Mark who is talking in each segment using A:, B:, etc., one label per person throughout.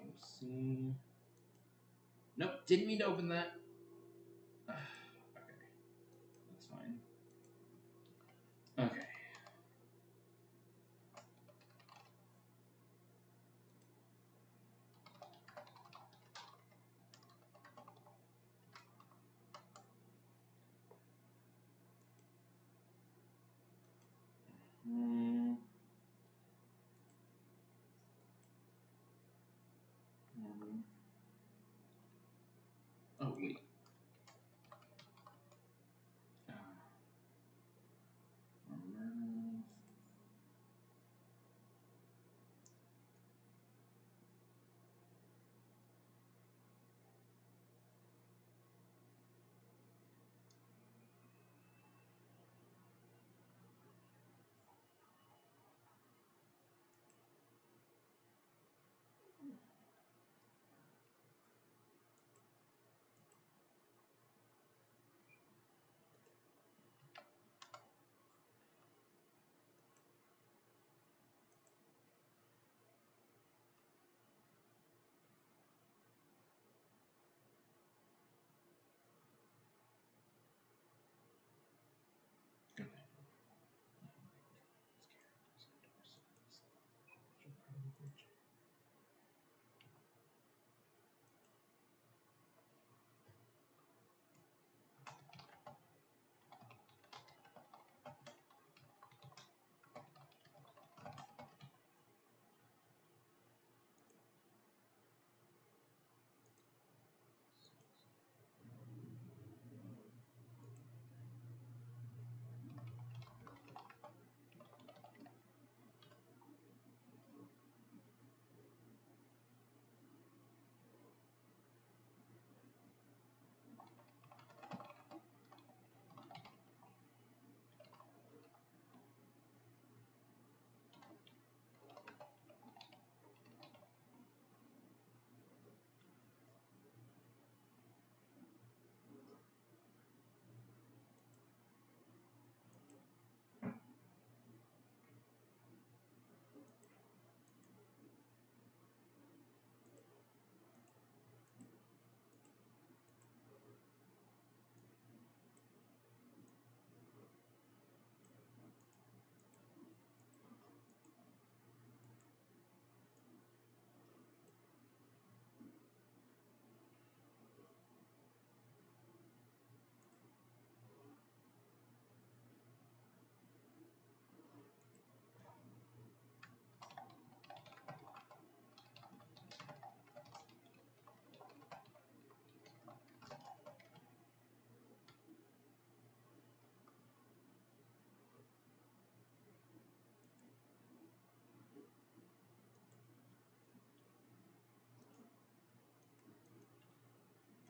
A: Let's see. Nope, didn't mean to open that. Okay, that's fine. Okay. Oh, wait.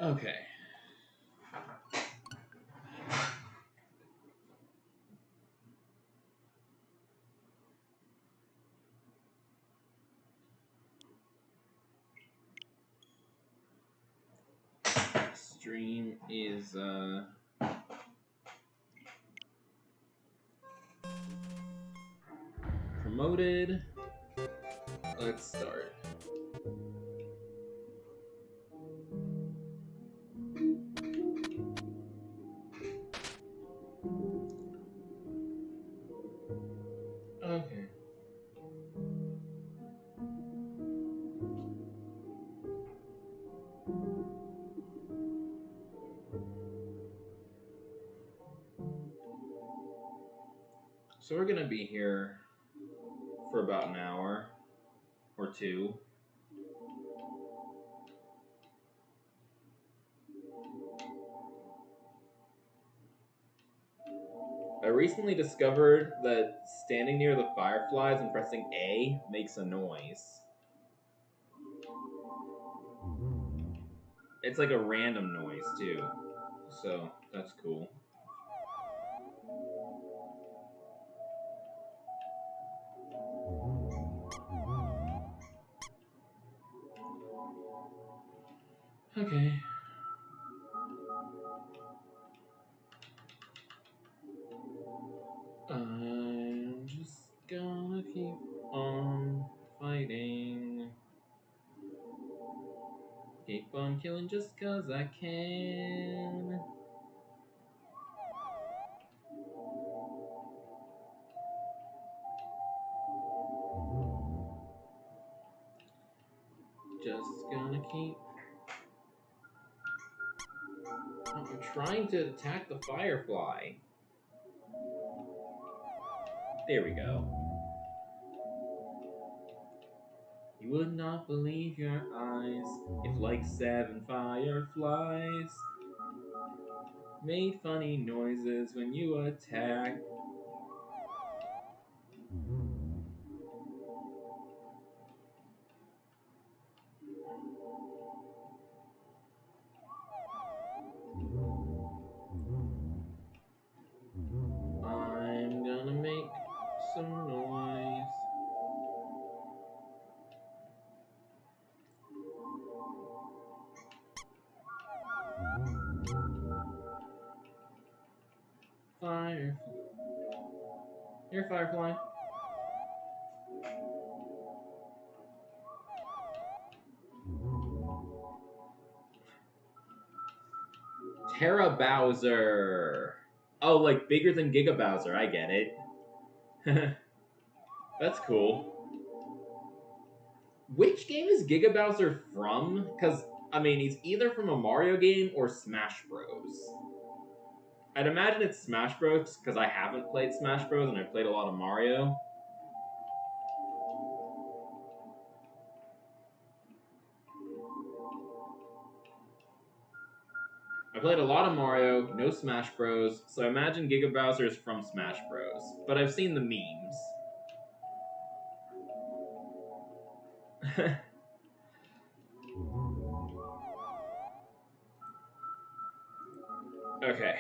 A: Okay. Stream is promoted. Let's start. Okay. So we're gonna be here for about an hour or two. I recently discovered that standing near the fireflies and pressing A makes a noise. It's like a random noise too, so that's cool. Okay. I'm just gonna keep on fighting. Keep on killing just 'cause I can. Just gonna keep... Oh, I'm trying to attack the firefly. There we go. You would not believe your eyes if like 7 fireflies made funny noises when you attack. I'm gonna make some noise. Fire. Here, firefly. Terra Bowser. Oh, like bigger than Giga Bowser. I get it. That's cool. Which game is Giga Bowser from? Because, I mean, he's either from a Mario game or Smash Bros. I'd imagine it's Smash Bros. Because I haven't played Smash Bros. And I've played a lot of Mario. I played a lot of Mario, no Smash Bros. So I imagine Giga Bowser is from Smash Bros. But I've seen the memes. Okay.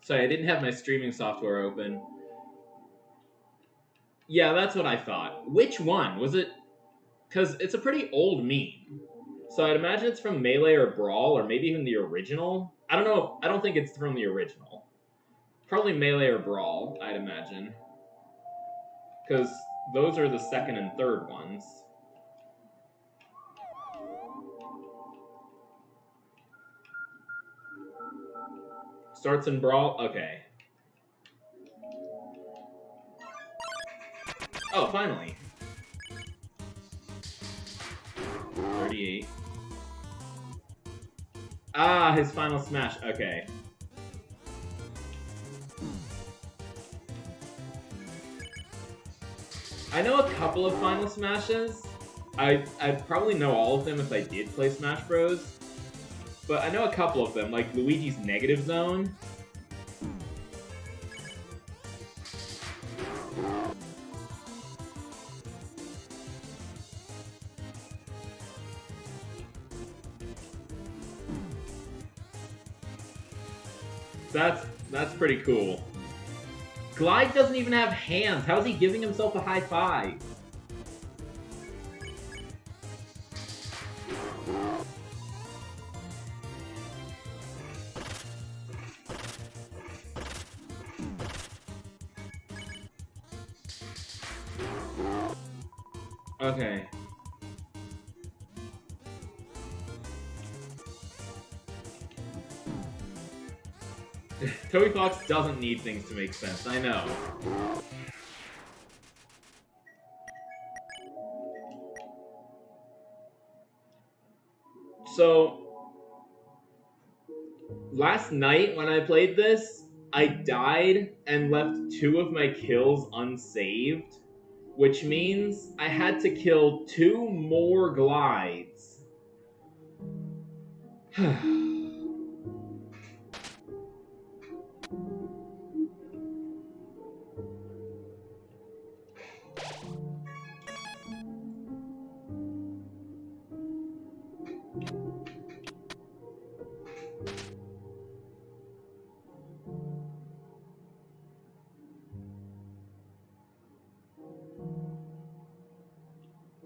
A: Sorry, I didn't have my streaming software open. Yeah, that's what I thought. Which one? Was it... Because it's a pretty old meme. So I'd imagine it's from Melee or Brawl, or maybe even the original. I don't know. I don't think it's from the original. Probably Melee or Brawl, I'd imagine. Because those are the second and third ones. Starts in Brawl? Okay. Oh, finally. 38. Ah, his final smash. Okay. I know a couple of final smashes. I'd probably know all of them if I did play Smash Bros. But I know a couple of them, like Luigi's Negative Zone. That's pretty cool. Glyde doesn't even have hands. How's he giving himself a high five? Okay. Toby Fox doesn't need things to make sense, I know. So, last night when I played this, I died and left 2 of my kills unsaved, which means I had to kill 2 more glides.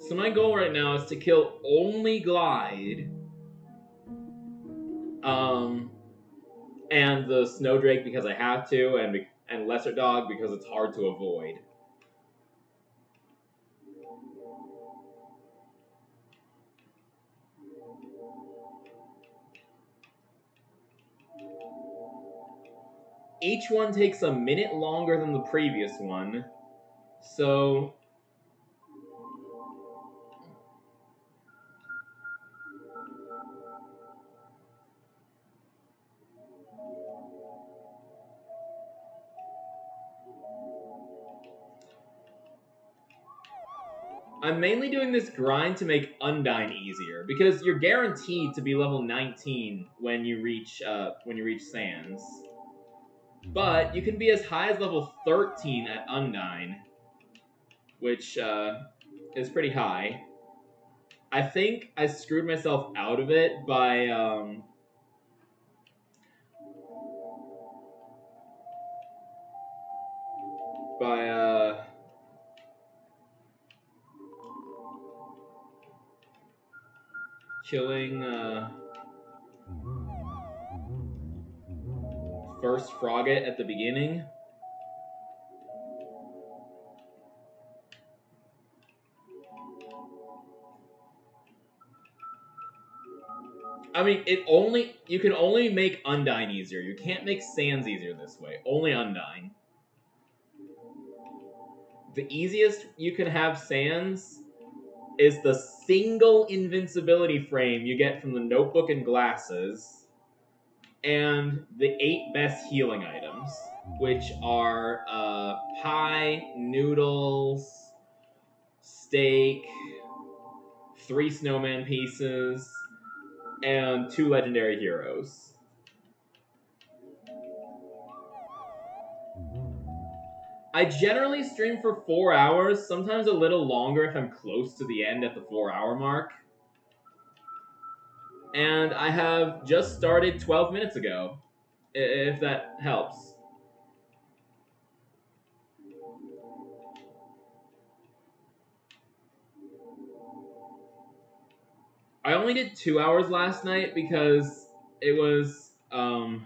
A: So my goal right now is to kill only Glyde, and the Snowdrake because I have to, and Lesser Dog because it's hard to avoid. each one takes a minute longer than the previous one. So I'm mainly doing this grind to make Undyne easier, because you're guaranteed to be level 19 when you reach Sands. But you can be as high as level 13 at Undyne, which is pretty high. I think I screwed myself out of it by killing first Frogget at the beginning. I mean, you can only make Undyne easier. You can't make Sands easier this way. Only Undyne. The easiest you can have Sands is the single invincibility frame you get from the notebook and glasses, and the 8 best healing items, which are pie, noodles, steak, 3 snowman pieces, and 2 legendary heroes. I generally stream for 4 hours, sometimes a little longer if I'm close to the end at the 4-hour mark. And I have just started 12 minutes ago, if that helps. I only did 2 hours last night because it was, I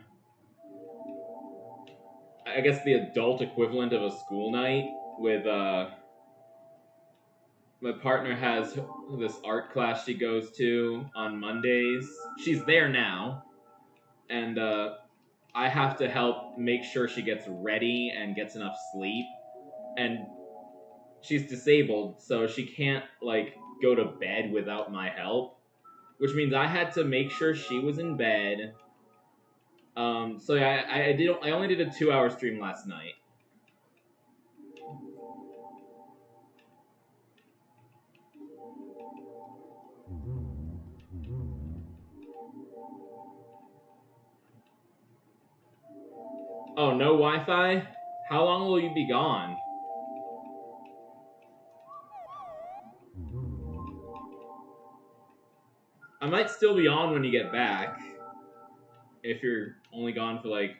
A: guess the adult equivalent of a school night with, my partner has this art class she goes to on Mondays. She's there now, and I have to help make sure she gets ready and gets enough sleep. And she's disabled, so she can't, like, go to bed without my help, which means I had to make sure she was in bed. So yeah, I only did a 2-hour stream last night. Oh, no Wi-Fi? How long will you be gone? I might still be on when you get back, if you're only gone for like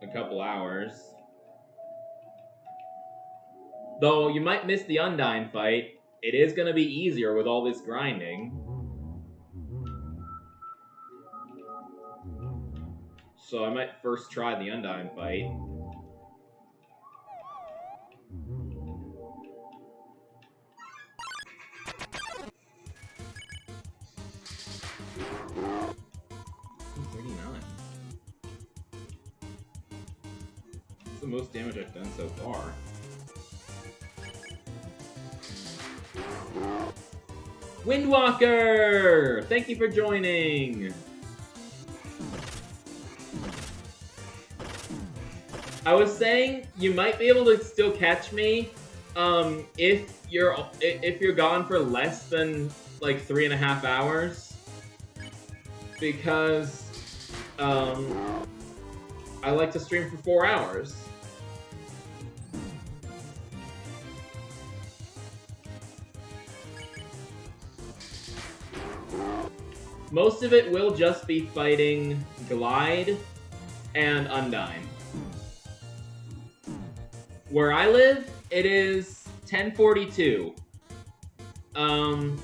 A: a couple hours. Though you might miss the Undyne fight. It is going to be easier with all this grinding. So I might first try the Undyne fight. That's the most damage I've done so far. Windwalker! Thank you for joining! I was saying you might be able to still catch me if you're gone for less than like 3.5 hours, because I like to stream for 4 hours. Most of it will just be fighting Glyde and Undyne. Where I live, it is 10:42 a.m.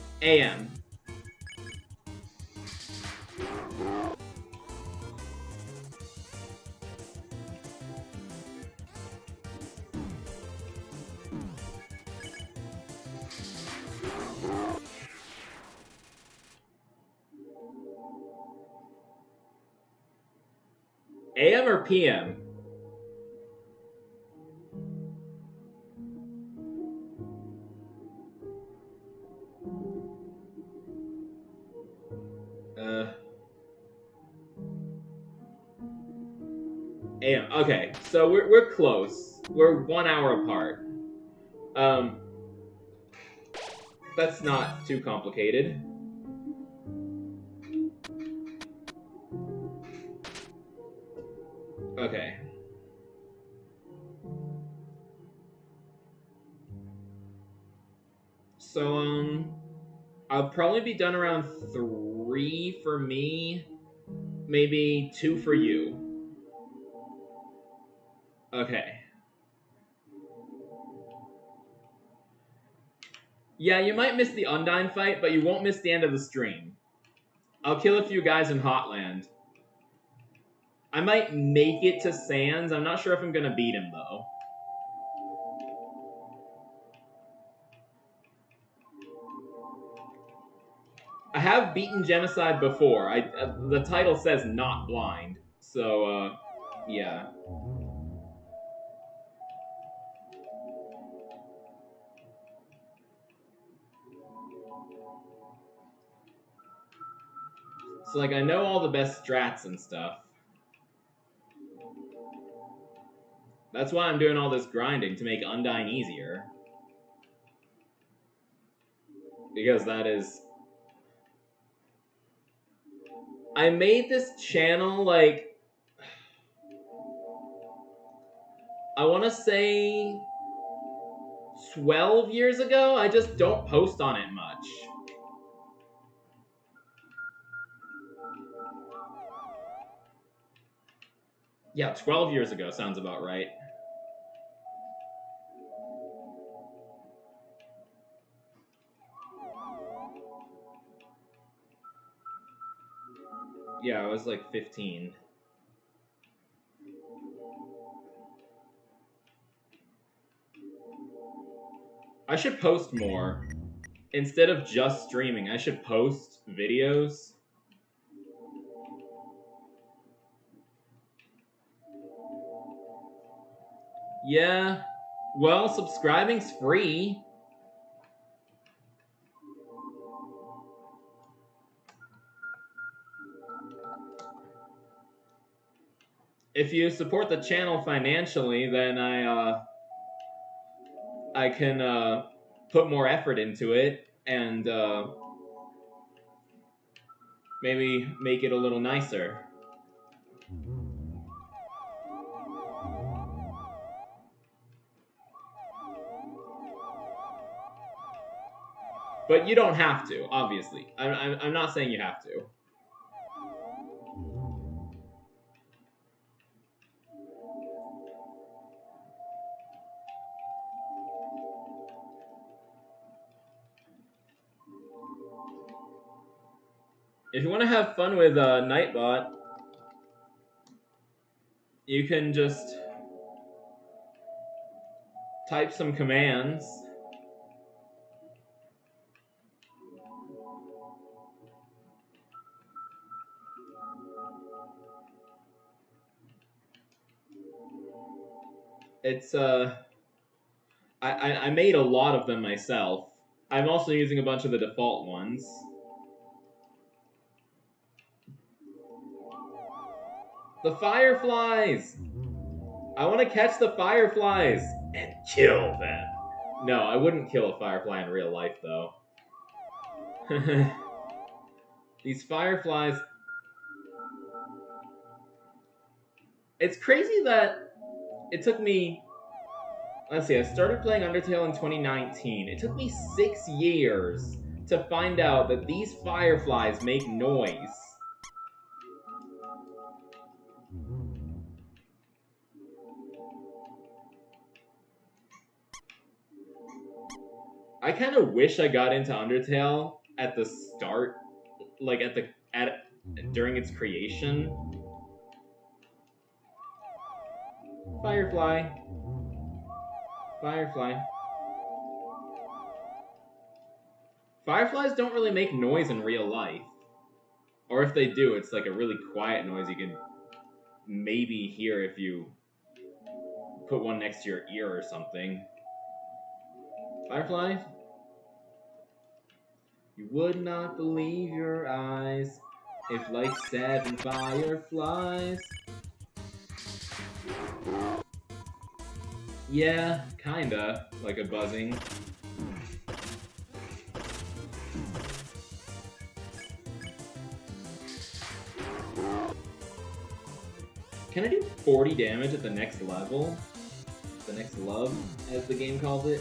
A: AM or PM? a.m. Okay, so we're close. We're 1 hour apart. That's not too complicated. Okay. So, I'll probably be done around 3 for me, maybe 2 for you. Okay. Yeah, you might miss the Undyne fight, but you won't miss the end of the stream. I'll kill a few guys in Hotland. I might make it to Sans. I'm not sure if I'm gonna beat him, though. I have beaten Genocide before. The title says not blind. So, yeah. So, like, I know all the best strats and stuff. That's why I'm doing all this grinding, to make Undyne easier. Because that is... I made this channel, like... I want to say... 12 years ago? I just don't post on it much. Yeah, 12 years ago sounds about right. Yeah, I was like 15. I should post more. Instead of just streaming, I should post videos. Yeah. Well, subscribing's free. If you support the channel financially, then I can put more effort into it and maybe make it a little nicer. But you don't have to, obviously. I'm not saying you have to. If you want to have fun with Nightbot, you can just type some commands. It's I made a lot of them myself. I'm also using a bunch of the default ones. The fireflies! I want to catch the fireflies and kill them. No, I wouldn't kill a firefly in real life, though. These fireflies... It's crazy that it took me... Let's see, I started playing Undertale in 2019. It took me 6 years to find out that these fireflies make noise. I kind of wish I got into Undertale at the start, like during its creation. Firefly. Firefly. Fireflies don't really make noise in real life. Or if they do, it's like a really quiet noise you can maybe hear if you put one next to your ear or something. Firefly? You would not believe your eyes if like 7 fireflies Yeah, kinda. Like a buzzing. Can I do 40 damage at the next level? The next love, as the game calls it?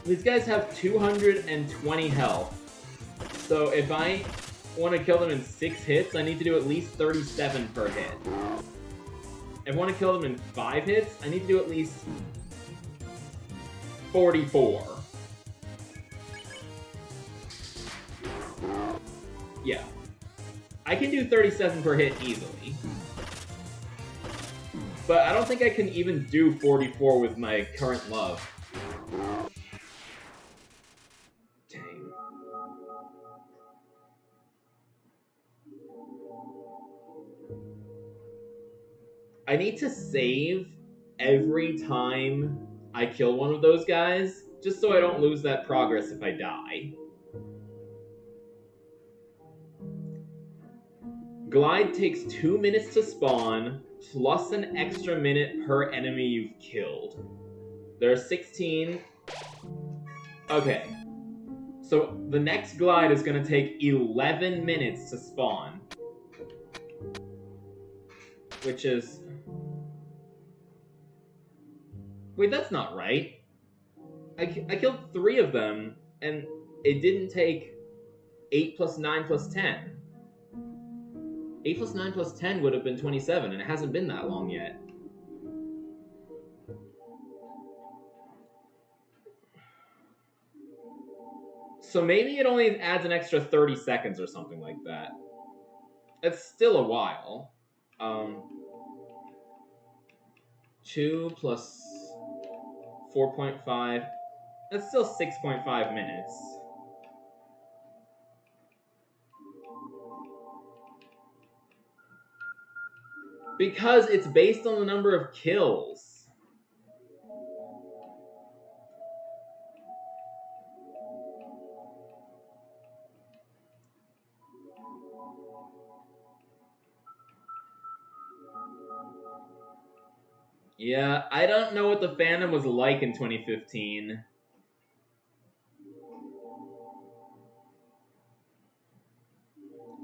A: These guys have 220 health. So if I want to kill them in 6 hits, I need to do at least 37 per hit. If I want to kill them in 5 hits, I need to do at least 44. Yeah. I can do 37 per hit easily. But I don't think I can even do 44 with my current love. Dang. I need to save every time I kill one of those guys, just so I don't lose that progress if I die. Glyde takes 2 minutes to spawn, plus an extra minute per enemy you've killed. There are 16. Okay. So the next Glyde is going to take 11 minutes to spawn. Which is... Wait, that's not right. I killed 3 of them, and it didn't take 8 plus 9 plus 10. 8 plus 9 plus 10 would have been 27, and it hasn't been that long yet. So maybe it only adds an extra 30 seconds or something like that. It's still a while. 2 plus 4.5. That's still 6.5 minutes. Because it's based on the number of kills. Yeah, I don't know what the fandom was like in 2015.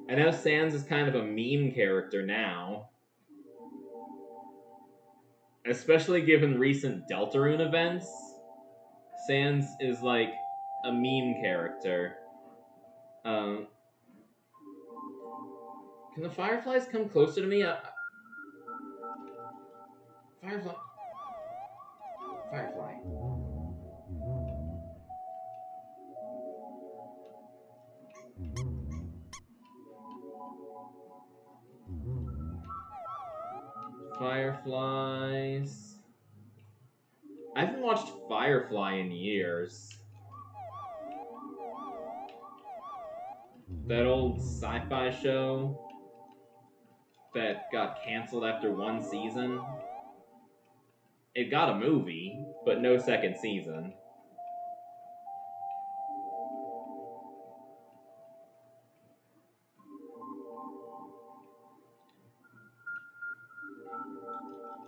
A: I know Sans is kind of a meme character now. Especially given recent Deltarune events. Sans is like a meme character. Can the fireflies come closer to me? Firefly. Firefly. Fireflies. I haven't watched Firefly in years. That old sci-fi show that got canceled after 1 season. It got a movie, but no second season.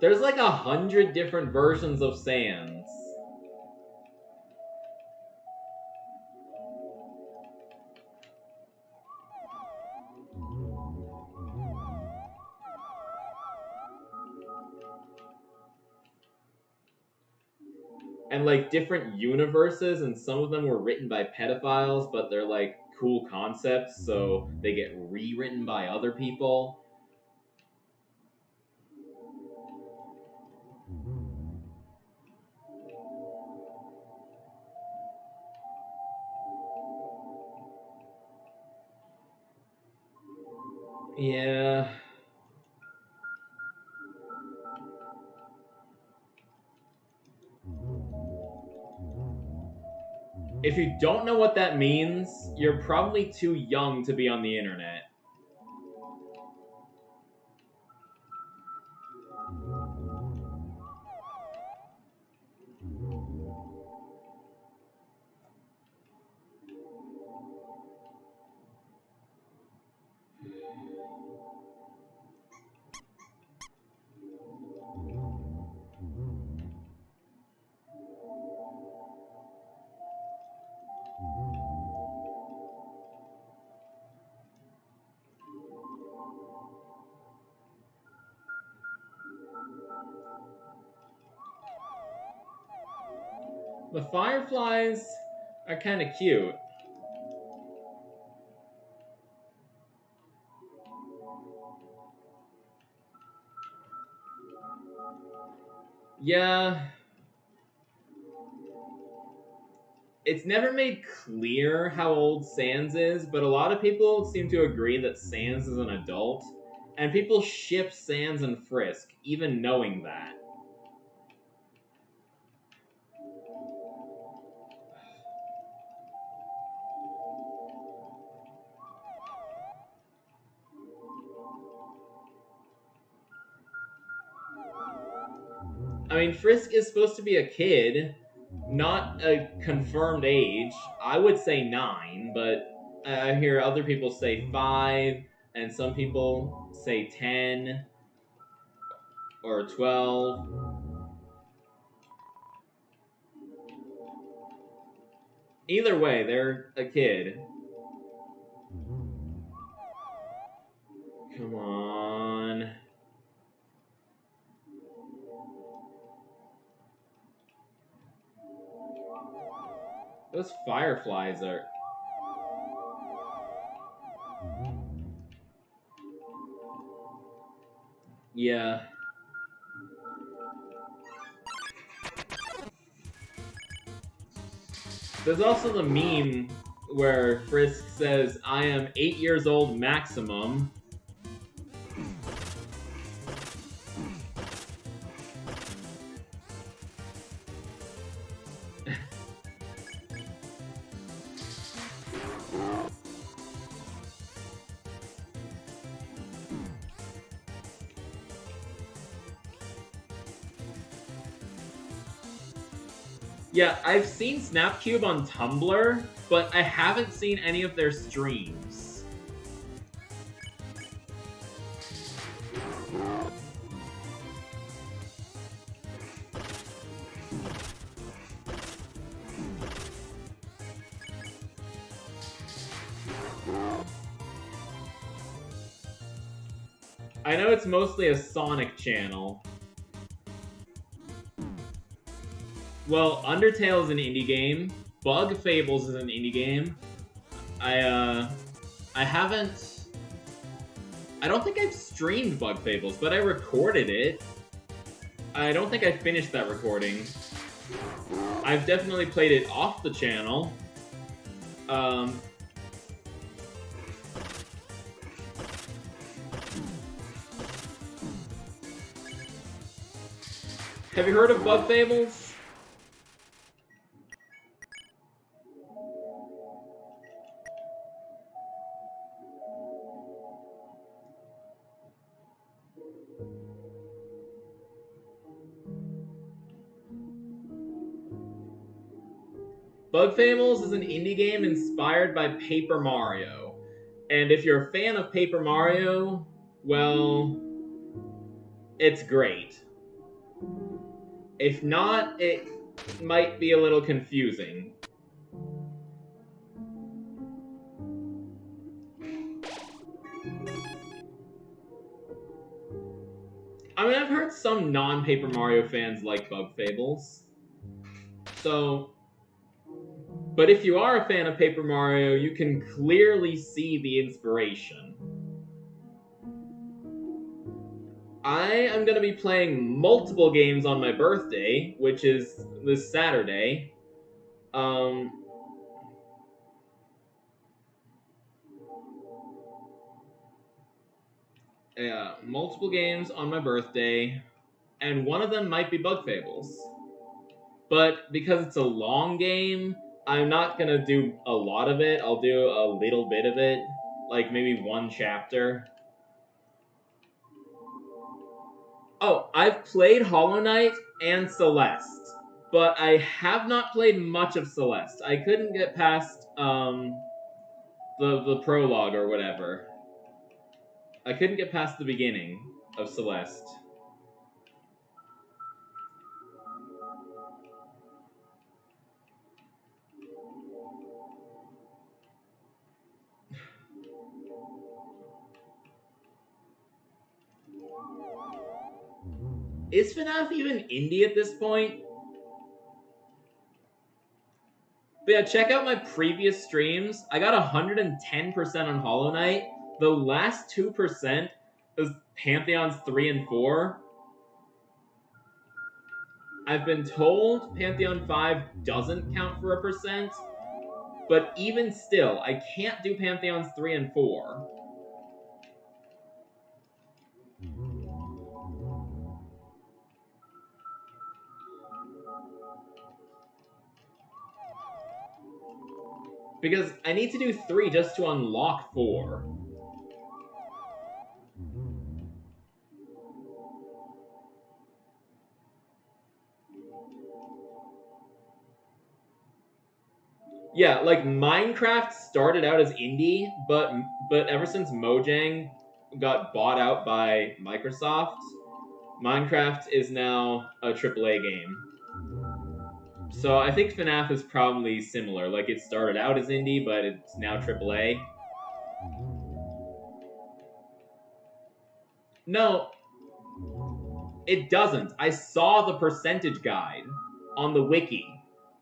A: There's like 100 different versions of Sans. And like different universes, and some of them were written by pedophiles, but they're like cool concepts, so they get rewritten by other people. Yeah. If you don't know what that means, you're probably too young to be on the internet. The fireflies are kind of cute. Yeah. It's never made clear how old Sans is, but a lot of people seem to agree that Sans is an adult, and people ship Sans and Frisk, even knowing that. I mean, Frisk is supposed to be a kid, not a confirmed age. I would say 9, but I hear other people say 5, and some people say 10 or 12. Either way, they're a kid. Come on. Those fireflies are... Yeah. There's also the meme where Frisk says, I am 8 years old maximum. Yeah, I've seen Snapcube on Tumblr, but I haven't seen any of their streams. I know it's mostly a Sonic channel. Well, Undertale is an indie game. Bug Fables is an indie game. I haven't... I don't think I've streamed Bug Fables, but I recorded it. I don't think I finished that recording. I've definitely played it off the channel. Have you heard of Bug Fables? Bug Fables is an indie game inspired by Paper Mario. And if you're a fan of Paper Mario, well, it's great. If not, it might be a little confusing. I mean, I've heard some non-Paper Mario fans like Bug Fables. So... But if you are a fan of Paper Mario, you can clearly see the inspiration. I am going to be playing multiple games on my birthday, which is this Saturday. Yeah, multiple games on my birthday, and one of them might be Bug Fables. But because it's a long game, I'm not going to do a lot of it. I'll do a little bit of it, like maybe one chapter. Oh, I've played Hollow Knight and Celeste, but I have not played much of Celeste. I couldn't get past the prologue or whatever. I couldn't get past the beginning of Celeste. Is FNAF even indie at this point? But yeah, check out my previous streams. I got 110% on Hollow Knight. The last 2% is Pantheons 3 and 4. I've been told Pantheon 5 doesn't count for a percent, but even still, I can't do Pantheons 3 and 4. Because I need to do 3 just to unlock 4. Yeah, like Minecraft started out as indie, but ever since Mojang got bought out by Microsoft, Minecraft is now a AAA game. So I think FNAF is probably similar. Like it started out as indie, but it's now AAA. No, it doesn't. I saw the percentage guide on the wiki.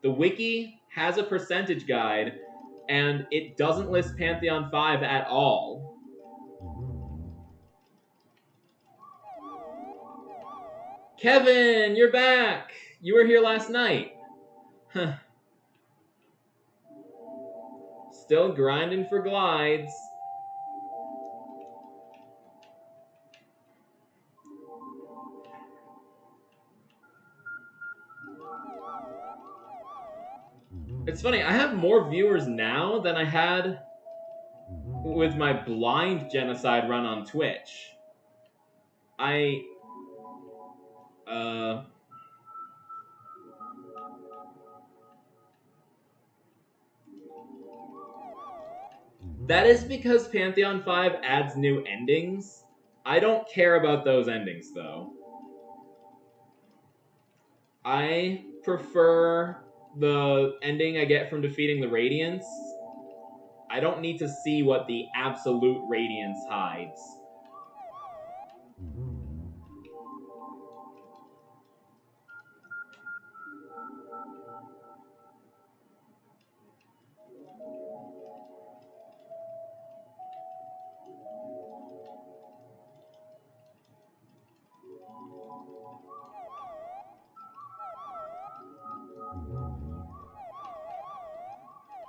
A: The wiki has a percentage guide, and it doesn't list Pantheon 5 at all. Kevin, you're back! You were here last night. Huh. Still grinding for glides. It's funny, I have more viewers now than I had with my blind Genocide run on Twitch. That is because Pantheon 5 adds new endings. I don't care about those endings, though. I prefer the ending I get from defeating the Radiance. I don't need to see what the absolute Radiance hides.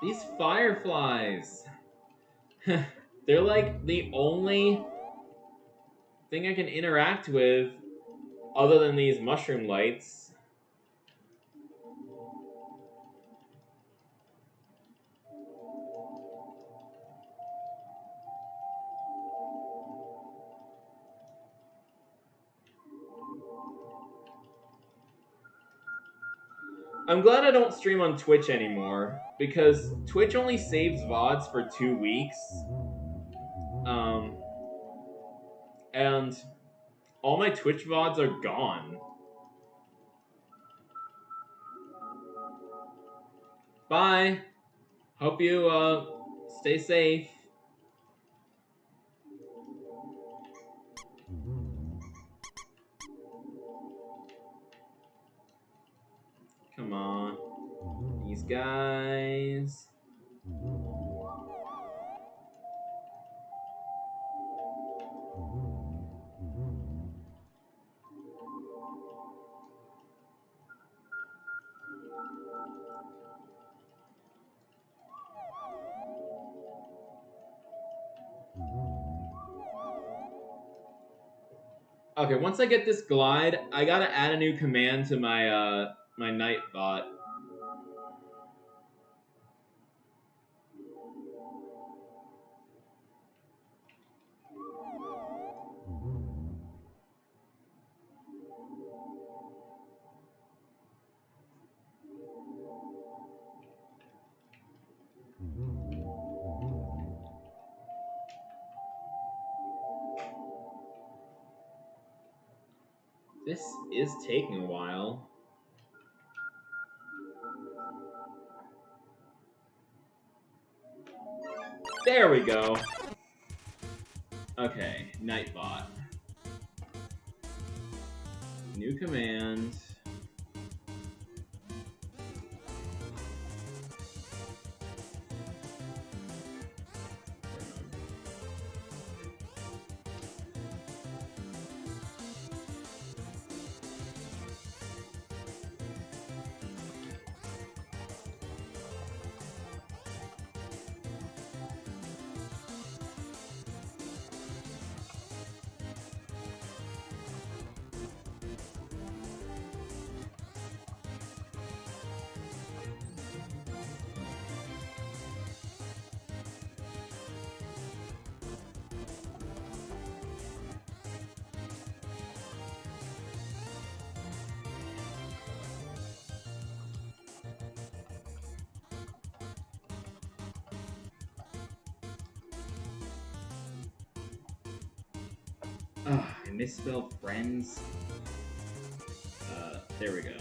A: These fireflies. They're like the only thing I can interact with other than these mushroom lights. I'm glad I don't stream on Twitch anymore, because Twitch only saves VODs for 2 weeks. And all my Twitch VODs are gone. Bye! Hope you, stay safe. Come on. These guys. Okay, once I get this glide, I gotta add a new command to my, my Nightbot. This is taking a while. There we go. Okay, Nightbot. New command. I misspelled friends. There we go.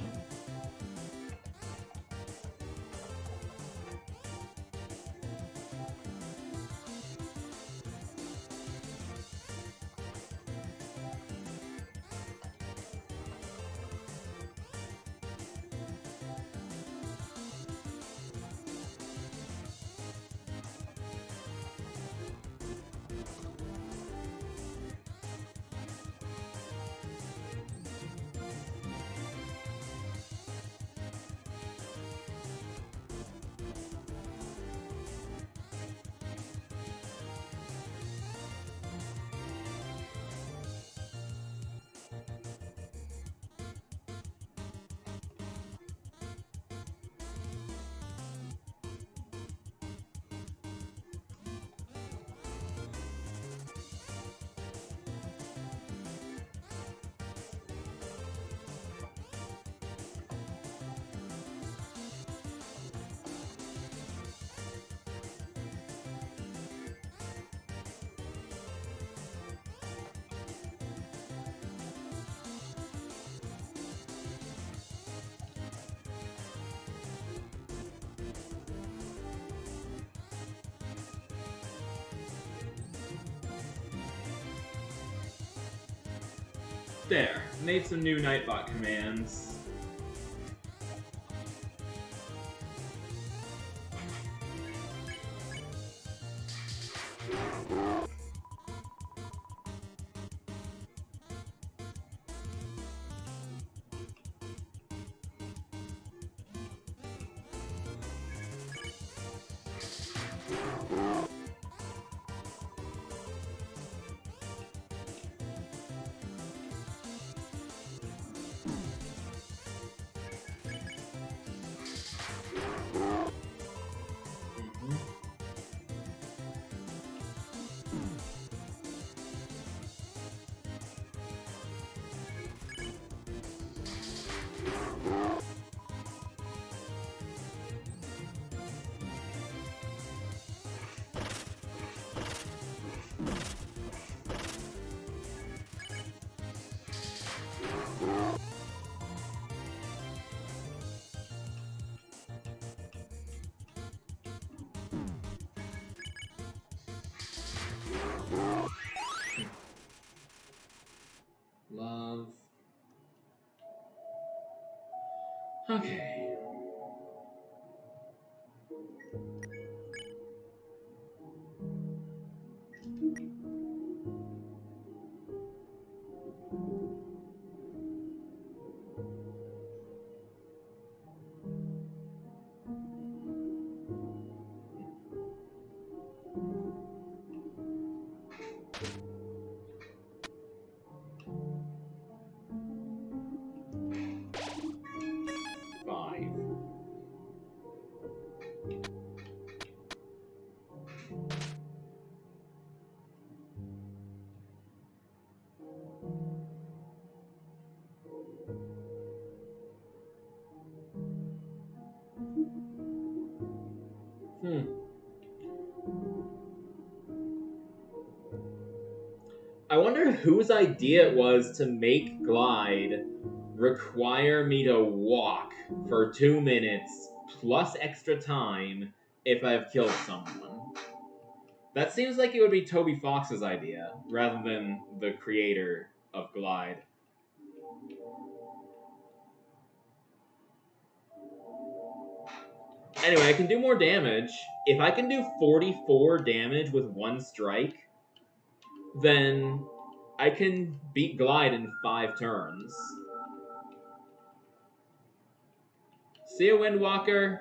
A: There. Made some new Nightbot commands. Love. Okay. Five. I wonder whose idea it was to make Glyde require me to walk for 2 minutes plus extra time if I've killed someone. That seems like it would be Toby Fox's idea rather than the creator of Glyde. Anyway, I can do more damage. If I can do 44 damage with one strike, then I can beat Glyde in 5 turns. See ya, Windwalker.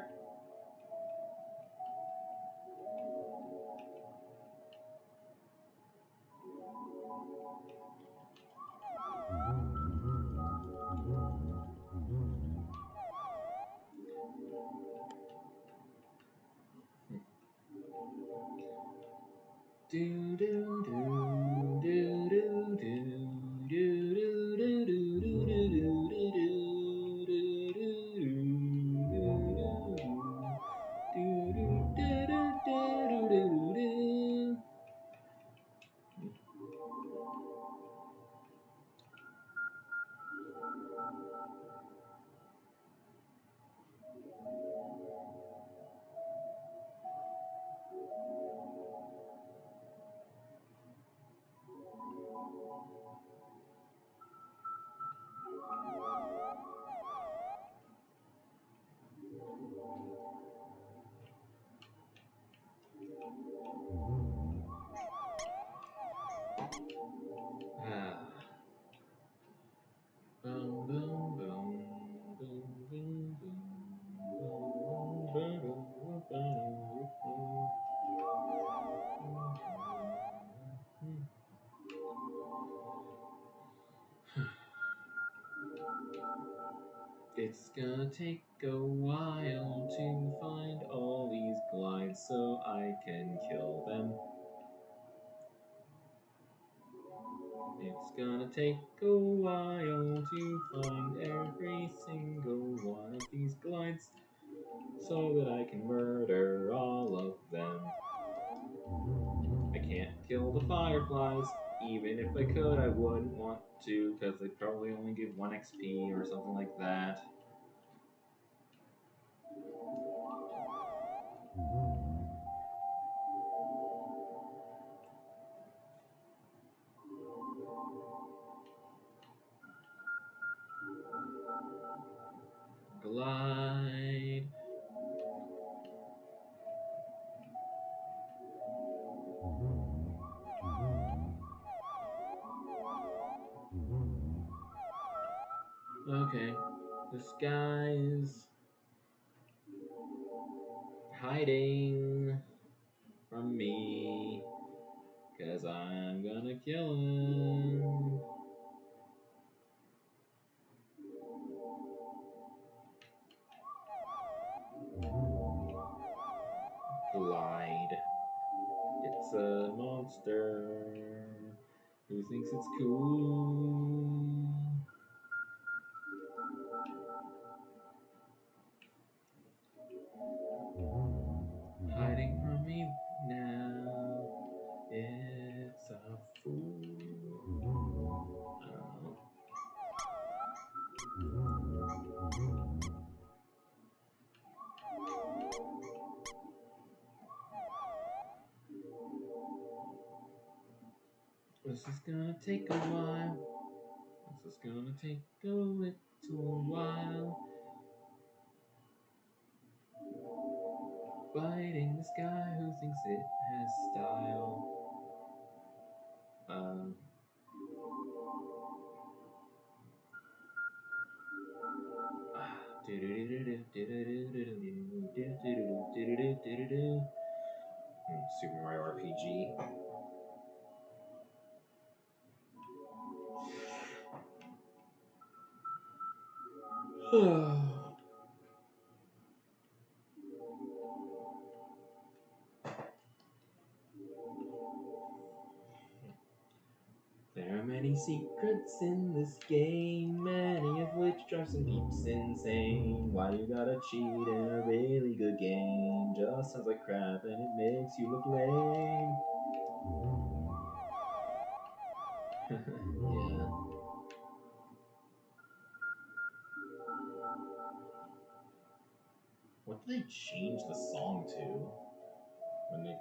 A: It's gonna take a while to find all these glides so I can kill them. It's gonna take a while to find every single one of these glides so that I can murder all of them. I can't kill the fireflies. Even if I could, I wouldn't want to because they'd probably only give 1 XP or something like that. Glyde. Okay, this guy's hiding from me because I'm gonna kill him. Glyde. It's a monster who thinks it's cool. Hiding from me now. It's a fool. I don't know. This is gonna take a while. This is gonna take a little while. Fighting this guy who thinks it has style. Super Mario RPG. There are many secrets in this game, many of which drive some peeps insane. Why you gotta cheat in a really good game? Just sounds like crap and it makes you look lame. Yeah. What did they change the song to when they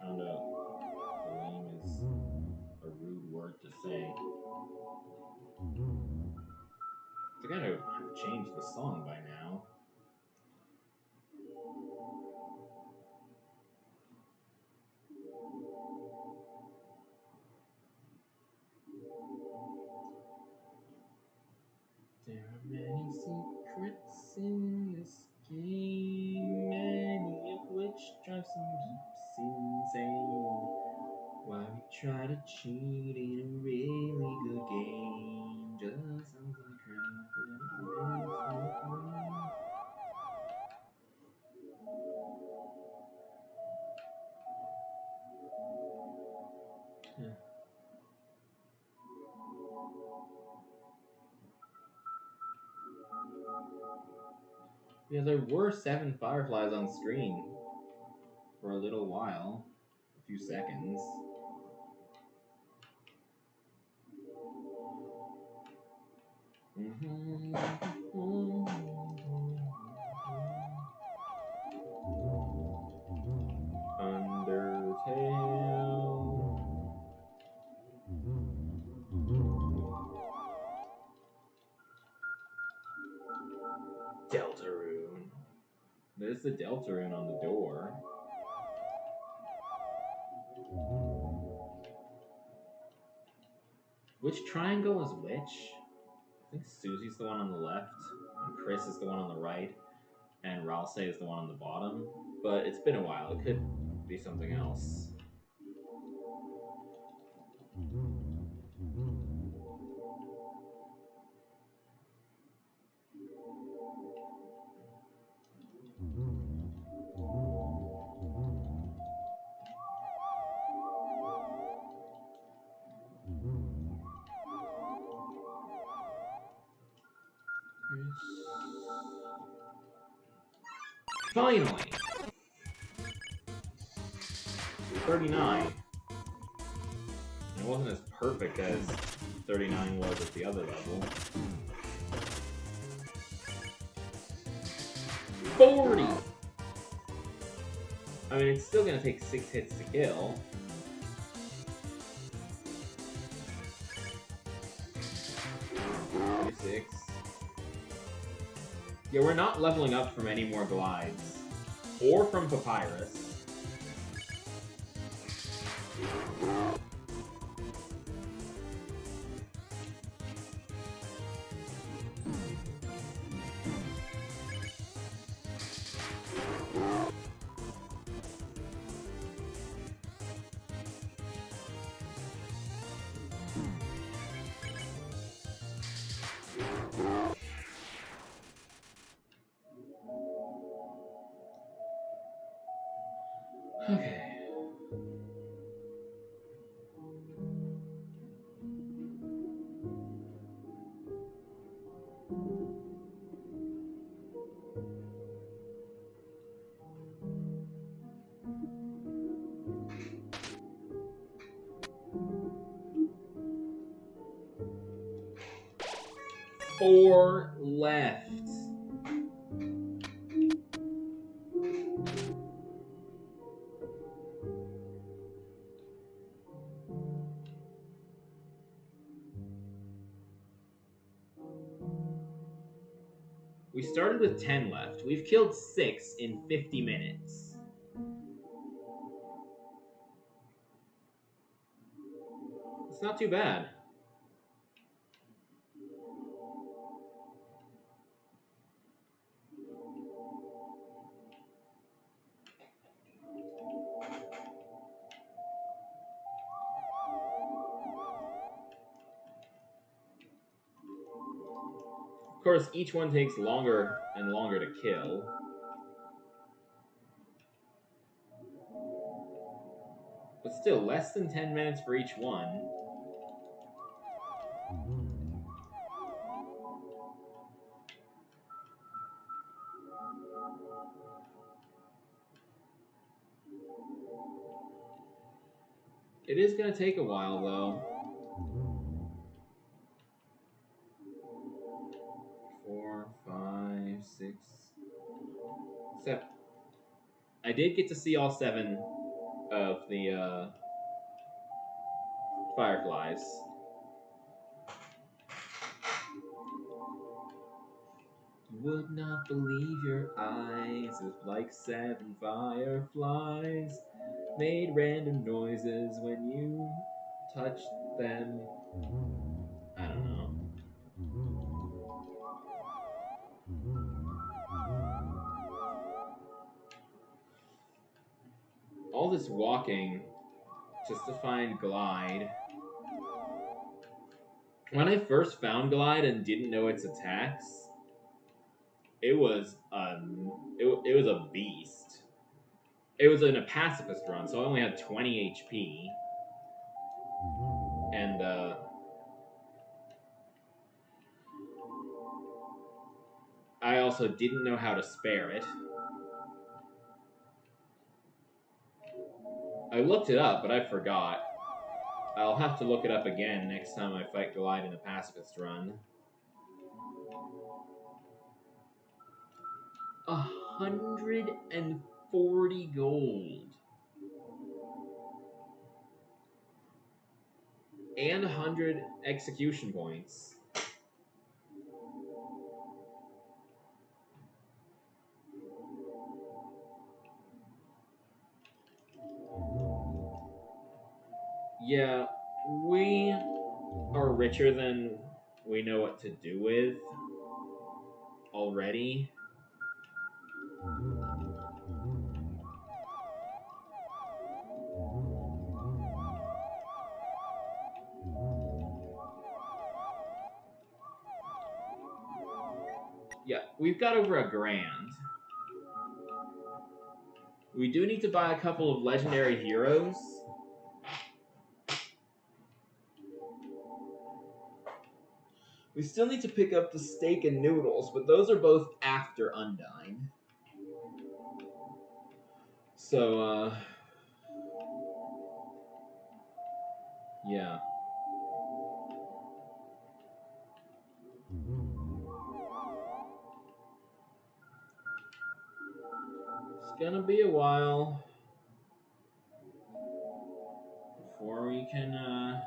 A: found out lame is a rude word to say? They gotta have changed the song by now. There are many secrets in this game, many of which drive some peeps insane. Why we try to cheat in a really good game? Just sounds like crap and it makes you look lame. Yeah, there were 7 fireflies on screen for a little while, a few seconds. Undertale. Deltarune. There's the Deltarune on the door. Which triangle is which? I think Susie's the one on the left, and Chris is the one on the right. and Ralse is the one on the bottom. But it's been a while. It could be something else. Finally! 39. It wasn't as perfect as 39 was at the other level. 40! I mean, it's still gonna take 6 hits to kill. Six. Yeah, we're not leveling up from any more glides. Or from Papyrus. Okay. Four left. We started with 10 left. We've killed 6 in 50 minutes. It's not too bad. Of course, each one takes longer and longer to kill. But still, less than 10 minutes for each one. It is going to take a while, though. 4, 5, 6, 7. I did get to see all 7 of the fireflies. You would not believe your eyes if like 7 fireflies made random noises when you touched them. I don't know. All this walking just to find Glyde. When I first found Glyde and didn't know its attacks, it was it was a beast. It was in a pacifist run, so I only had 20 HP. And I also didn't know how to spare it. I looked it up, but I forgot. I'll have to look it up again next time I fight Glyde in a pacifist run. 140 gold. And 100 execution points. Yeah, we are richer than we know what to do with already. we've got over $1,000. We do need to buy a couple of legendary heroes. We still need to pick up the steak and noodles, but those are both after Undyne. So, yeah. It's gonna be a while before we can,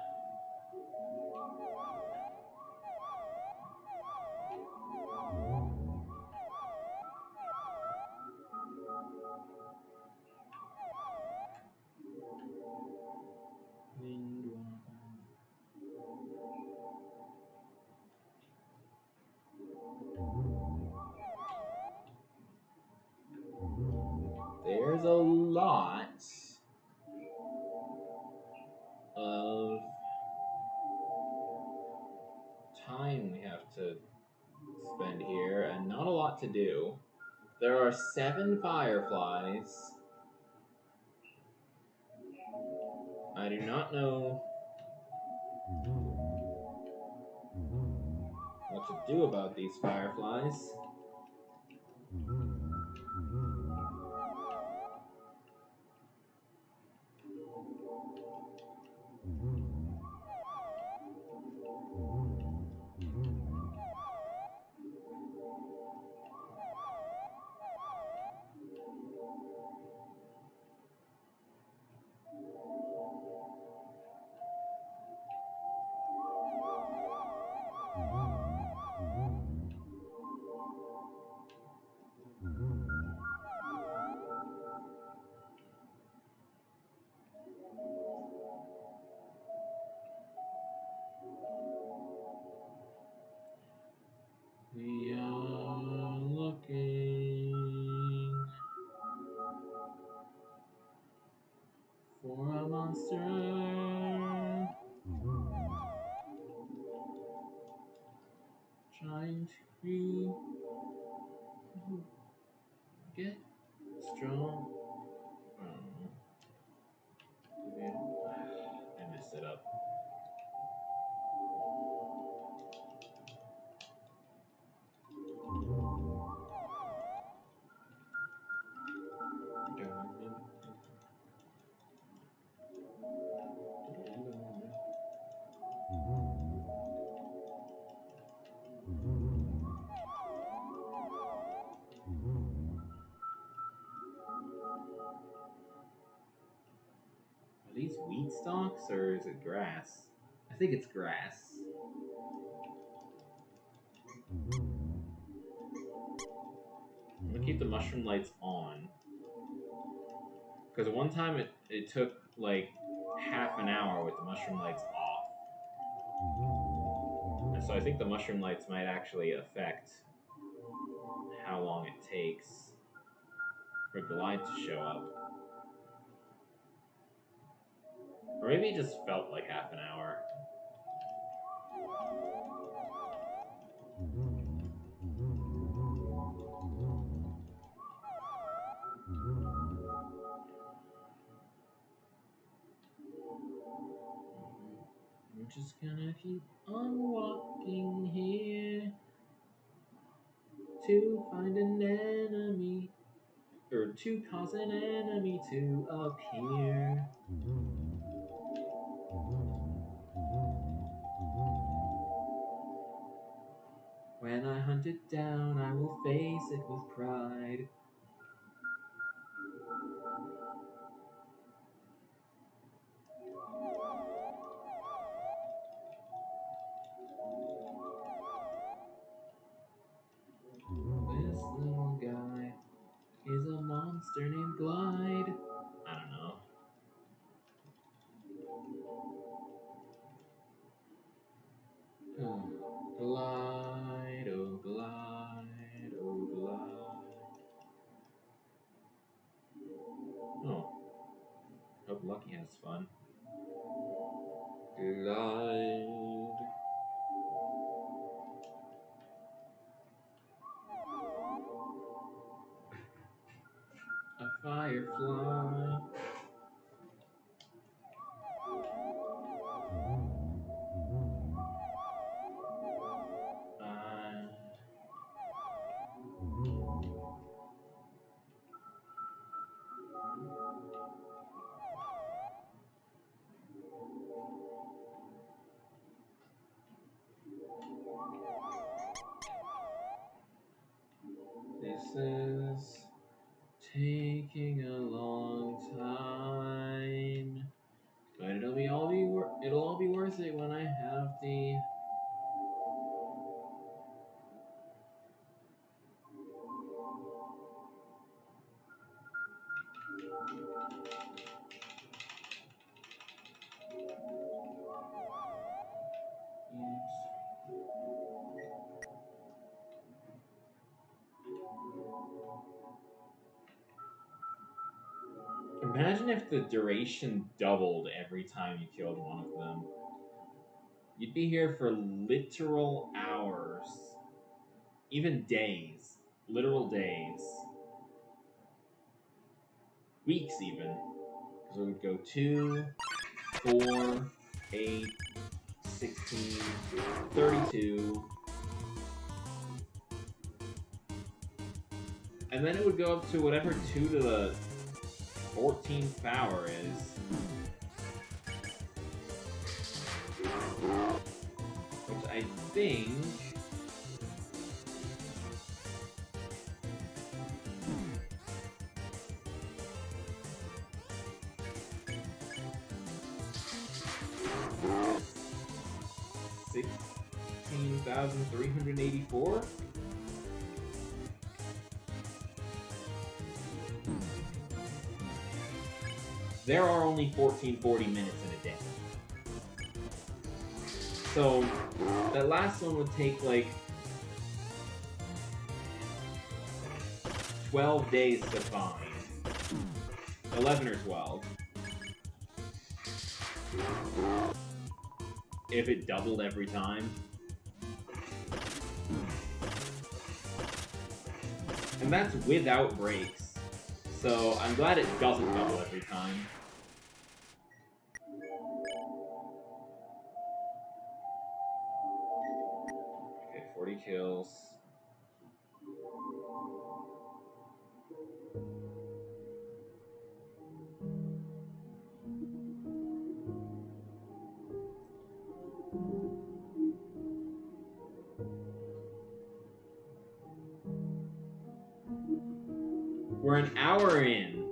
A: there's a lot of time we have to spend here and not a lot to do. There are 7 fireflies. I do not know what to do about these fireflies. We are looking for a monster, trying to get strong. I messed it up. Are these wheat stalks or is it grass? I think it's grass. I'm gonna keep the mushroom lights on. Because one time it took like half an hour with the mushroom lights off. And so I think the mushroom lights might actually affect how long it takes for Glyde to show up. Or maybe it just felt like half an hour. I'm just gonna keep on walking here to find an enemy, or to cause an enemy to appear. When I hunt it down, I will face it with pride. This little guy is a monster named Glyde. I don't know. Oh, Glyde, oh Glyde, oh Glyde. Oh, hope Lucky has fun. Glyde. Firefly. This is taking a long time, but it'll all be worth it when I have the. Imagine if the duration doubled every time you killed one of them. You'd be here for literal hours. Even days. Literal days. Weeks, even. Because it would go 2, 4, 8, 16, 32. And then it would go up to whatever 2 to the 14th power is. Which I think... $16,384? There are only 1440 minutes in a day. So, that last one would take like 12 days to find. 11 or 12. If it doubled every time. And that's without breaks. So I'm glad it doesn't double every time. Okay, 40 kills. We're an hour in.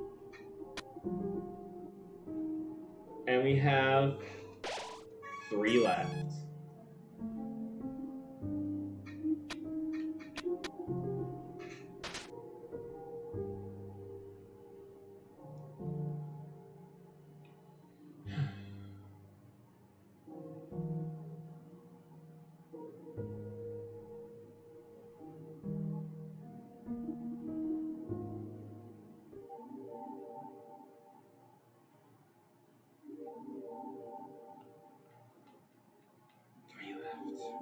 A: And we have 3 left.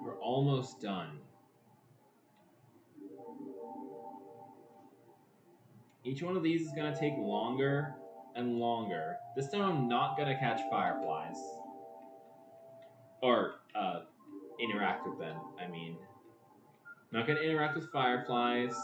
A: We're almost done. Each one of these is going to take longer and longer. This time I'm not going to catch fireflies. Or, interact with them, I mean. Not going to interact with fireflies.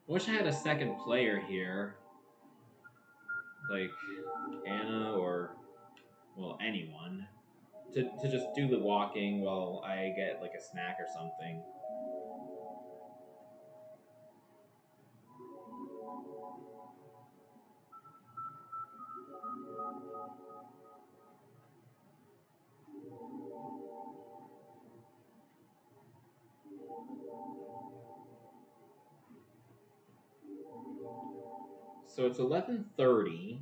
A: Wish I had a second player here. Like Anna or, well, anyone. To just do the walking while I get like a snack or something. So it's 11:30,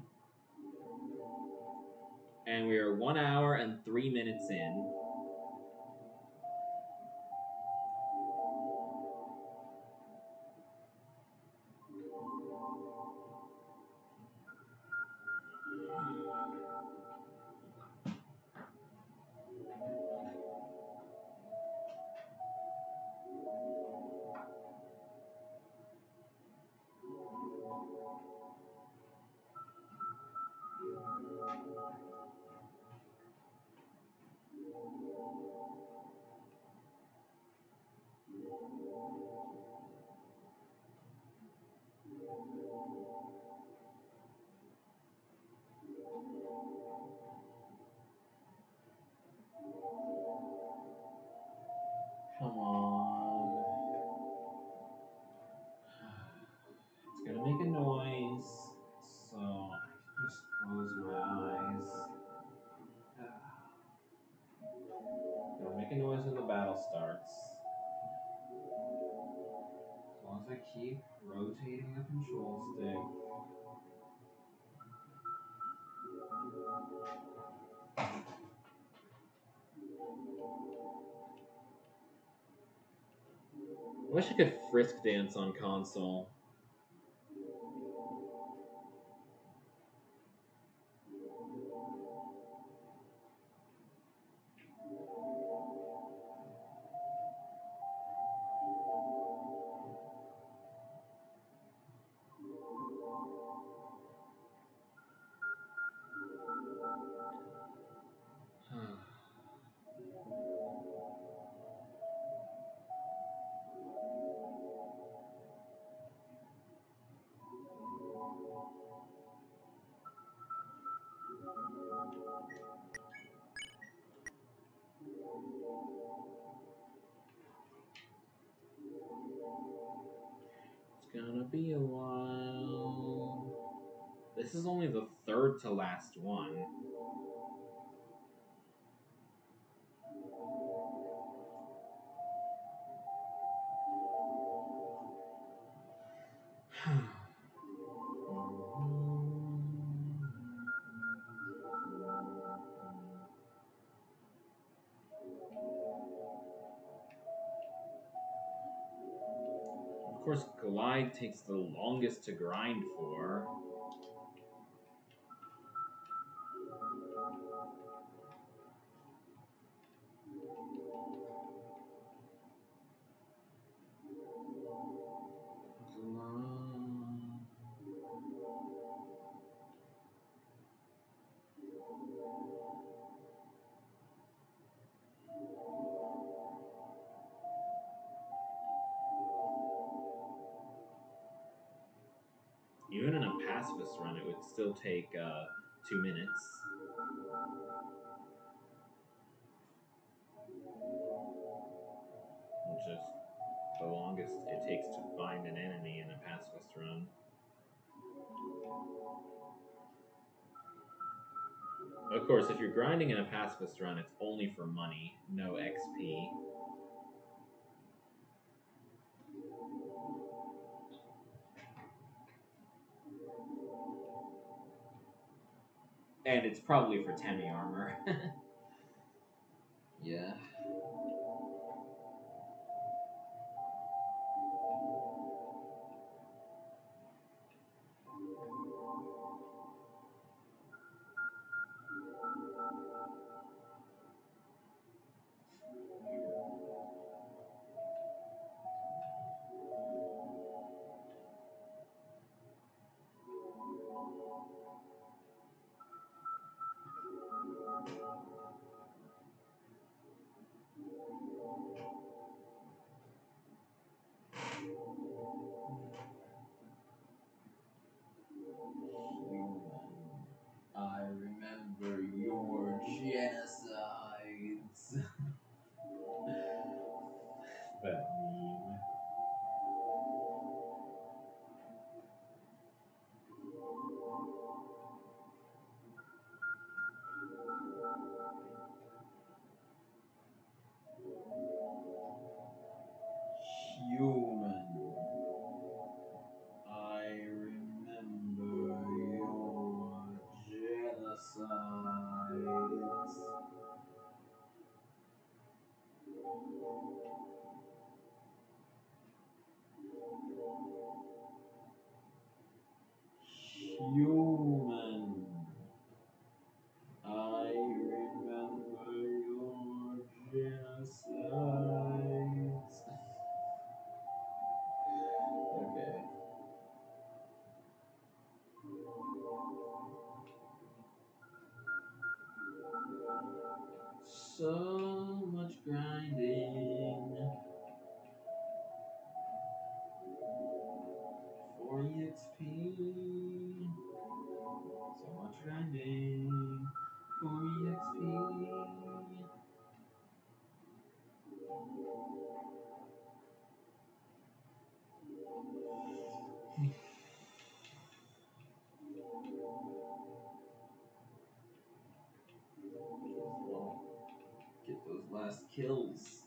A: and we are 1 hour and 3 minutes in. Come on. It's gonna make a noise, so I can just close my eyes. It'll make a noise when the battle starts. As long as I keep rotating the control stick. I wish I could frisk dance on console. It's gonna be a while. This is only the third to last one. Of course, Glyde takes the longest to grind for. Even in a pacifist run, it would still take 2 minutes. Which is the longest it takes to find an enemy in a pacifist run. Of course, if you're grinding in a pacifist run, it's only for money, no XP. And it's probably for Temi armor. Yeah. I remember your genocides. That meme. Human. I remember So much grinding for EXP. So much grinding for EXP. Get those last kills.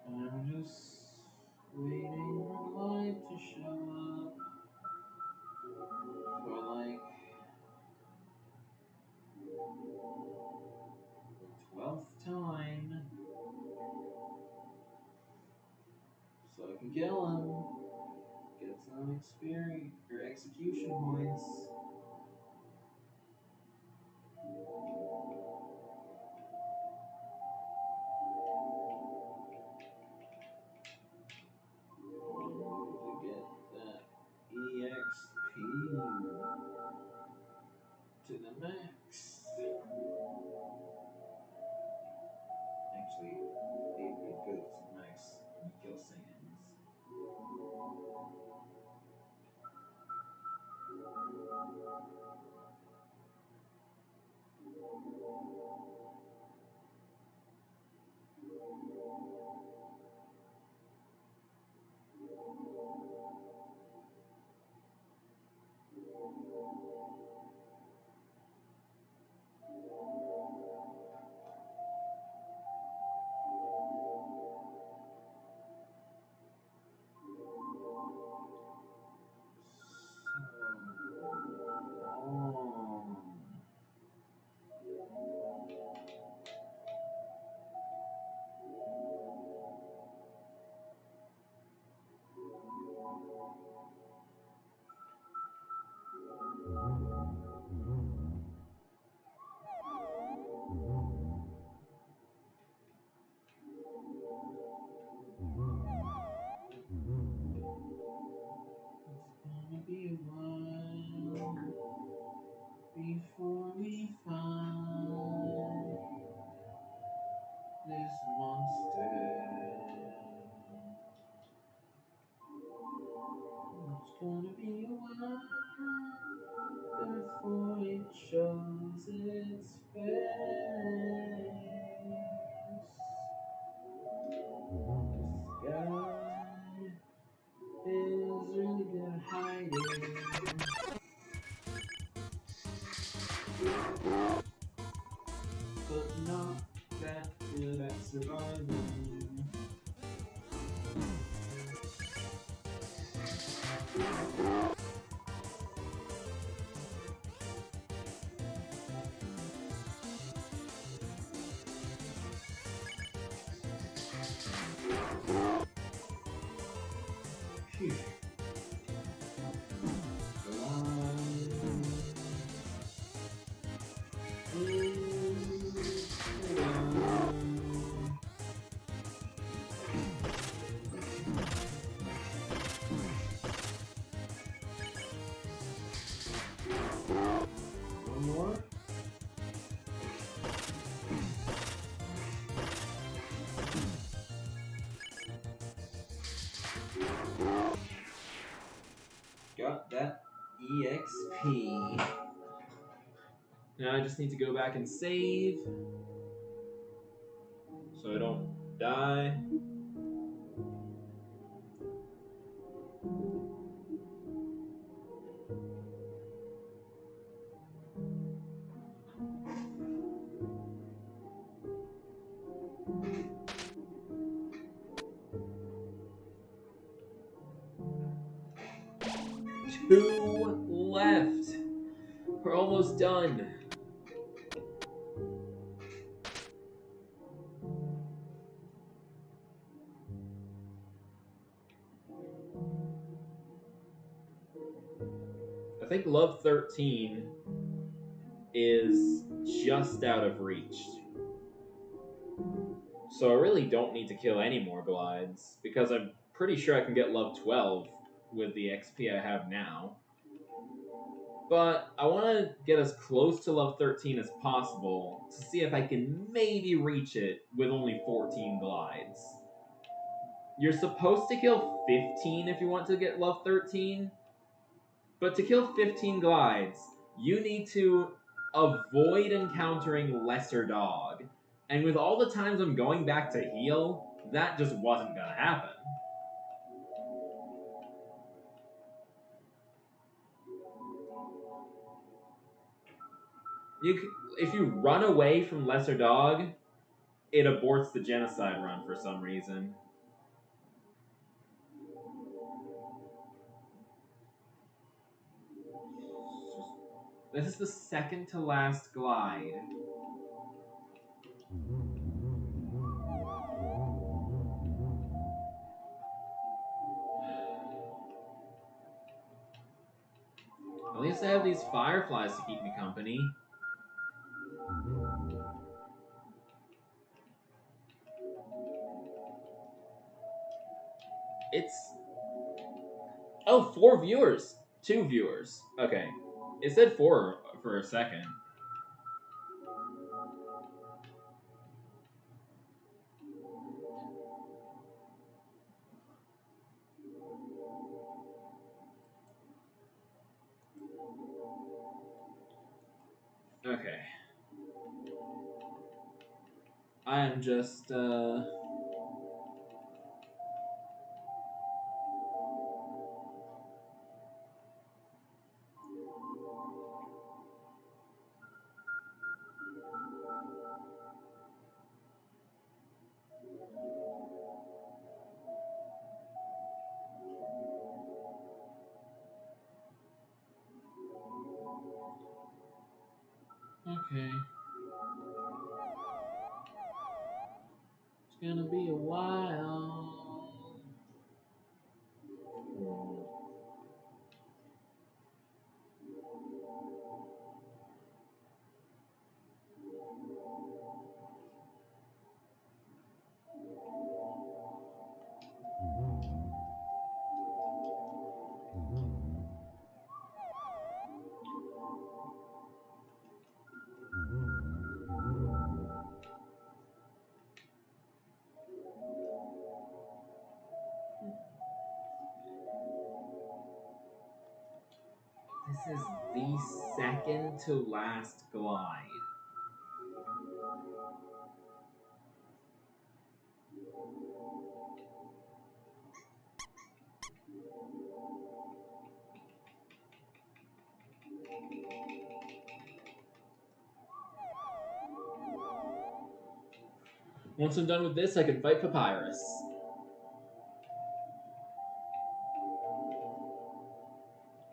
A: I'm just waiting for Glyde to show up for like the 12th time, so I can kill him, get some experience or execution points. To get that EXP to the max. Actually, it goes to the max when you kill Saiyans. Be a while before we find this monster. It's gonna be a while before it shows its face. This guy is really good at hiding. But not that good at surviving. Phew. One more. Got that EXP. Now I just need to go back and save so I don't die. Two left. We're almost done. I think Love 13 is just out of reach. So I really don't need to kill any more glides, because I'm pretty sure I can get Love 12 with the XP I have now. But I want to get as close to Love 13 as possible to see if I can maybe reach it with only 14 glides. You're supposed to kill 15 if you want to get Love 13, but to kill 15 glides, you need to avoid encountering Lesser Dog. And with all the times I'm going back to heal, that just wasn't gonna happen. If you run away from Lesser Dog, it aborts the Genocide run for some reason. This is the second to last glide. At least I have these fireflies to keep me company. It's... Oh, 4 viewers. 2 viewers. Okay. It said 4 for a second. Okay. I am just, okay. It's gonna be a while. This is the second to last glide. Once I'm done with this, I can fight Papyrus.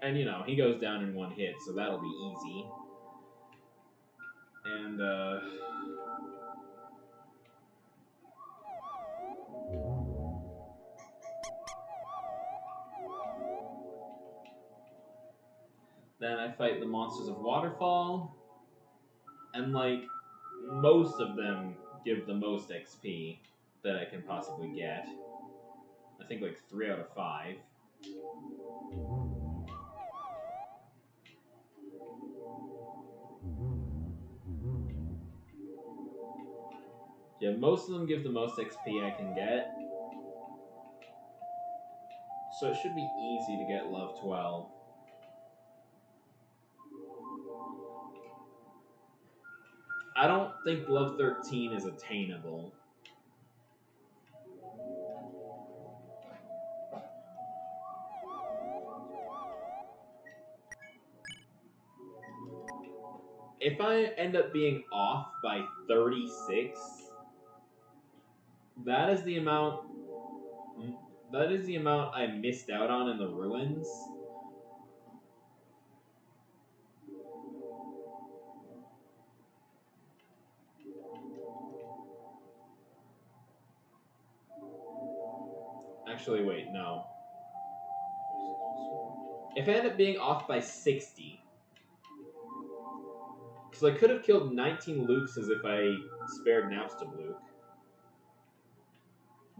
A: And, you know, he goes down in one hit, so that'll be easy. And, then I fight the monsters of Waterfall. And, like, most of them give the most XP that I can possibly get. I think, like, 3 out of 5. Yeah, most of them give the most XP I can get. So it should be easy to get Love 12. I don't think Love 13 is attainable. If I end up being off by 36, that is the amount. That is the amount I missed out on in the ruins. Actually, wait, no. If I end up being off by 60, because I could have killed 19 Lukes as if I spared Napstabluke.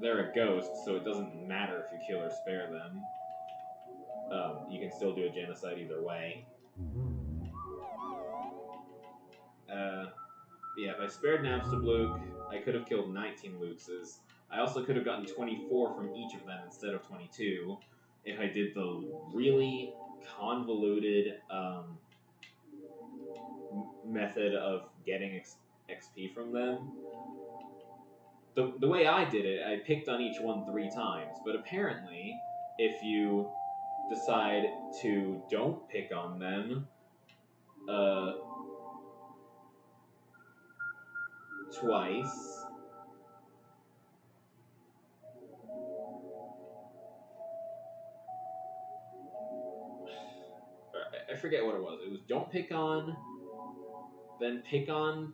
A: They're a ghost, so it doesn't matter if you kill or spare them. You can still do a genocide either way. Yeah, if I spared Napstabluke, I could have killed 19 Luxes. I also could have gotten 24 from each of them instead of 22 if I did the really convoluted method of getting XP from them. The way I did it, I picked on each one 3 times, but apparently, if you decide to don't pick on them, twice, I forget what it was. It was don't pick on, then pick on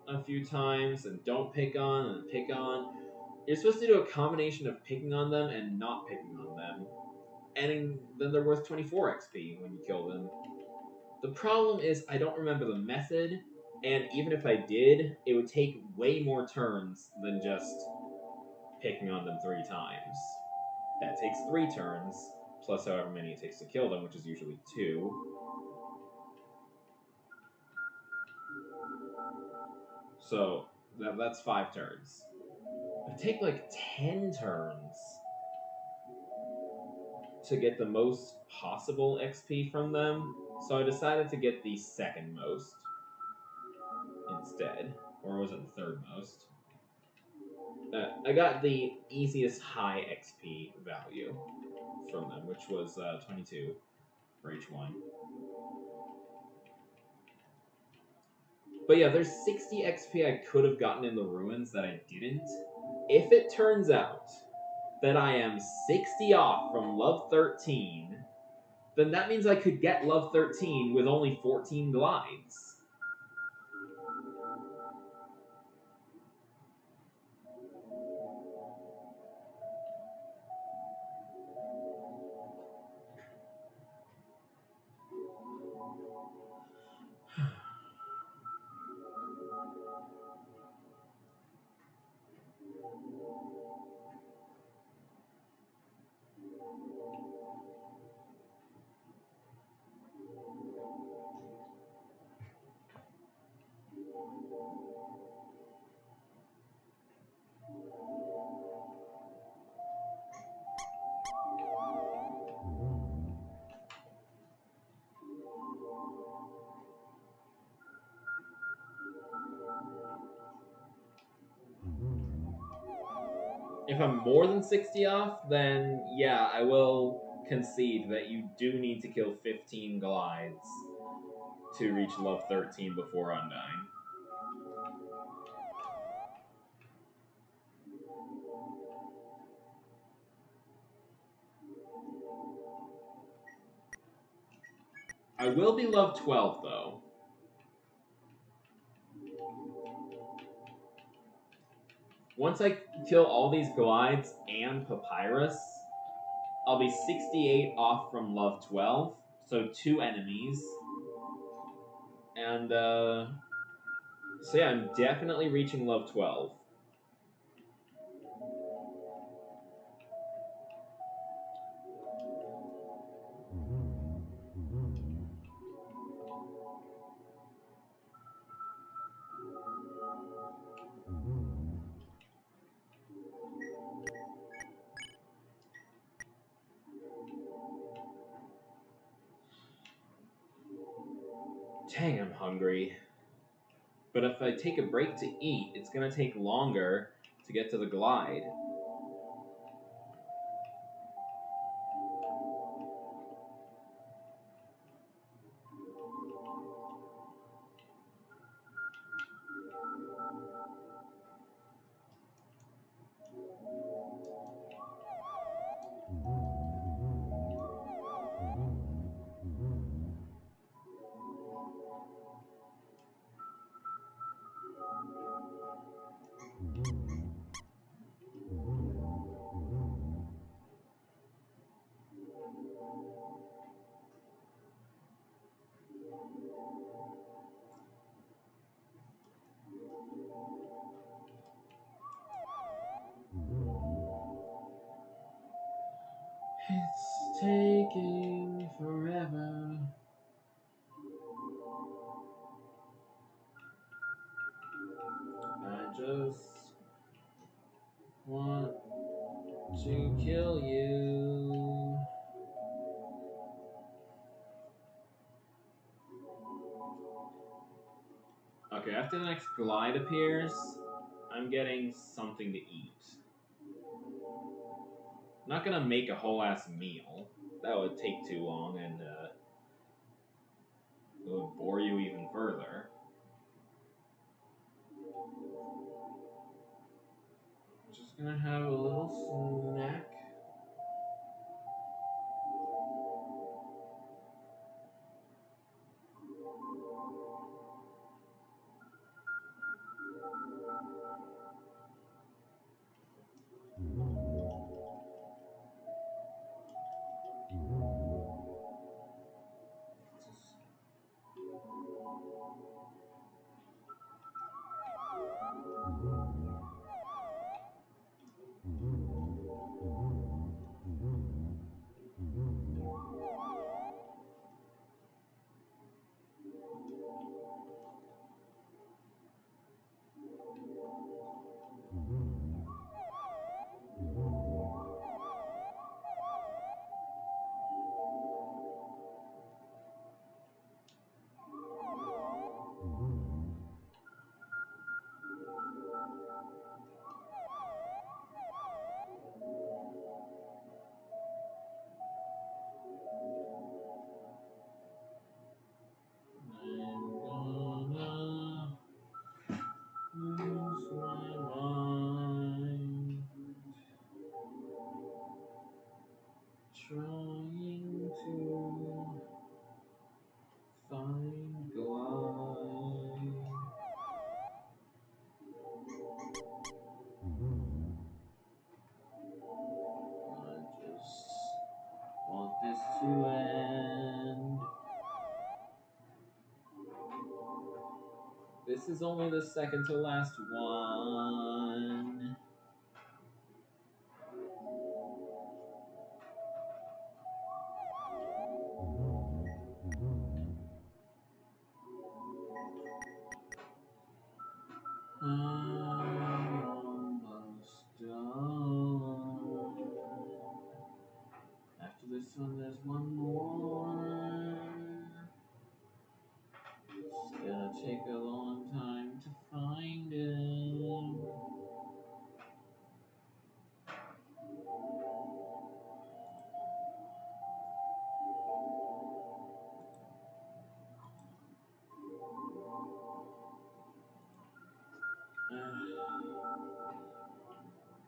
A: a few times, and don't pick on, and pick on. You're supposed to do a combination of picking on them and not picking on them. And then they're worth 24 XP when you kill them. The problem is I don't remember the method, and even if I did, it would take way more turns than just picking on them 3 times. That takes 3 turns, plus however many it takes to kill them, which is usually 2. So, that's 5 turns. It would take like 10 turns to get the most possible XP from them, so I decided to get the second most instead. Or was it the third most? I got the easiest high XP value from them, which was 22 for each one. But yeah, there's 60 XP I could have gotten in the ruins that I didn't. If it turns out that I am 60 off from Love 13, then that means I could get Love 13 with only 14 glides. If I'm more than 60 off, then yeah, I will concede that you do need to kill 15 glides to reach Love 13 before Undying. I will be Love 12, though. Once I kill all these glides and Papyrus, I'll be 68 off from Love 12, so 2 enemies. And, so yeah, I'm definitely reaching Love 12. Dang, I'm hungry. But if I take a break to eat, it's gonna take longer to get to the Glyde. It's taking forever. I just want to kill you. Okay, after the next Glyde appears, I'm getting something to eat. I'm not gonna make a whole ass meal. That would take too long and it would bore you even further. I'm just gonna have a little snack. Lose my mind, trying to find Glyde. I just want this to end. This is only the second to last one. I'm almost done. After this one, there's one more. It's gonna take a long time to find him.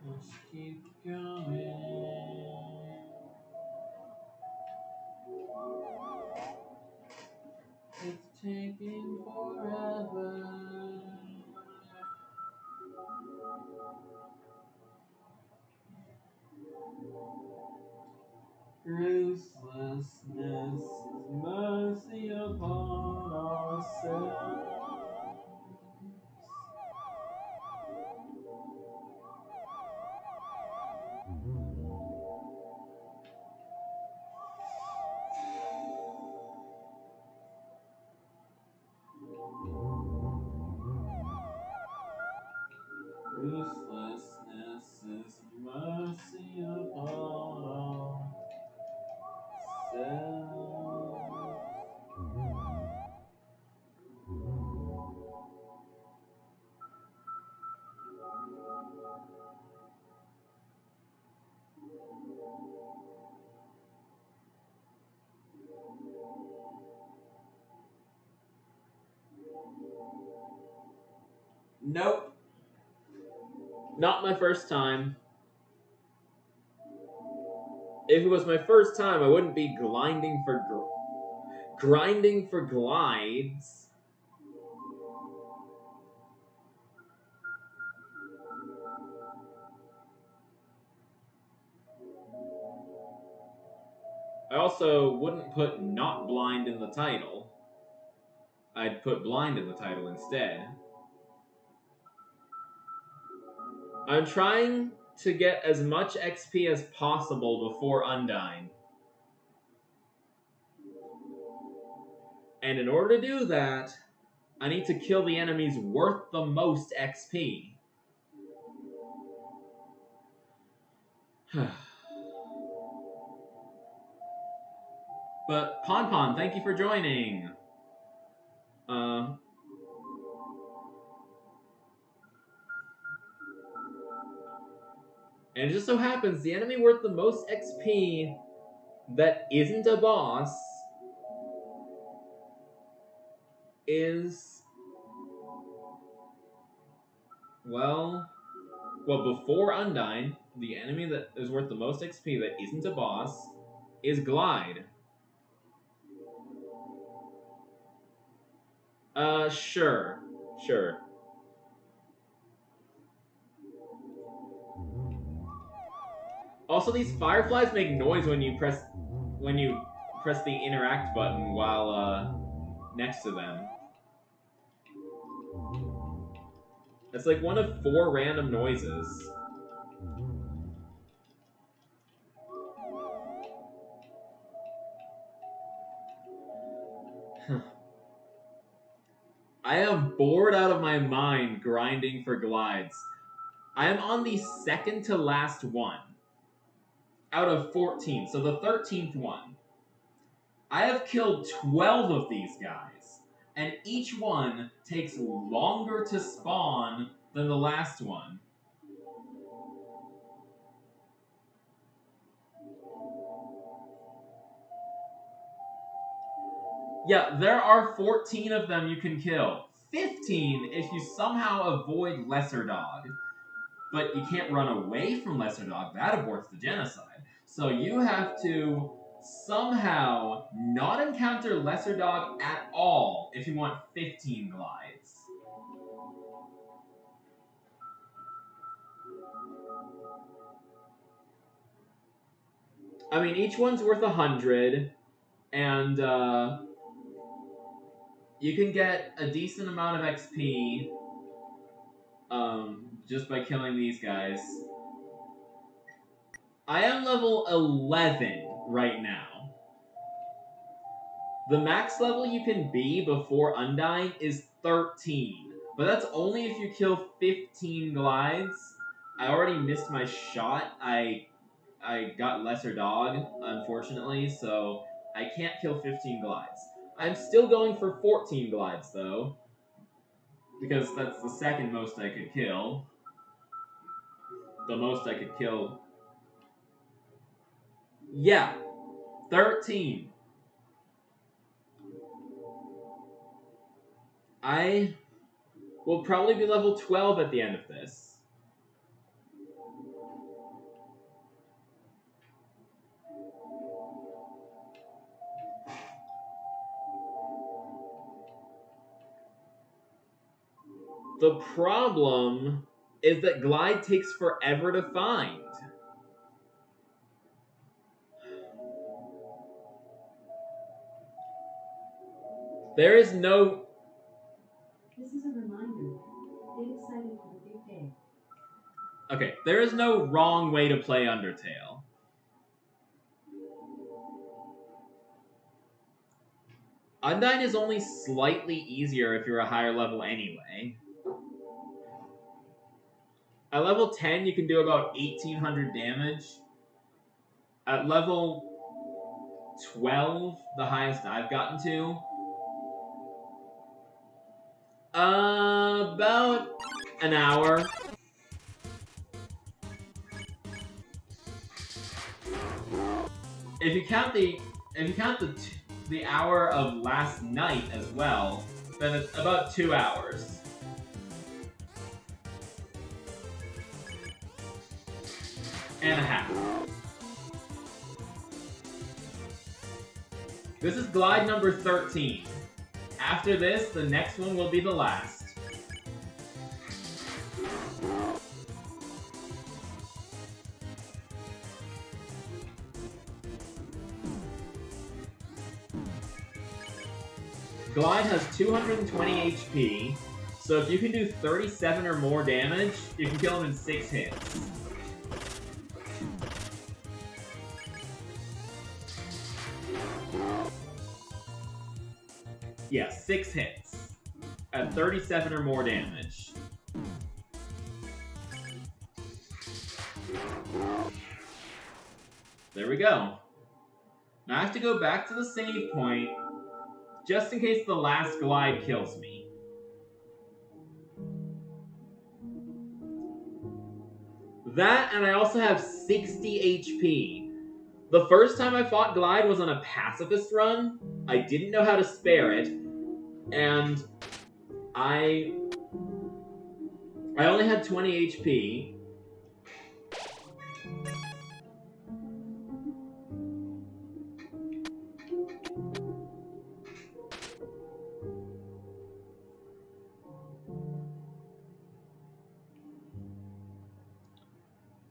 A: Let's keep going. It's taking forever. Ruthlessness is mercy upon ourselves. Ruthlessness is mercy upon ourselves. Nope. Not my first time. If it was my first time, I wouldn't be grinding for glides. I also wouldn't put not blind in the title. I'd put blind in the title instead. I'm trying to get as much XP as possible before Undyne. And in order to do that, I need to kill the enemies worth the most XP. But Pon, thank you for joining. And it just so happens the enemy worth the most XP that isn't a boss is... Well, before Undyne, the enemy that is worth the most XP that isn't a boss is Glyde. Sure. Also, these fireflies make noise when you press the interact button while next to them. It's like one of 4 random noises. I am bored out of my mind grinding for glides. I am on the second to last one out of 14, so the 13th one. I have killed 12 of these guys, and each one takes longer to spawn than the last one. Yeah, there are 14 of them you can kill. 15 if you somehow avoid Lesser Dog. But you can't run away from Lesser Dog. That aborts the genocide. So you have to somehow not encounter Lesser Dog at all if you want 15 glides. I mean, each one's worth 100, and you can get a decent amount of XP just by killing these guys. I am level 11 right now. The max level you can be before Undyne is 13, but that's only if you kill 15 glides. I already missed my shot. I got Lesser Dog, unfortunately, so I can't kill 15 glides. I'm still going for 14 glides, though, because that's the second most I could kill. The most I could kill. Yeah, 13. I will probably be level 12 at the end of this. The problem is that Glyde takes forever to find. There is no...
B: This is a reminder. Get excited for the big day.
A: Okay, there is no wrong way to play Undertale. Undyne is only slightly easier if you're a higher level anyway. At level 10, you can do about 1,800 damage. At level 12, the highest I've gotten to, about an hour. If you count the hour of last night as well, then it's about 2 hours. and a half. This is Glyde number 13. After this, the next one will be the last. Glyde has 220 HP, so if you can do 37 or more damage, you can kill him in 6 hits. Yeah, 6 hits. At 37 or more damage. There we go. Now I have to go back to the save point, just in case the last Glyde kills me. That, and I also have 60 HP. The first time I fought Glyde was on a pacifist run. I didn't know how to spare it, and I only had 20 HP.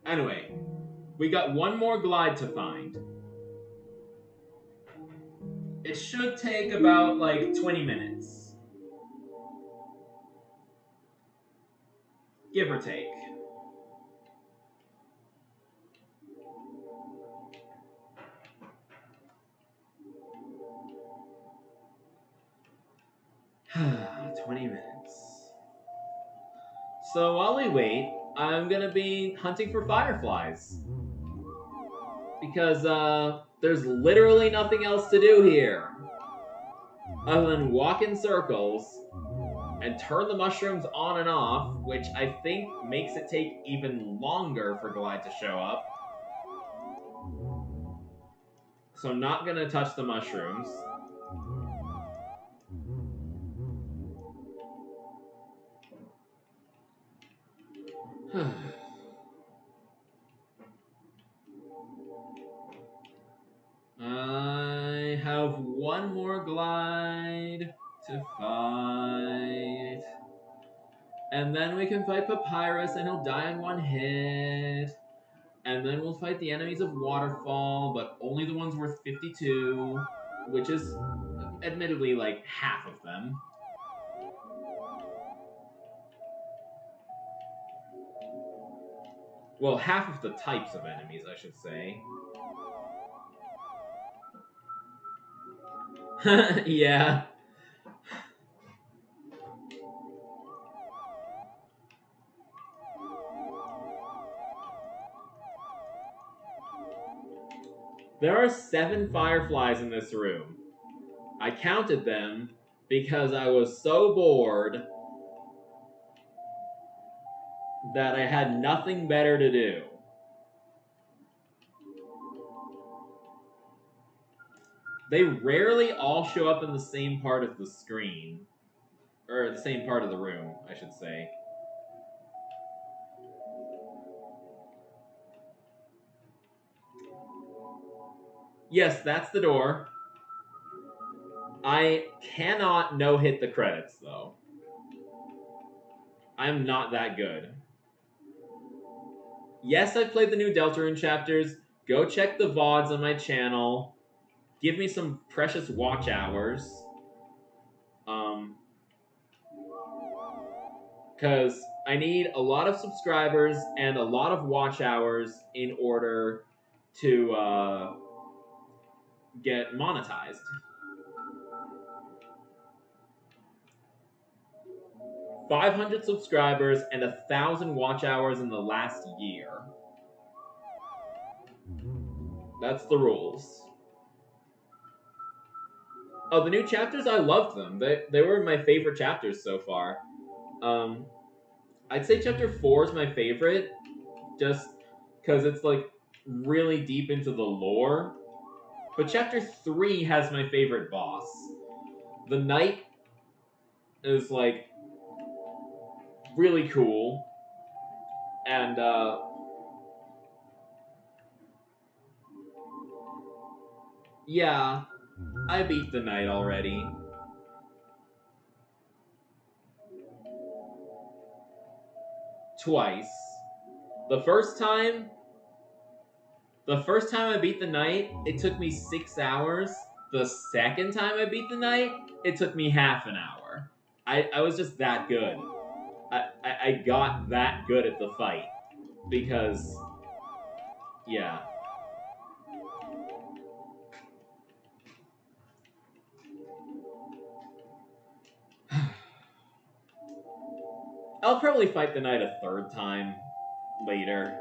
A: Anyway, we got one more Glyde to find. It should take about, like, 20 minutes. Give or take. $20 minutes. So while we wait, I'm gonna be hunting for fireflies. Because, there's literally nothing else to do here. Other than walk in circles and turn the mushrooms on and off, which I think makes it take even longer for Glyde to show up. So I'm not gonna touch the mushrooms. I have one more Glyde to fight. And then we can fight Papyrus and he'll die in one hit. And then we'll fight the enemies of Waterfall, but only the ones worth 52, which is admittedly like half of them. Well, half of the types of enemies, I should say. Yeah. There are 7 fireflies in this room. I counted them because I was so bored that I had nothing better to do. They rarely all show up in the same part of the screen. Or the same part of the room, I should say. Yes, that's the door. I cannot no-hit the credits, though. I'm not that good. Yes, I've played the new Deltarune chapters. Go check the VODs on my channel. Give me some precious watch hours. Because I need a lot of subscribers and a lot of watch hours in order to get monetized. $500 subscribers and 1,000 watch hours in the last year. That's the rules. Oh, the new chapters, I loved them. They were my favorite chapters so far. I'd say chapter 4 is my favorite, just because it's like really deep into the lore. But chapter 3 has my favorite boss. The knight is like really cool, and Yeah, I beat the night already. Twice. The first time, the first time I beat the night, it took me 6 hours. The second time I beat the night, it took me half an hour. I was just that good. I got that good at the fight. Because, yeah. I'll probably fight the knight a third time later.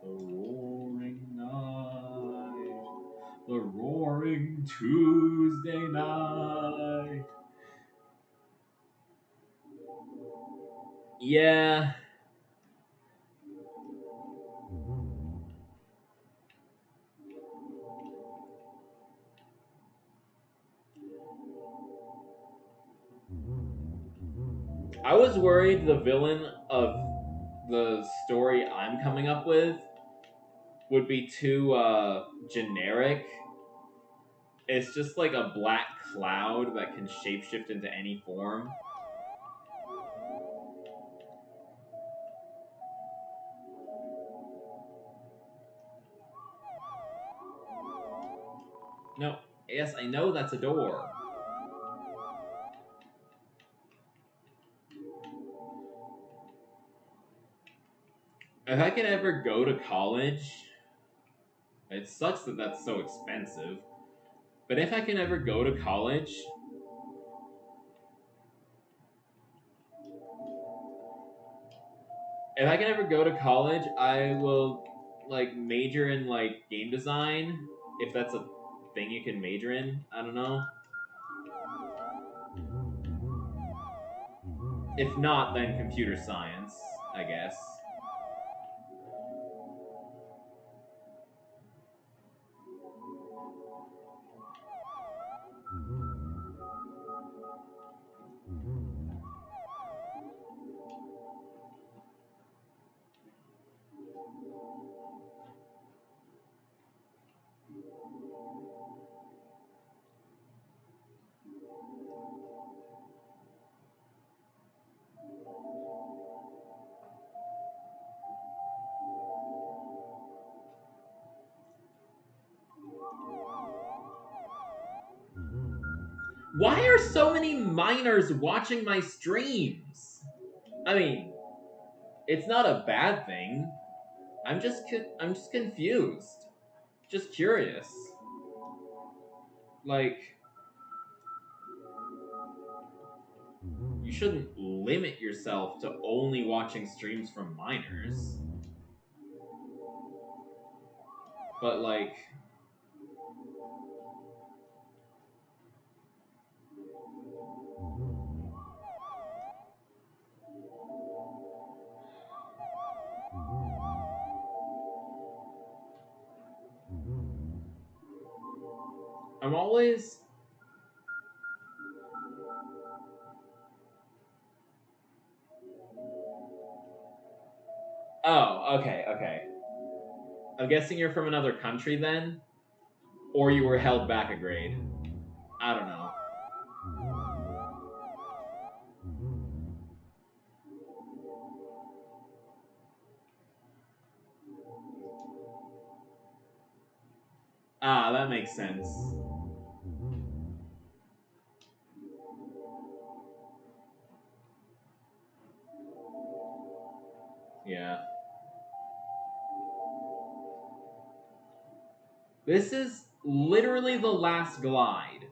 A: The roaring night, the roaring Tuesday night. Yeah. I was worried the villain of the story I'm coming up with would be too generic. It's just like a black cloud that can shapeshift into any form. No, yes, I know that's a door. If I can ever go to college, it sucks that that's so expensive. But if I can ever go to college, I will like major in like game design, if that's a thing you can major in. I don't know. If not, then computer science, I guess. Why are so many minors watching my streams? I mean, it's not a bad thing. I'm just confused. Just curious. Like, you shouldn't limit yourself to only watching streams from minors. But like, I'm always Oh, okay, okay. I'm guessing you're from another country then? Or you were held back a grade. I don't know. Ah, that makes sense. Yeah. This is literally the last Glyde.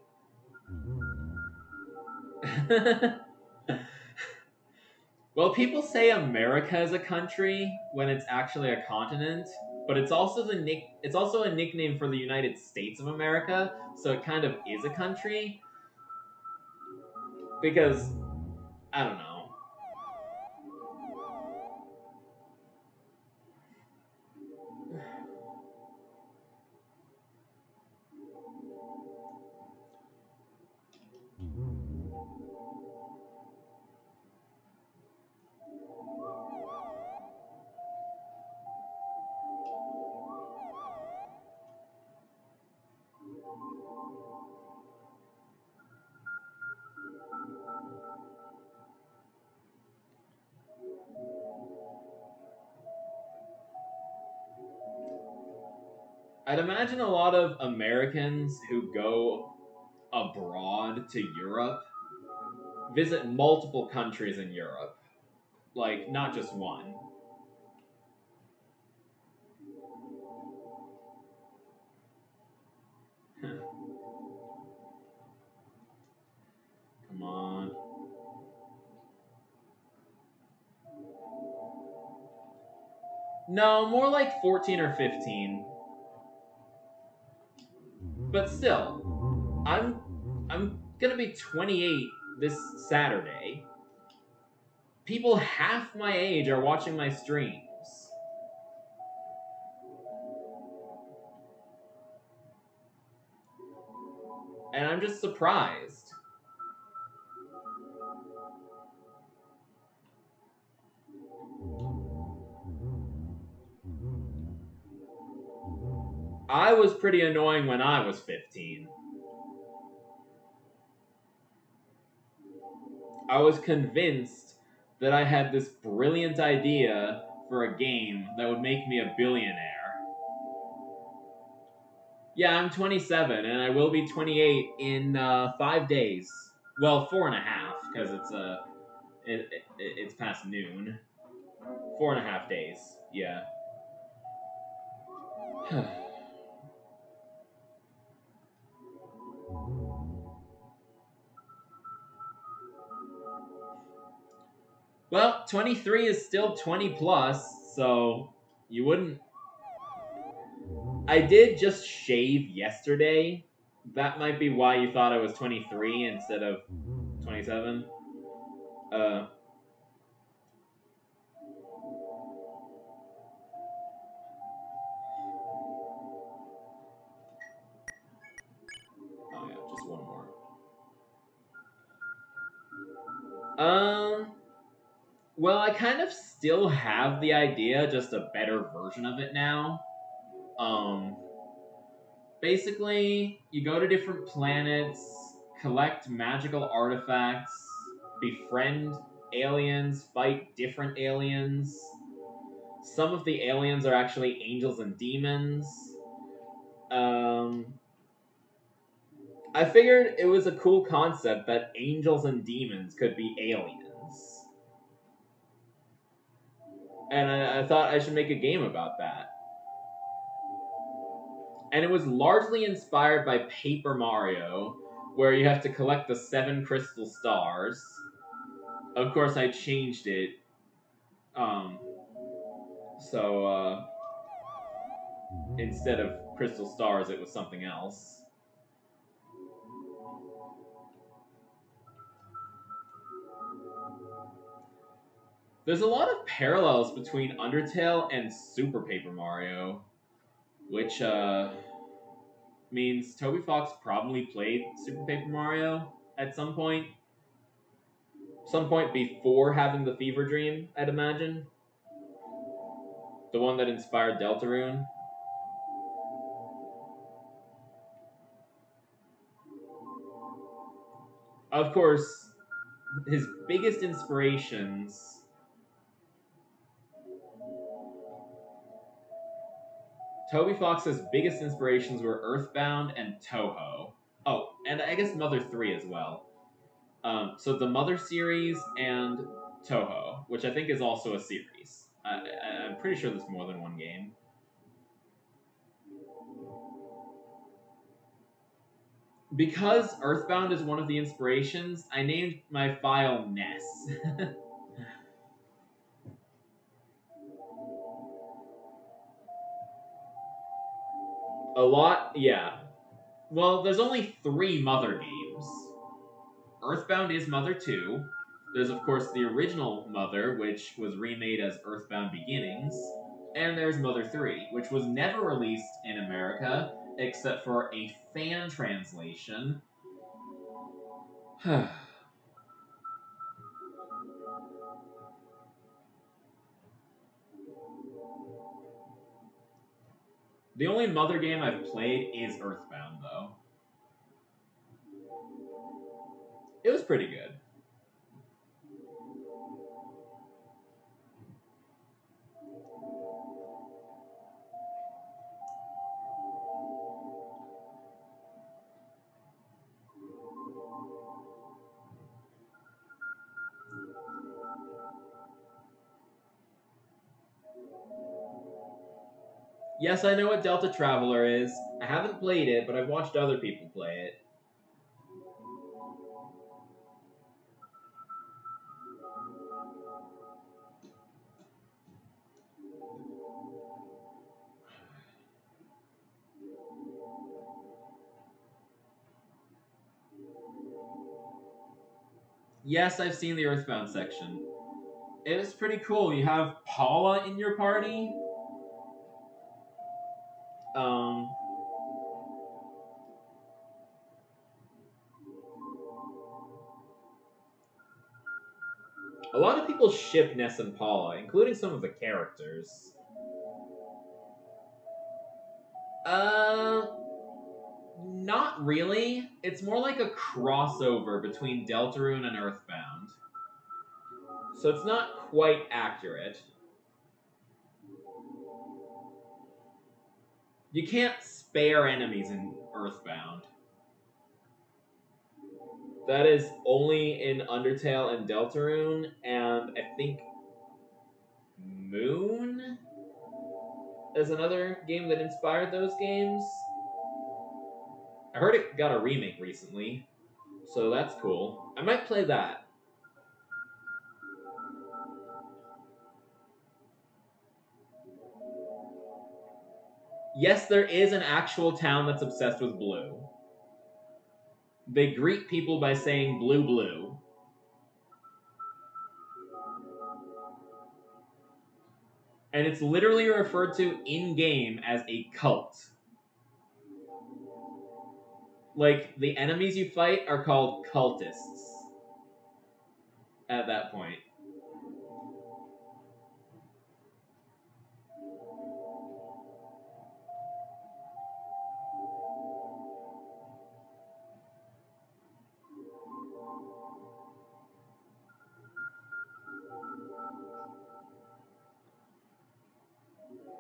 A: Well, people say America is a country when it's actually a continent, but it's also a nickname for the United States of America, so it kind of is a country. Because I don't know. I'd imagine a lot of Americans who go abroad to Europe visit multiple countries in Europe. Like, not just one. Come on. No, more like 14 or 15. But still, I'm gonna be 28 this Saturday. People half my age are watching my streams. And I'm just surprised. I was pretty annoying when I was 15. I was convinced that I had this brilliant idea for a game that would make me a billionaire. Yeah, I'm 27, and I will be 28 in 5 days. Well, 4.5, because it's past noon. 4.5 days. Yeah. Well, 23 is still 20 plus, so you wouldn't. I did just shave yesterday. That might be why you thought I was 23 instead of 27. Oh yeah, just one more. Well, I kind of still have the idea, just a better version of it now. Um, Basically, you go to different planets, collect magical artifacts, befriend aliens, fight different aliens. Some of the aliens are actually angels and demons. I figured it was a cool concept that angels and demons could be aliens. And I thought I should make a game about that. And it was largely inspired by Paper Mario, where you have to collect the 7 crystal stars. Of course, I changed it. Um, so, instead of crystal stars, it was something else. There's a lot of parallels between Undertale and Super Paper Mario, which means Toby Fox probably played Super Paper Mario at some point. Some point before having the fever dream, I'd imagine. The one that inspired Deltarune. Of course, his biggest inspirations. Toby Fox's biggest inspirations were Earthbound and Toho. Oh, and I guess Mother 3 as well. So the Mother series and Toho, which I think is also a series. I'm pretty sure there's more than one game. Because Earthbound is one of the inspirations, I named my file Ness. A lot, yeah. Well, there's only 3 Mother games. Earthbound is Mother 2. There's, of course, the original Mother, which was remade as Earthbound Beginnings. And there's Mother 3, which was never released in America, except for a fan translation. The only Mother game I've played is Earthbound, though. It was pretty good. Yes, I know what Delta Traveler is. I haven't played it, but I've watched other people play it. Yes, I've seen the Earthbound section. It was pretty cool. You have Paula in your party. Um, a lot of people ship Ness and Paula, including some of the characters. Not really. It's more like a crossover between Deltarune and Earthbound. So it's not quite accurate. You can't spare enemies in Earthbound. That is only in Undertale and Deltarune, and I think Moon is another game that inspired those games. I heard it got a remake recently, so that's cool. I might play that. Yes, there is an actual town that's obsessed with blue. They greet people by saying blue blue. And it's literally referred to in-game as a cult. Like, the enemies you fight are called cultists at that point.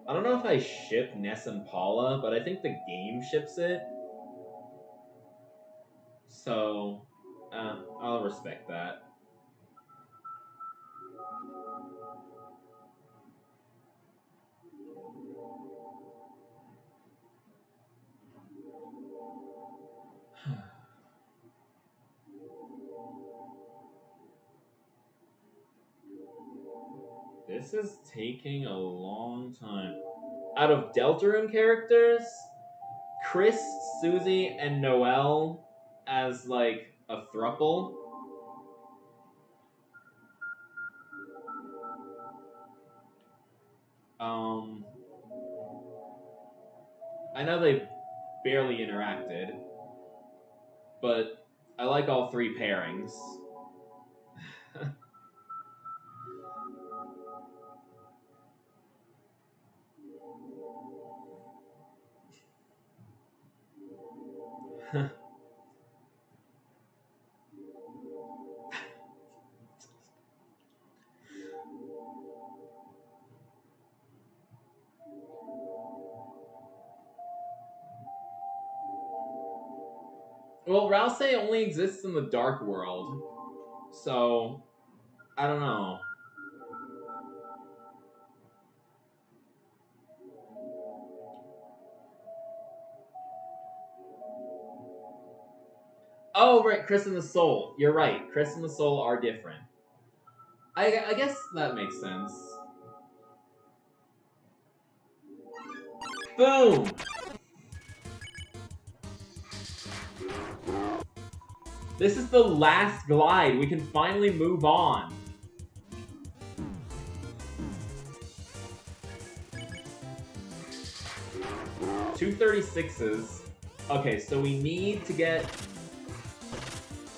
A: I don't know if I ship Ness and Paula, but I think the game ships it. So, I'll respect that. This is taking a long time. Out of Deltarune characters, Chris, Susie, and Noelle as like a throuple. I know they barely interacted, but I like all three pairings. Well, Rouse only exists in the Dark World, so I don't know. Oh, right, Chris and the Soul. You're right. Chris and the Soul are different. I guess that makes sense. Boom! This is the last Glyde. We can finally move on. Two 36s. Okay, so we need to get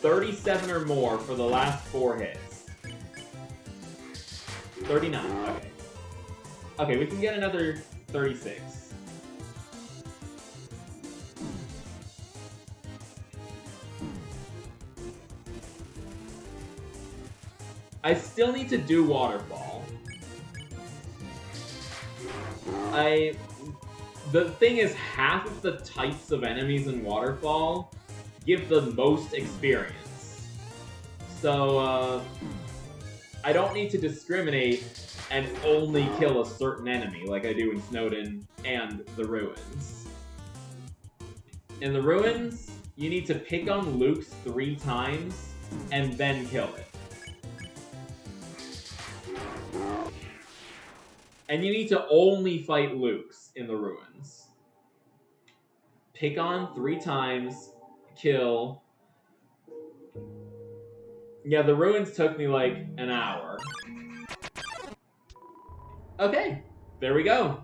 A: 37 or more for the last 4 hits. 39, okay. Okay, we can get another 36. I still need to do Waterfall. The thing is, half of the types of enemies in Waterfall give the most experience. So, I don't need to discriminate and only kill a certain enemy like I do in Snowdin and the Ruins. In the Ruins, you need to pick on Luke's 3 times and then kill it. And you need to only fight Luke's in the Ruins. Pick on 3 times, kill. Yeah, the Ruins took me like an hour. Okay, there we go.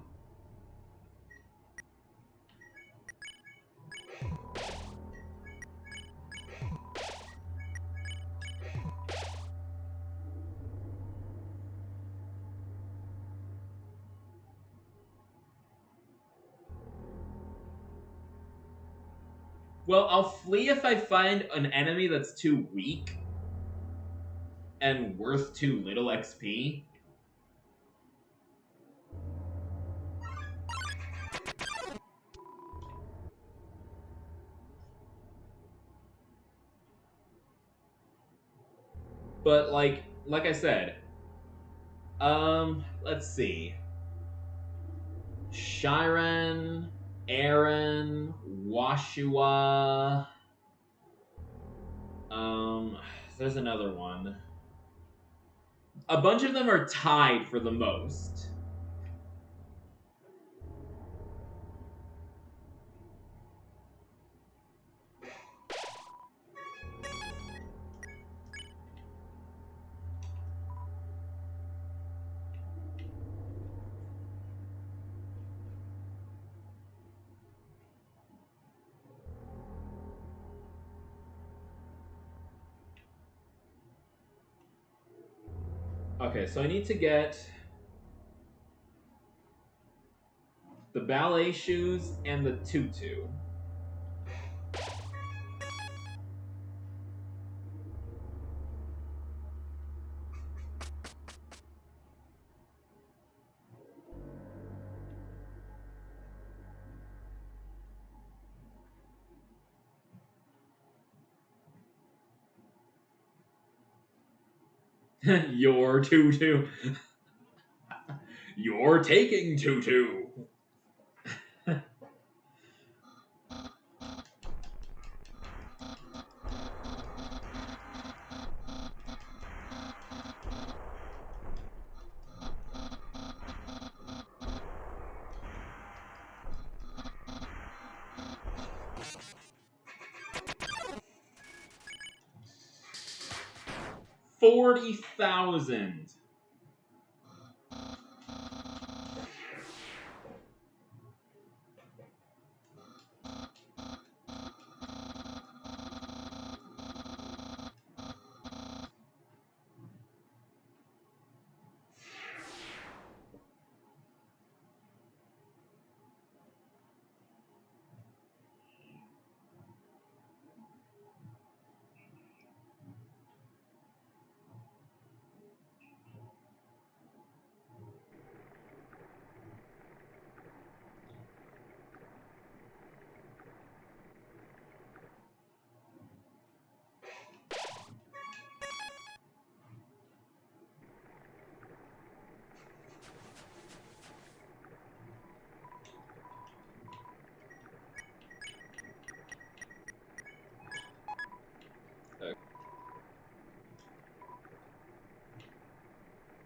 A: Well, I'll flee if I find an enemy that's too weak and worth too little XP. But like I said, let's see. Shiren, Aaron, Washua. There's another one. A bunch of them are tied for the most. Okay, so I need to get the ballet shoes and the tutu. Your tutu. You're taking tutu. 40,000.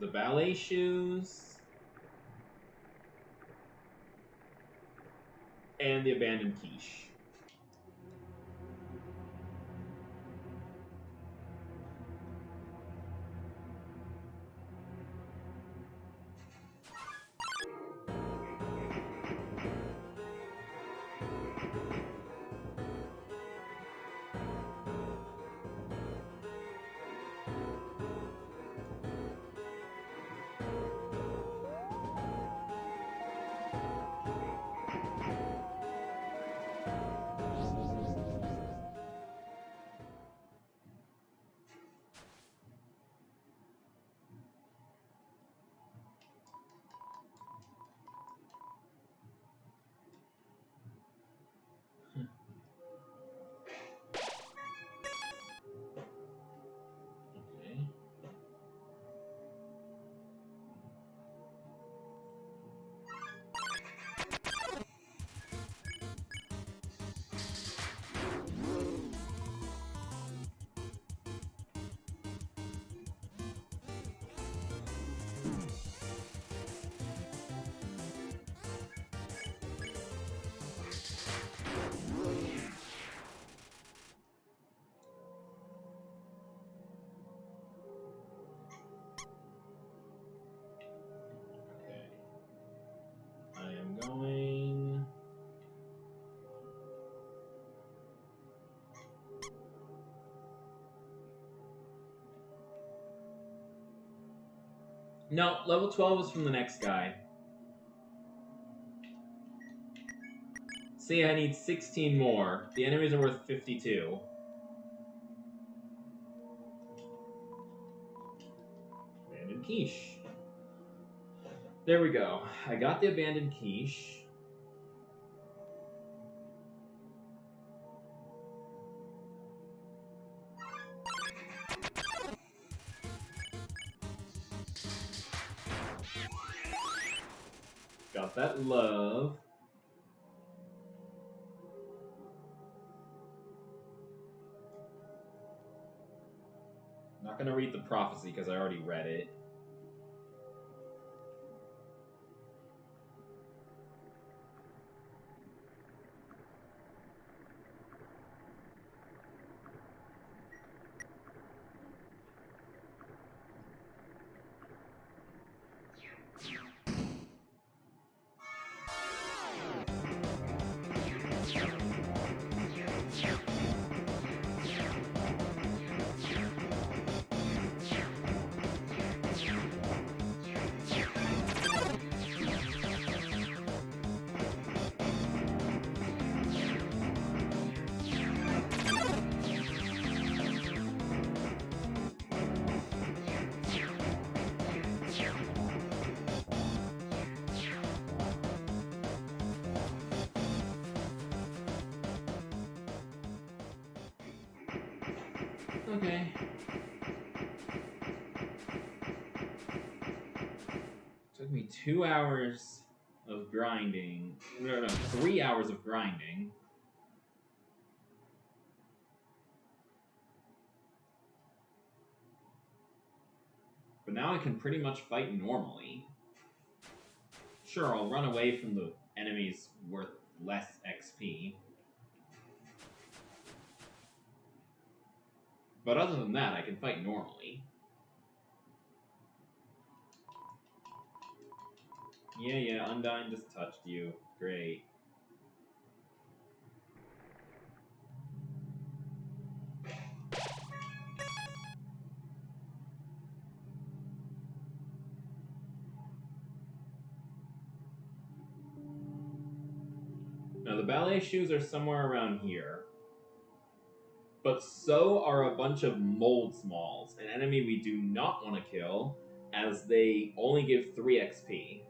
A: The ballet shoes and the abandoned quiche. No, level 12 is from the next guy. See, I need 16 more. The enemies are worth 52. Abandoned quiche. There we go. I got the abandoned quiche. Got that love. Not gonna read the prophecy because I already read it. Okay. Took me 2 hours of grinding. No, 3 hours of grinding. But now I can pretty much fight normally. Sure, I'll run away from the enemies worth less XP. But other than that, I can fight normally. Yeah, Undyne just touched you. Great. Now, the ballet shoes are somewhere around here. But so are a bunch of mold smalls, an enemy we do not want to kill, as they only give 3 XP.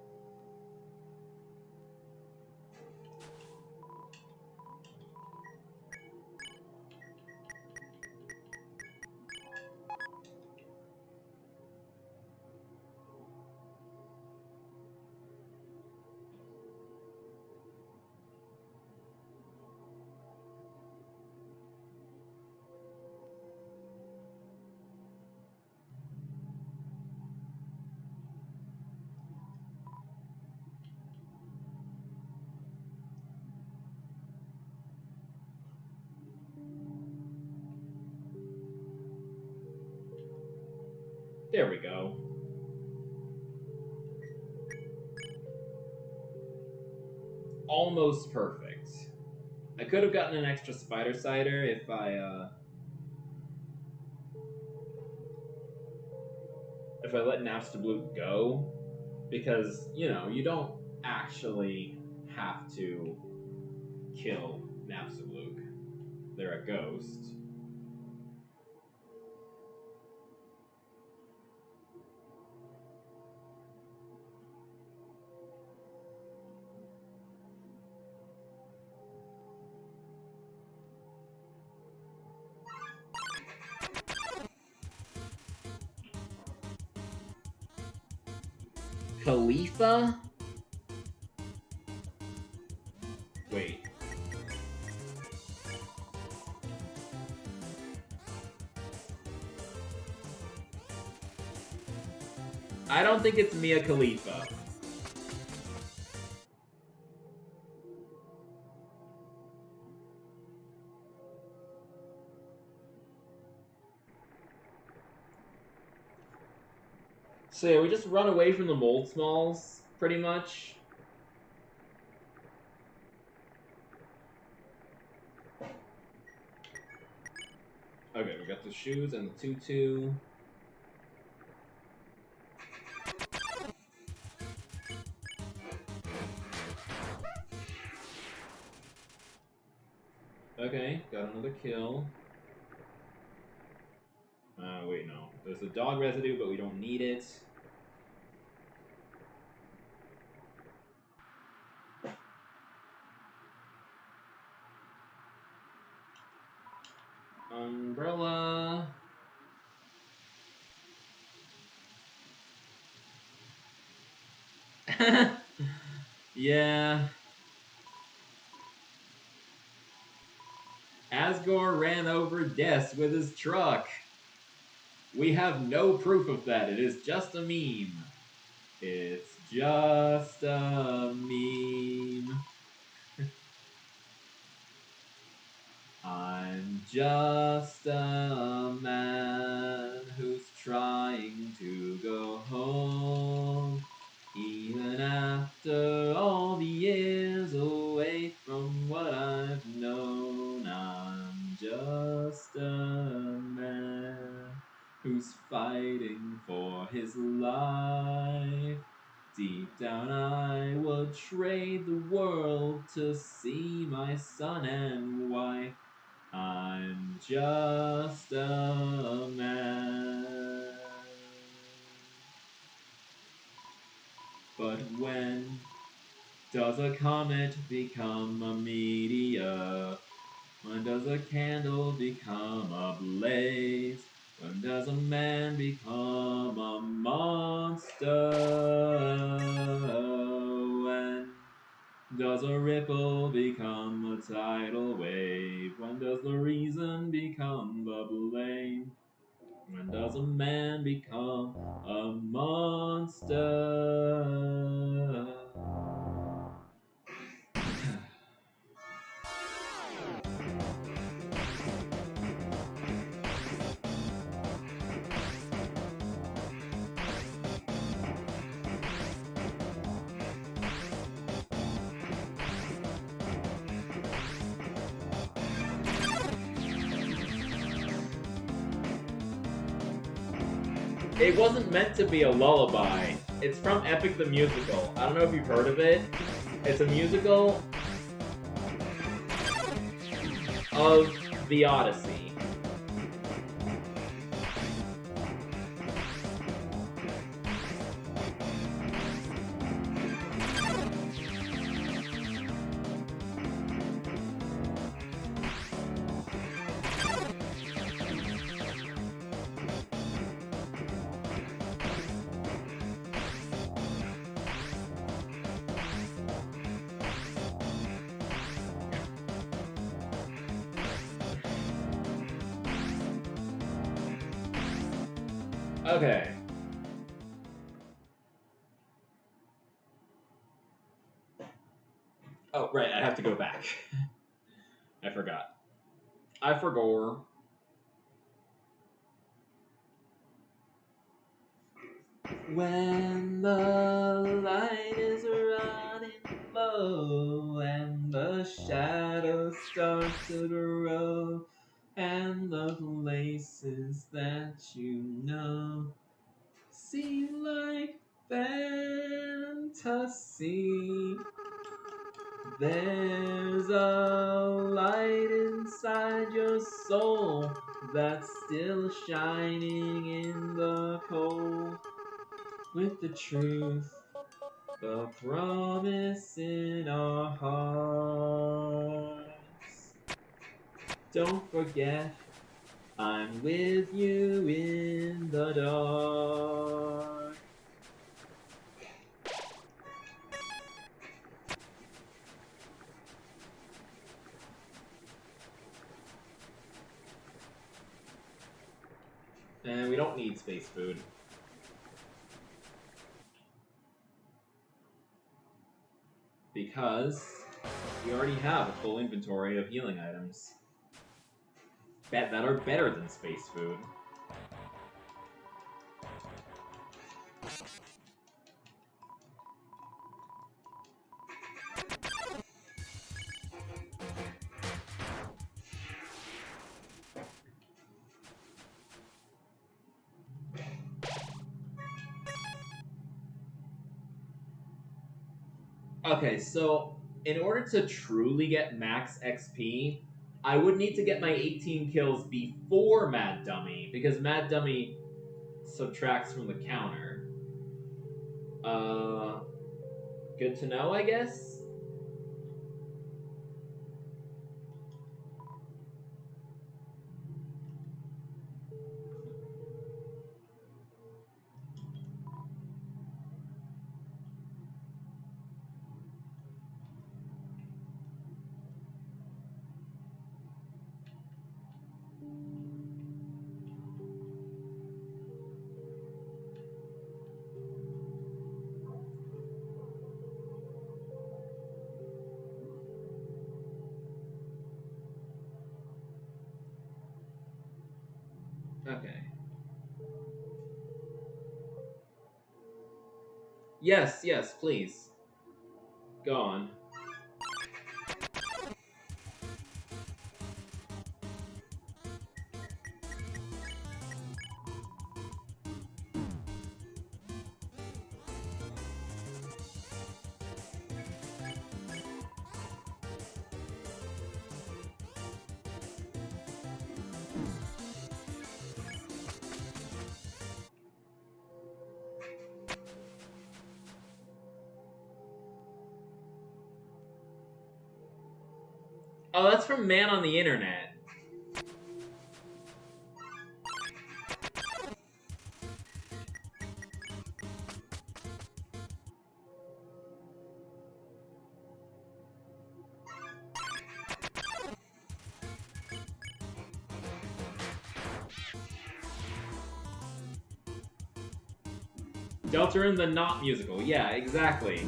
A: There we go. Almost perfect. I could have gotten an extra spider cider if I let Napstablook go, because you don't actually have to kill Napstablook. They're a ghost. Khalifa? Wait. I don't think it's Mia Khalifa. So yeah, we just run away from the mold smalls, pretty much. Okay, we got the shoes and the tutu. got another kill. Wait, no. There's a dog residue, but we don't need it. Umbrella. Yeah. Asgore ran over Des with his truck. We have no proof of that. It is just a meme. It's just a meme. I'm just a man who's trying to go home. Even after all the years away from what I've known, I'm just a man who's fighting for his life. Deep down I would trade the world to see my son and wife. I'm just a man. But when does a comet become a meteor? When does a candle become a blaze? When does a man become a monster? When does a ripple become a tidal wave? When does the reason become the blame? When does a man become a monster? It wasn't meant to be a lullaby. It's from Epic the Musical. I don't know if you've heard of it. It's a musical of the Odyssey. Okay. Oh, right, I have to go back. I forgot. I forgot. When the light is running low and the shadows start to grow and the places that you know seem like fantasy. There's a light inside your soul that's still shining in the cold. With the truth, the promise in our hearts. Don't forget, I'm with you in the dark. And we don't need space food. Because we already have a full inventory of healing items that are better than space food. Okay, so in order to truly get max XP, I would need to get my 18 kills before Mad Dummy, because Mad Dummy subtracts from the counter. Good to know, I guess? Okay. Yes, yes, please. Go on. Oh, that's from Man on the Internet. Deltarune the Not musical. Yeah, exactly.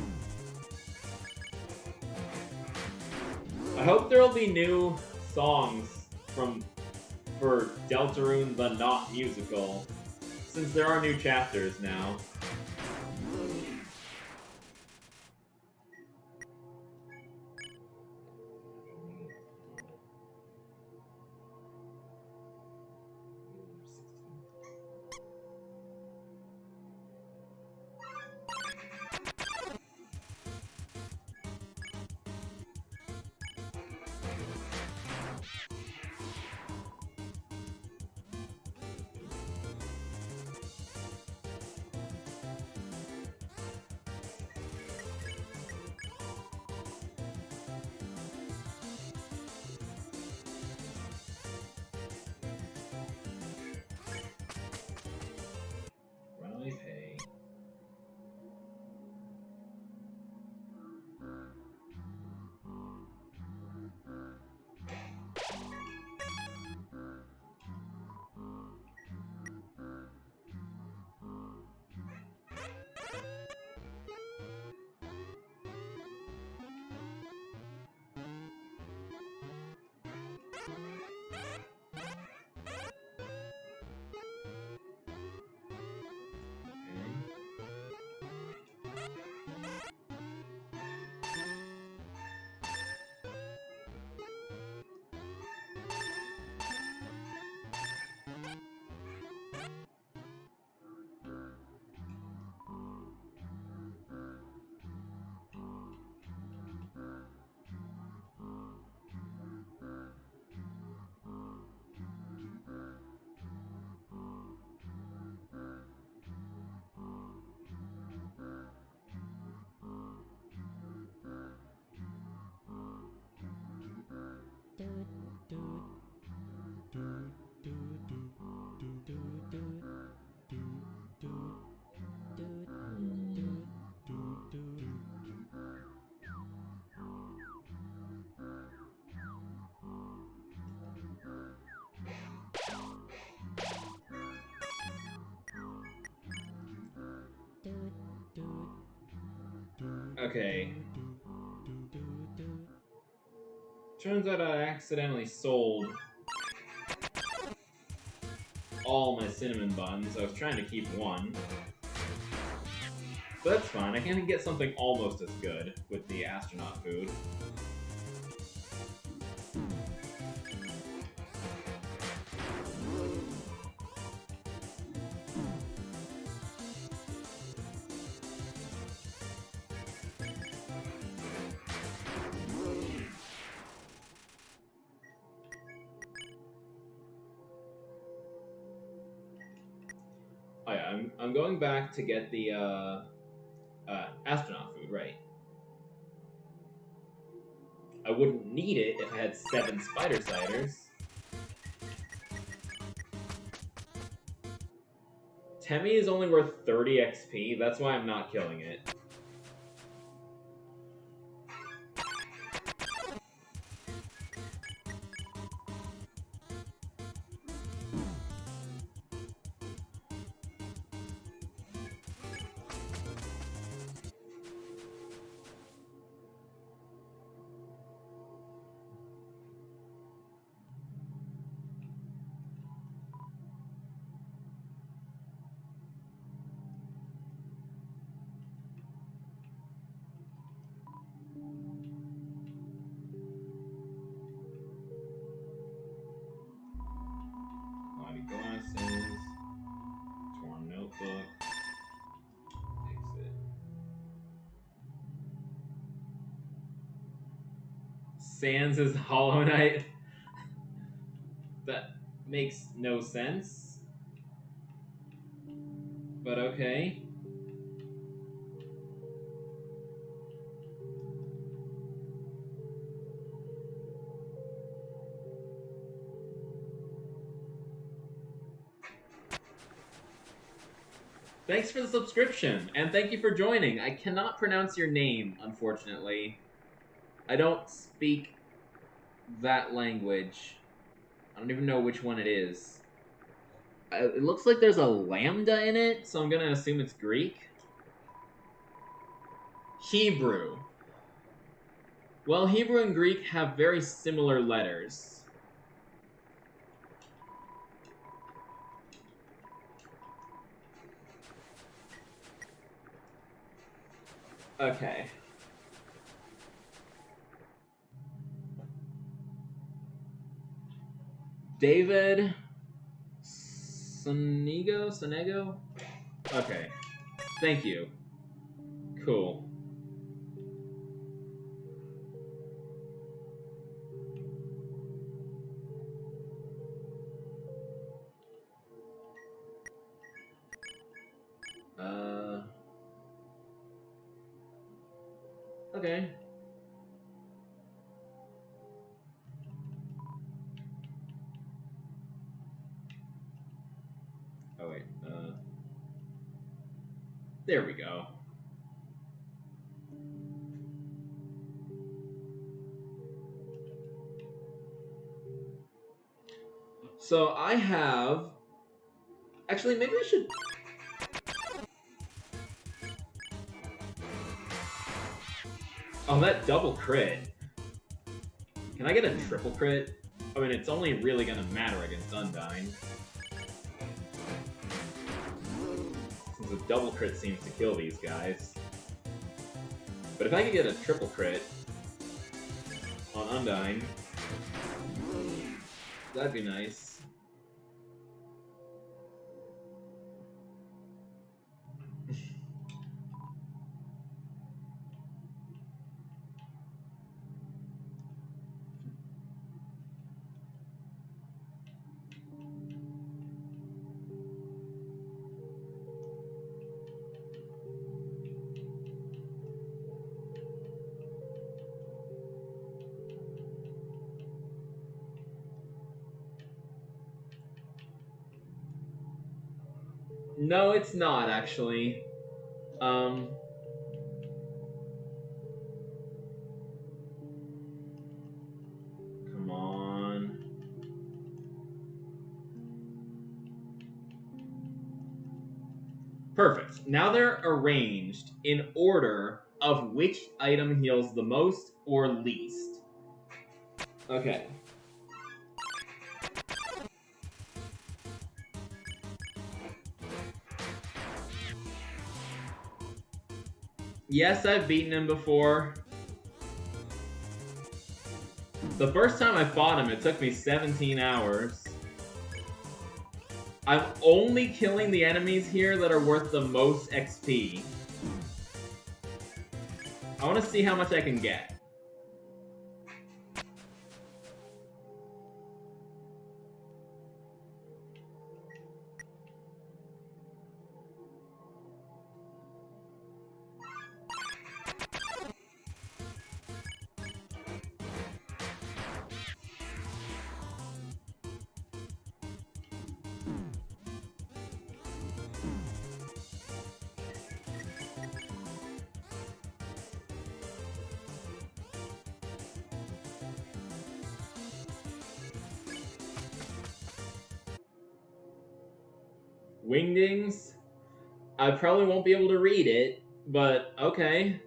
A: I hope there'll be new songs for Deltarune the Not musical, since there are new chapters now. Runaway Pay. Okay. Turns out I accidentally sold all my cinnamon buns. I was trying to keep one. But that's fine. I can get something almost as good with the astronaut food. Oh yeah, I'm going back to get the astronaut food, right? I wouldn't need it if I had 7 spider ciders. Temmie is only worth 30 XP, that's why I'm not killing it. Naughty glasses, torn notebook, exit. Sans is Hollow Knight. That makes no sense. But okay. Thanks for the subscription, and thank you for joining. I cannot pronounce your name, unfortunately. I don't speak that language. I don't even know which one it is. It looks like there's a lambda in it, so I'm gonna assume it's Greek. Hebrew. Well, Hebrew and Greek have very similar letters. Okay. David Sonego? Okay. Thank you. Cool. Okay. Oh wait, there we go. So I have... Actually, maybe I should... Oh, that double crit. Can I get a triple crit? I mean, it's only really gonna matter against Undyne. Since a double crit seems to kill these guys. But if I could get a triple crit on Undyne, that'd be nice. No, it's not, actually. Come on. Perfect. Now they're arranged in order of which item heals the most or least. Okay. Yes, I've beaten him before. The first time I fought him, it took me 17 hours. I'm only killing the enemies here that are worth the most XP. I want to see how much I can get. Wingdings. I probably won't be able to read it, but okay.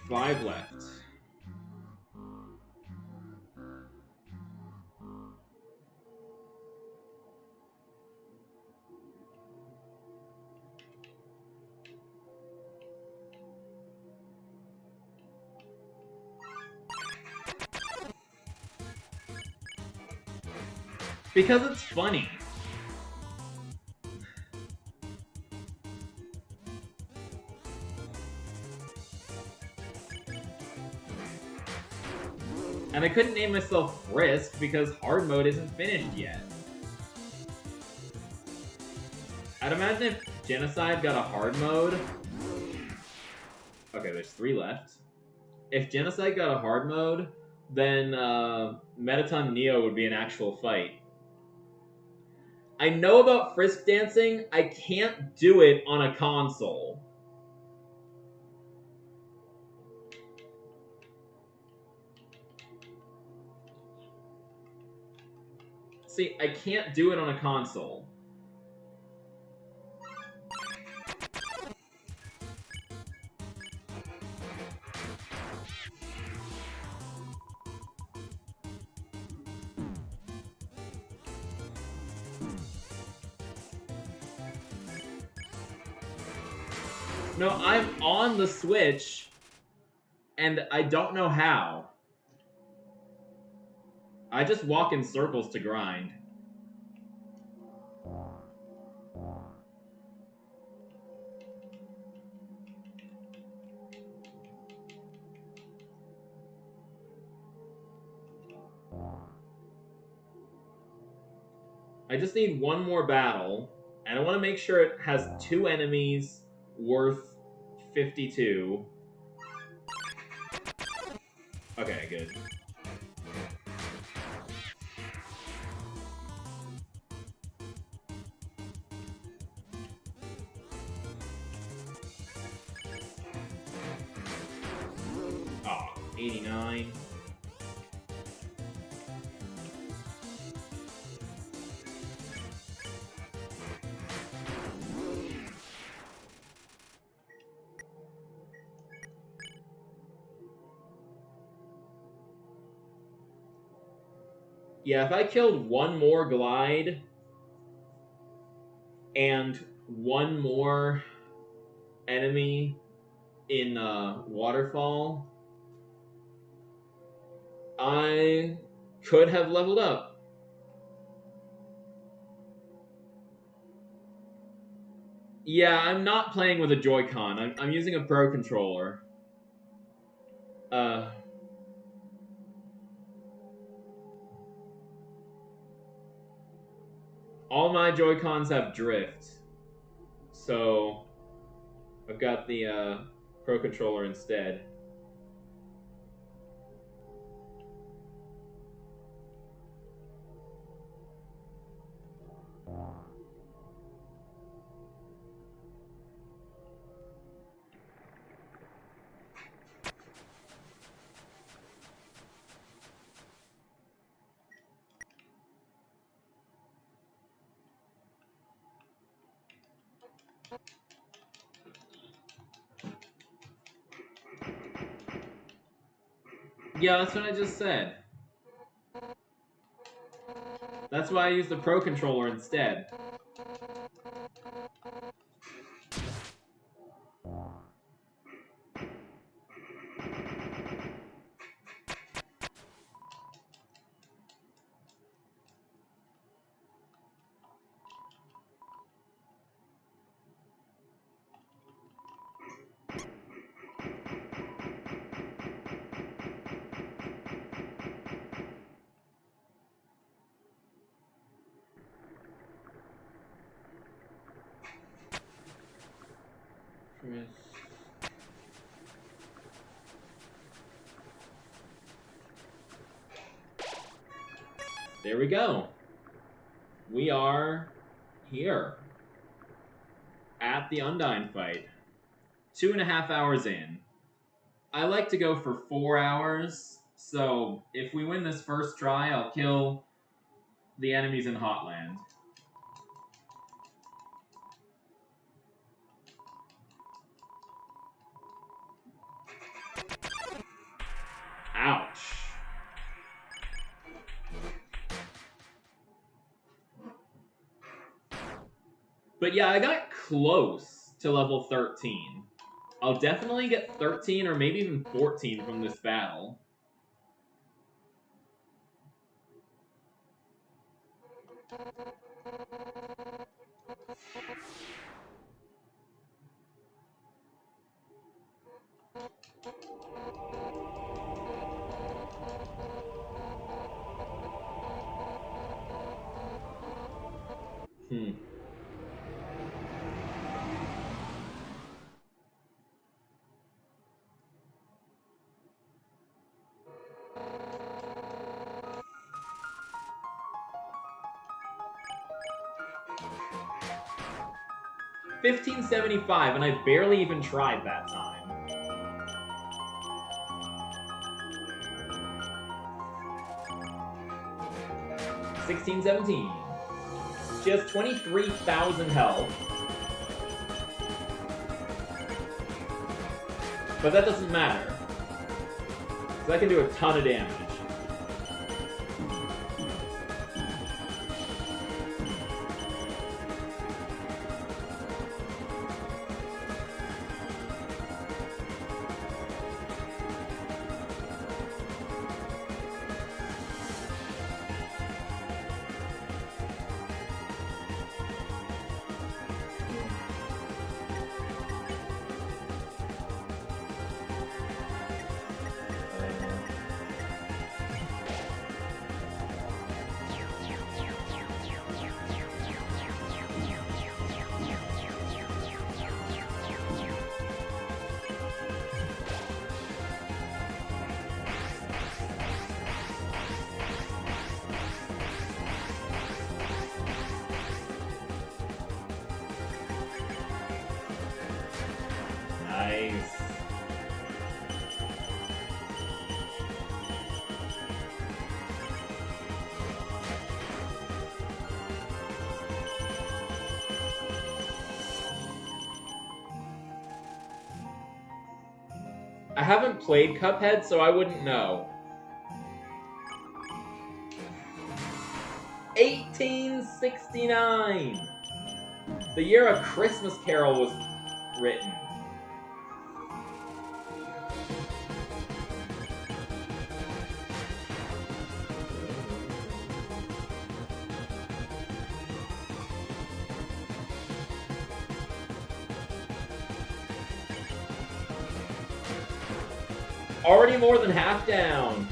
A: Five left. Because it's funny. And I couldn't name myself Frisk because hard mode isn't finished yet. I'd imagine if Genocide got a hard mode... Okay, there's 3 left. If Genocide got a hard mode, then Mettaton Neo would be an actual fight. I know about Frisk dancing, I can't do it on a console. See, I can't do it on a console. No, I'm on the Switch, and I don't know how. I just walk in circles to grind. I just need one more battle, and I want to make sure it has 2 enemies worth 52. Okay, good. Oh, 89. Yeah, if I killed one more Glyde and one more enemy in Waterfall, I could have leveled up. Yeah, I'm not playing with a Joy-Con. I'm using a Pro Controller. All my Joy-Cons have drift, so I've got the Pro Controller instead. Yeah, that's what I just said. That's why I used the Pro Controller instead. There we go. We are here at the Undyne fight. 2.5 hours in. I like to go for 4 hours. So if we win this first try, I'll kill the enemies in Hotland. Ouch. But yeah, I got close to level 13. I'll definitely get 13 or maybe even 14 from this battle. Hmm. $15.75, and I barely even tried that time. $16.17. She has 23,000 health. But that doesn't matter. Because I can do a ton of damage. Nice. I haven't played Cuphead, so I wouldn't know. 1869! The year A Christmas Carol was written. Already more than half down.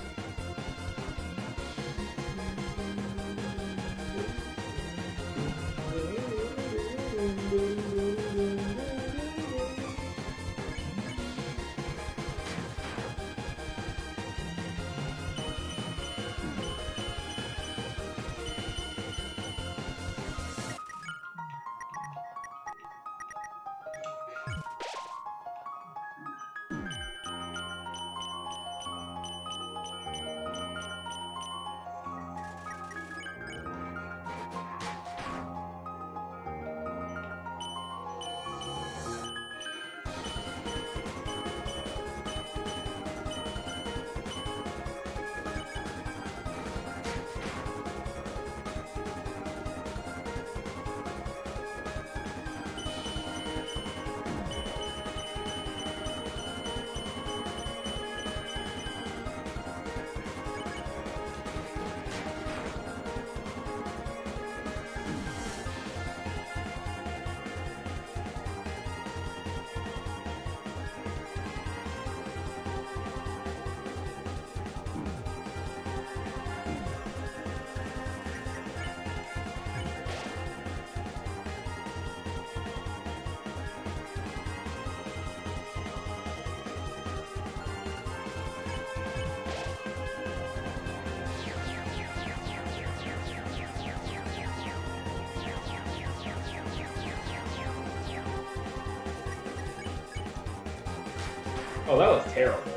A: Oh, that was terrible.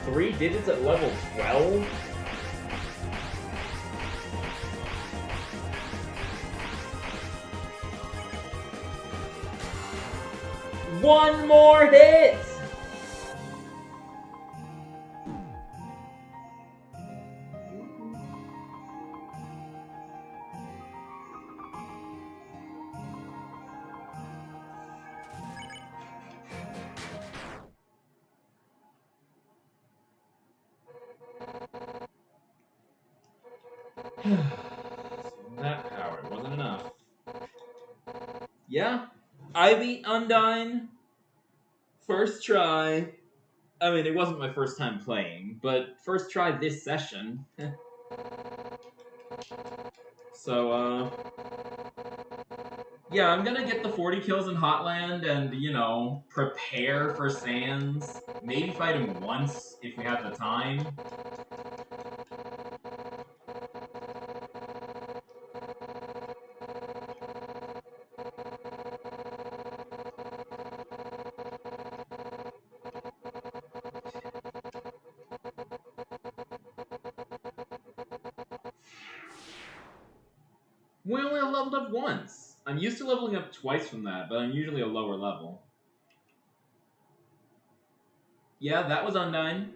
A: 3 digits at level 12? One more hit! That power wasn't enough. Yeah, I beat Undyne. First try. I mean, it wasn't my first time playing, but first try this session. So, yeah, I'm gonna get the 40 kills in Hotland and, you know, prepare for Sans. Maybe fight him once if we have the time. We only leveled up once. I'm used to leveling up twice from that, but I'm usually a lower level. Yeah, that was Undyne.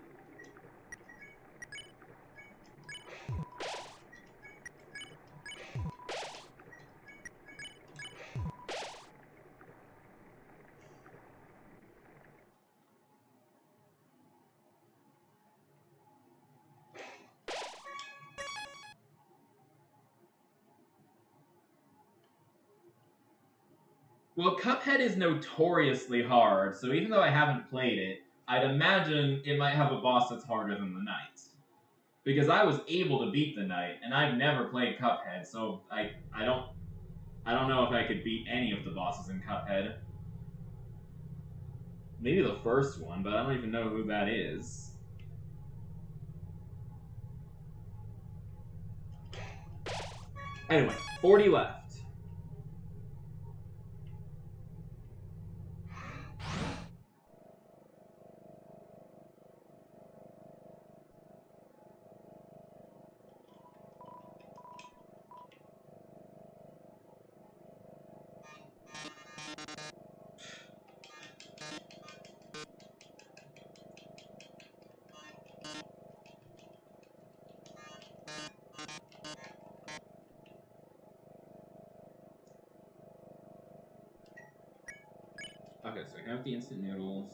A: Well, Cuphead is notoriously hard, so even though I haven't played it, I'd imagine it might have a boss that's harder than the Knight. Because I was able to beat the Knight, and I've never played Cuphead, so I don't know if I could beat any of the bosses in Cuphead. Maybe the first one, but I don't even know who that is. Anyway, 40 left. Okay, so I have the instant noodles.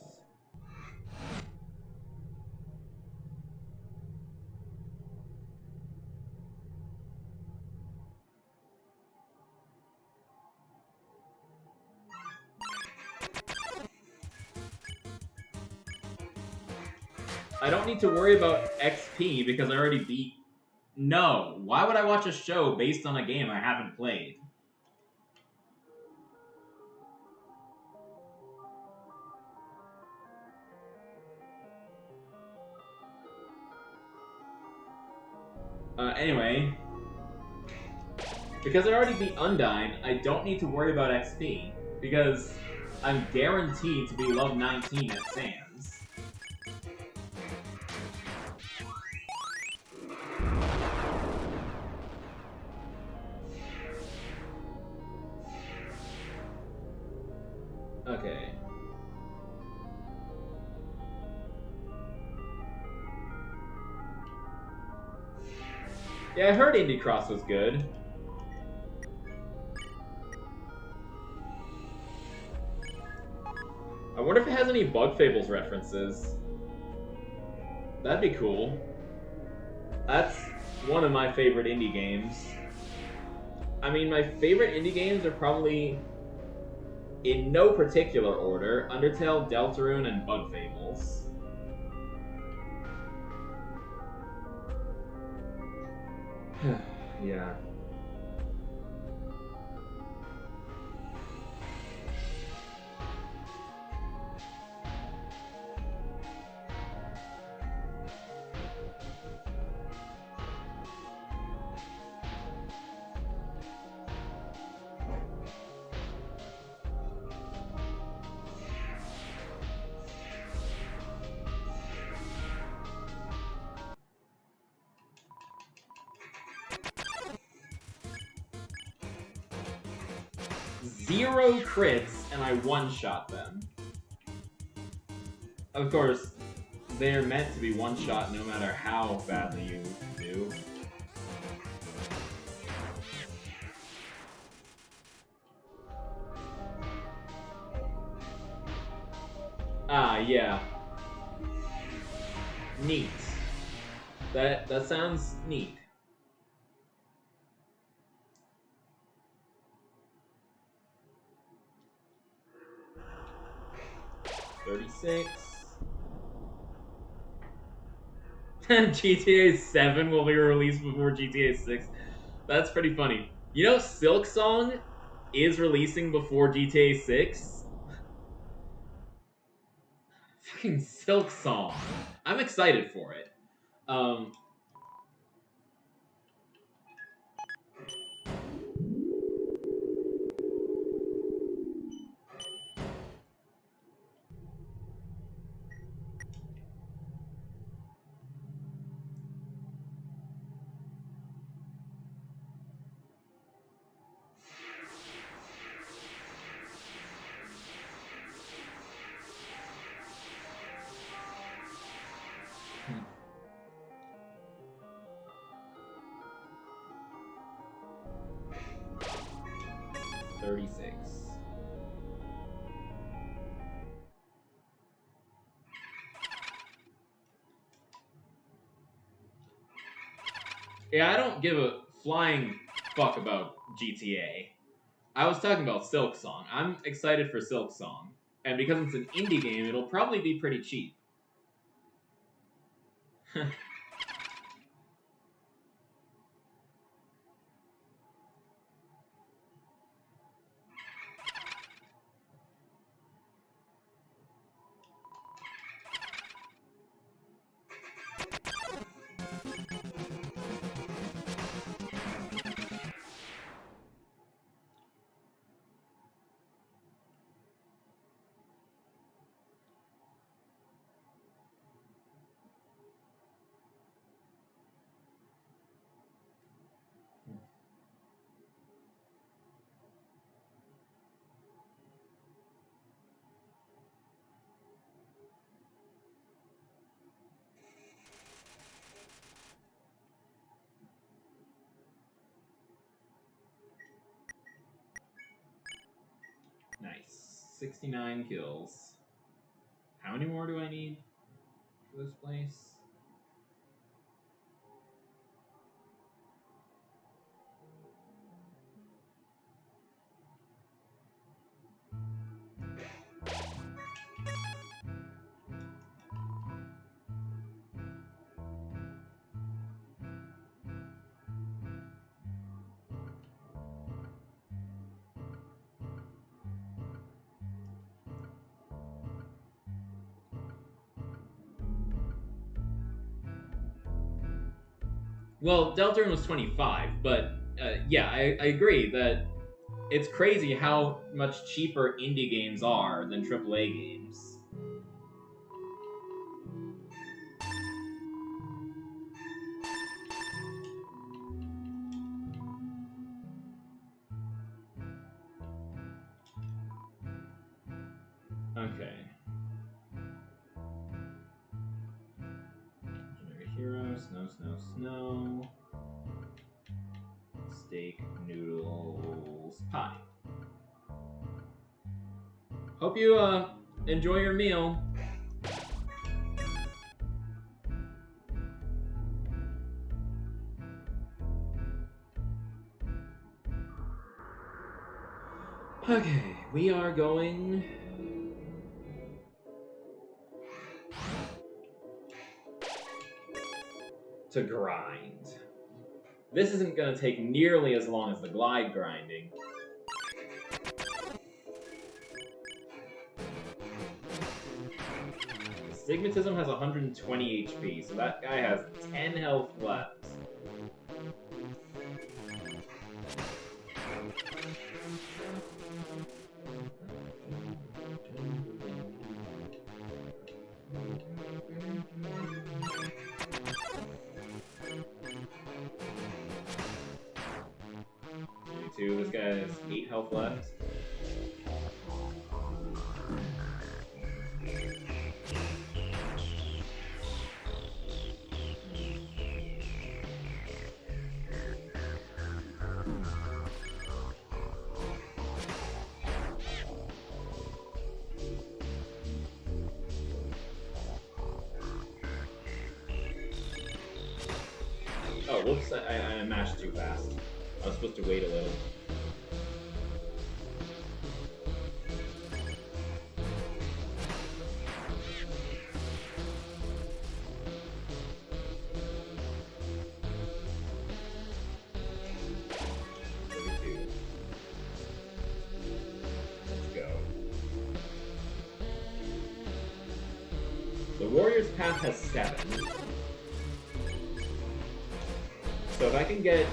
A: I don't need to worry about XP because I already beat... No, why would I watch a show based on a game I haven't played? Anyway, because I already beat Undyne, I don't need to worry about XP, because I'm guaranteed to be level 19 at Sans. Okay. Yeah, I heard Indie Cross was good. I wonder if it has any Bug Fables references. That'd be cool. That's one of my favorite indie games. I mean, my favorite indie games are probably, in no particular order, Undertale, Deltarune, and Bug Fables. Yeah. 0 crits and I one-shot them. Of course, they're meant to be one-shot no matter how badly you do. Ah, yeah. Neat. That sounds neat. $36. GTA 7 will be released before GTA 6. That's pretty funny. You know, Silk Song is releasing before GTA 6? Fucking Silk Song. I'm excited for it. 36. Yeah, I don't give a flying fuck about GTA. I was talking about Silk Song. I'm excited for Silk Song. And because it's an indie game, it'll probably be pretty cheap. Nice. 69 kills. How many more do I need for this place? Well, Deltarune was 25, but yeah, I agree that it's crazy how much cheaper indie games are than AAA games. Okay. Legendary hero, snow. Steak, noodles, pie. Hope you enjoy your meal. Okay, we are going to grind. This isn't going to take nearly as long as the Glyde grinding. Stigmatism has 120 HP, so that guy has 10 health left. This guy has 8 health left. Oh, whoops, I mashed too fast. I was supposed to wait a little. The Warrior's Path has 7. So if I can get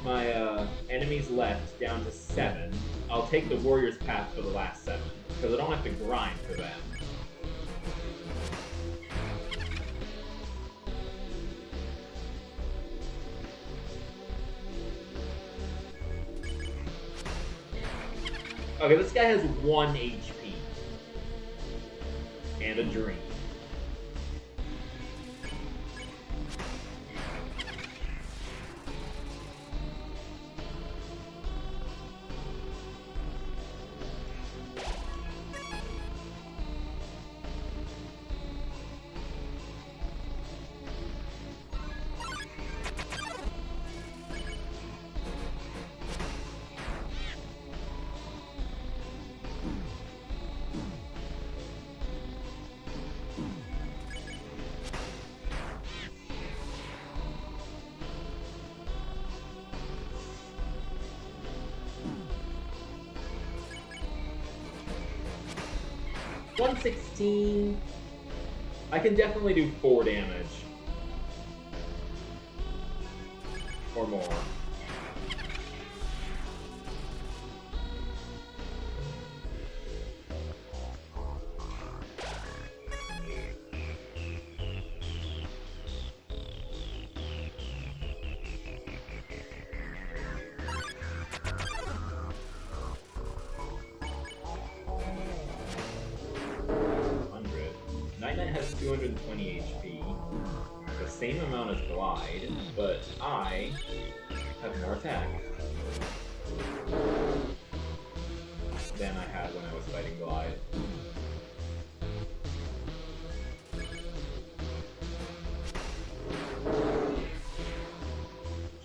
A: my enemies left down to 7, I'll take the Warrior's Path for the last 7. Because I don't have to grind for them. Okay, this guy has 1 HP. And a dream. $116. I can definitely do 4 damage. Or more. Has 220 HP, the same amount as Glyde, but I have more attack than I had when I was fighting Glyde.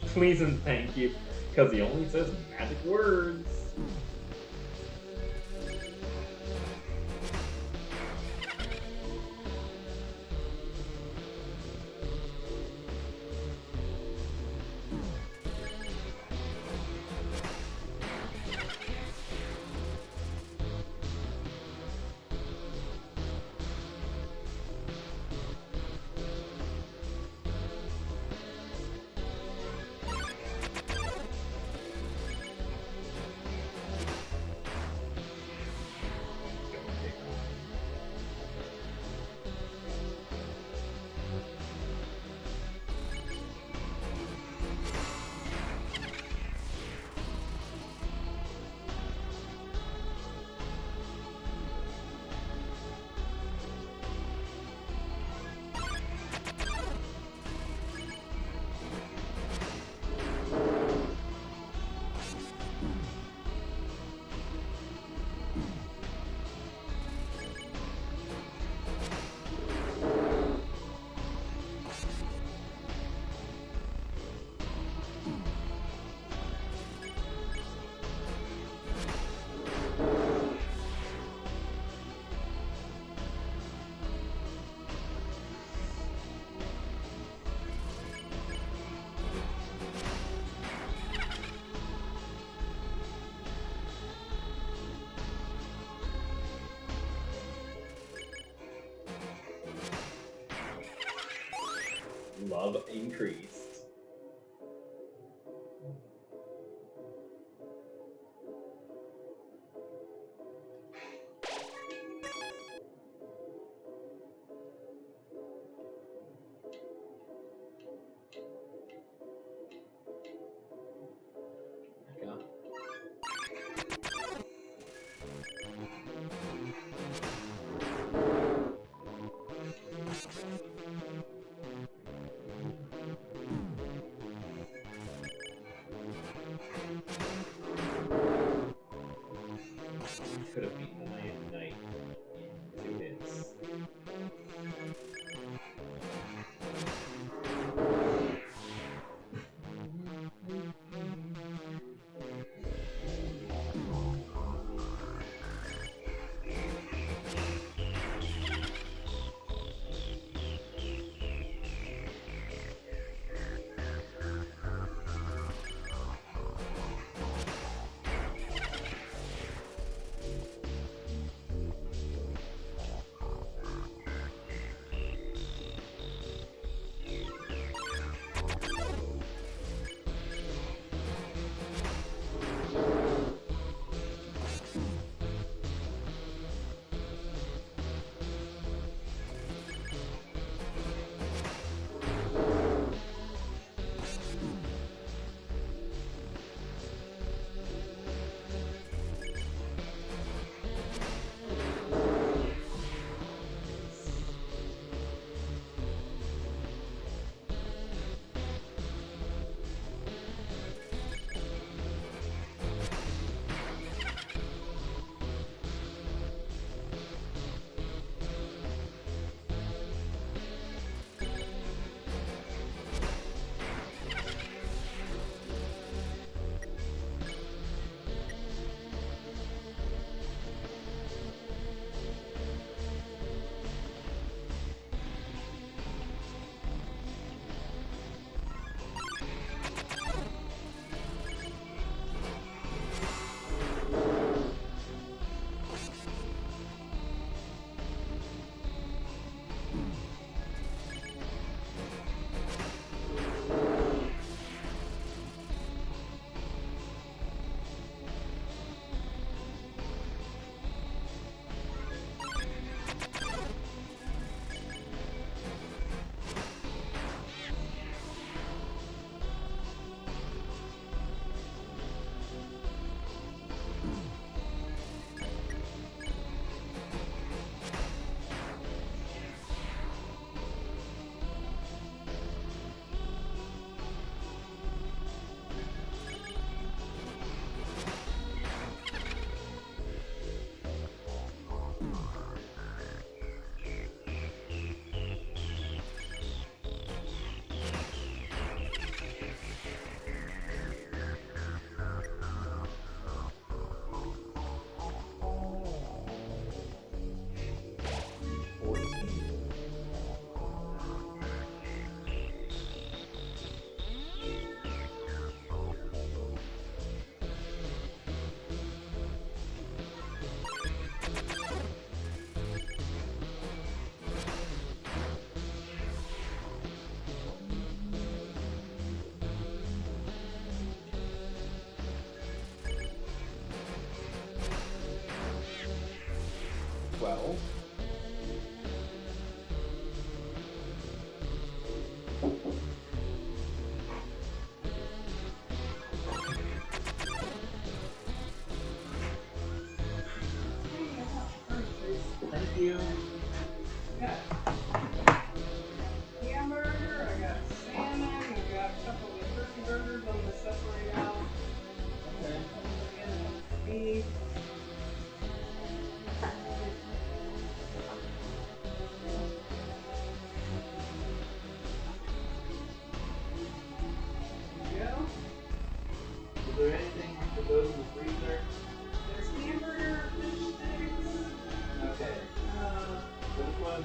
A: Please and thank you, because he only says magic words. Love increased.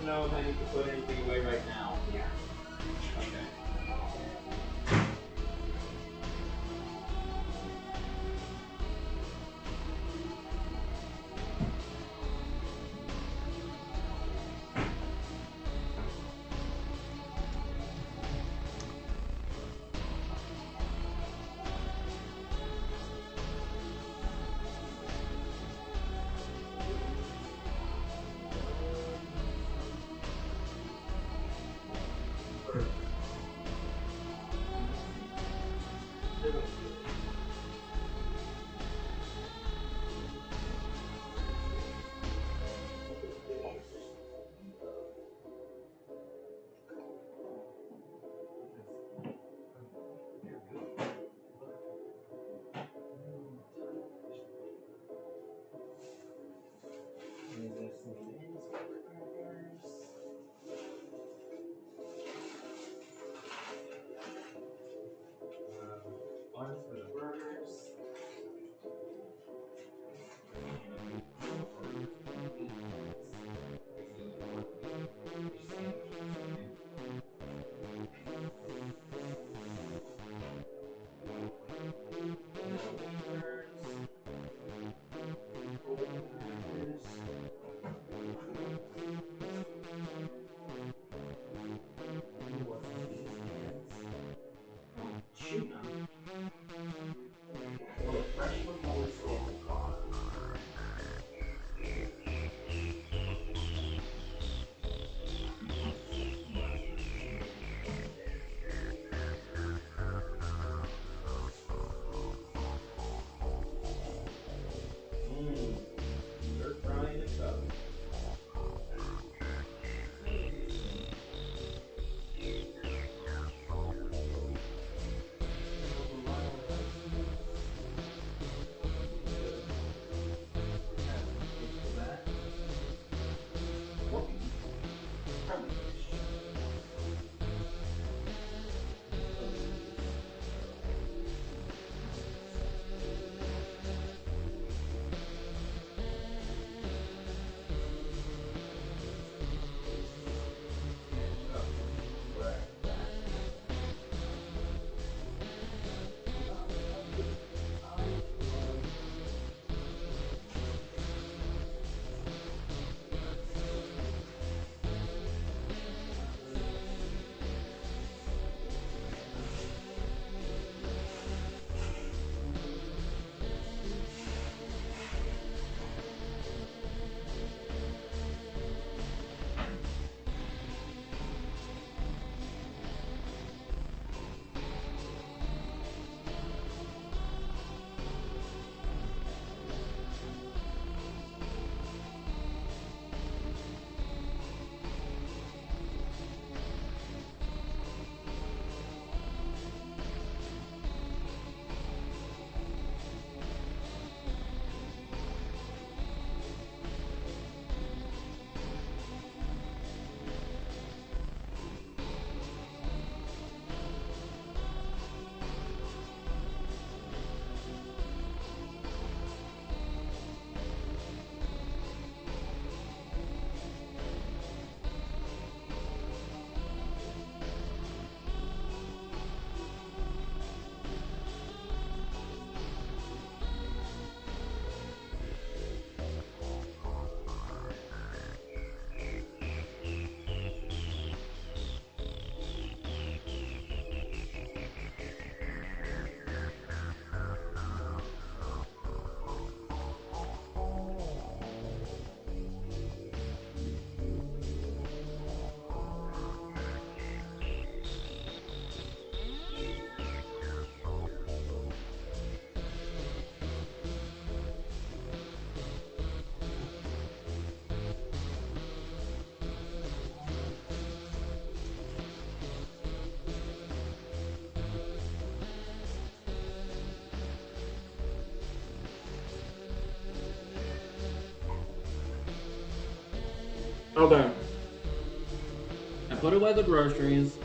A: know if I need to put anything away right now.
B: Yeah.
A: Okay.
C: Ones for the burgers.
A: Okay. I put away the groceries.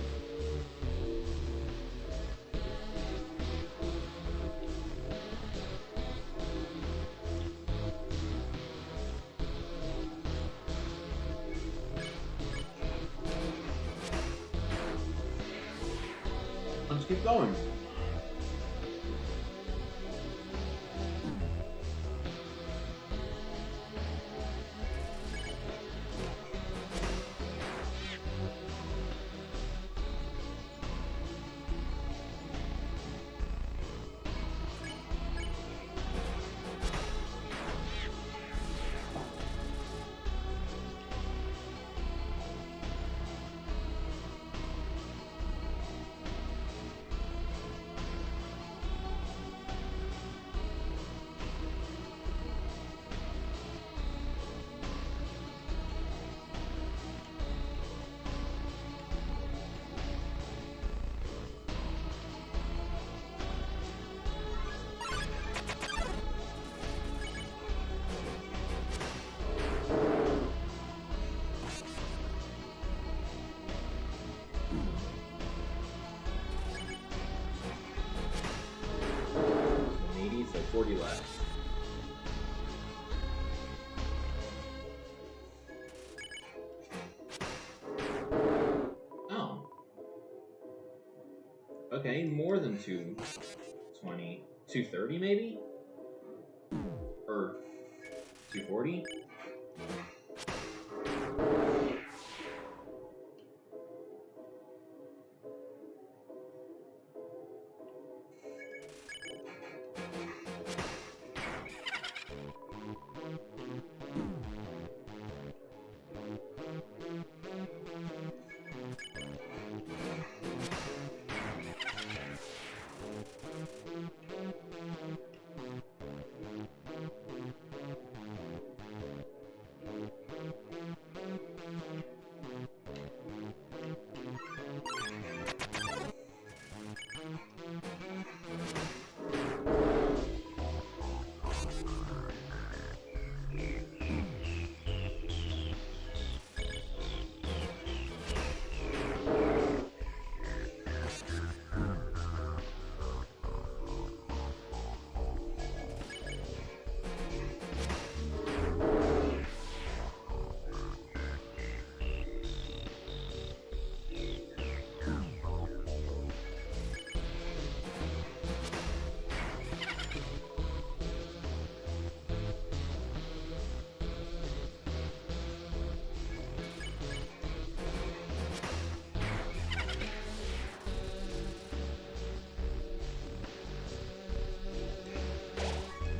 A: keep going. So 40 left. Oh. Okay, more than 220. 230 maybe? Or 240?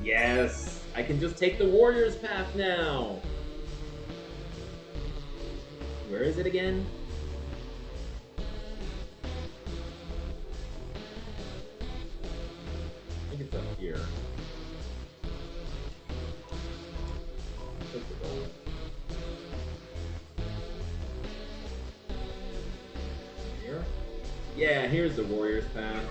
A: Yes! I can just take the warrior's path now! Where is it again? I think it's up here. Took the gold. Here? Yeah, here's the warrior's path.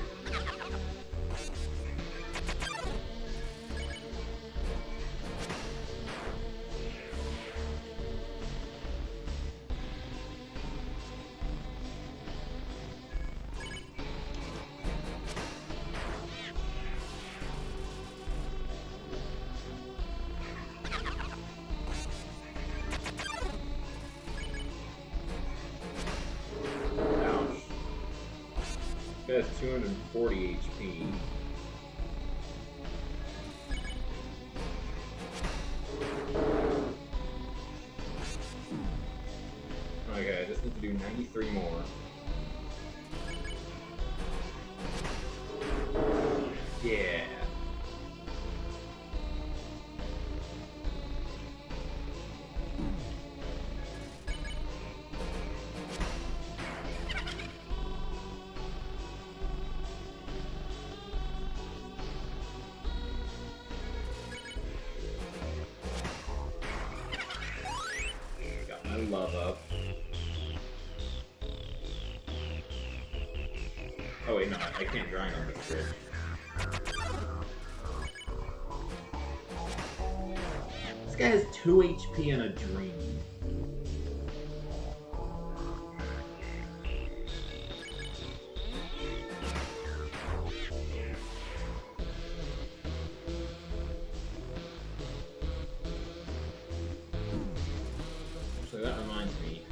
A: That's 240 HP. Okay, I just need to do 93 more. Yeah. Love up. Oh wait, no, I can't grind on this bridge. This guy has 2 HP and a dream. So that reminds me.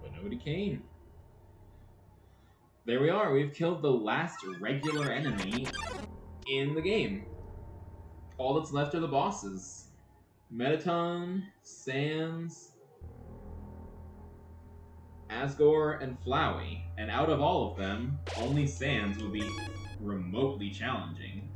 A: But nobody came. There we are. We've killed the last regular enemy in the game. All that's left are the bosses. Mettaton, Sans, Asgore, and Flowey. And out of all of them, only Sans will be remotely challenging.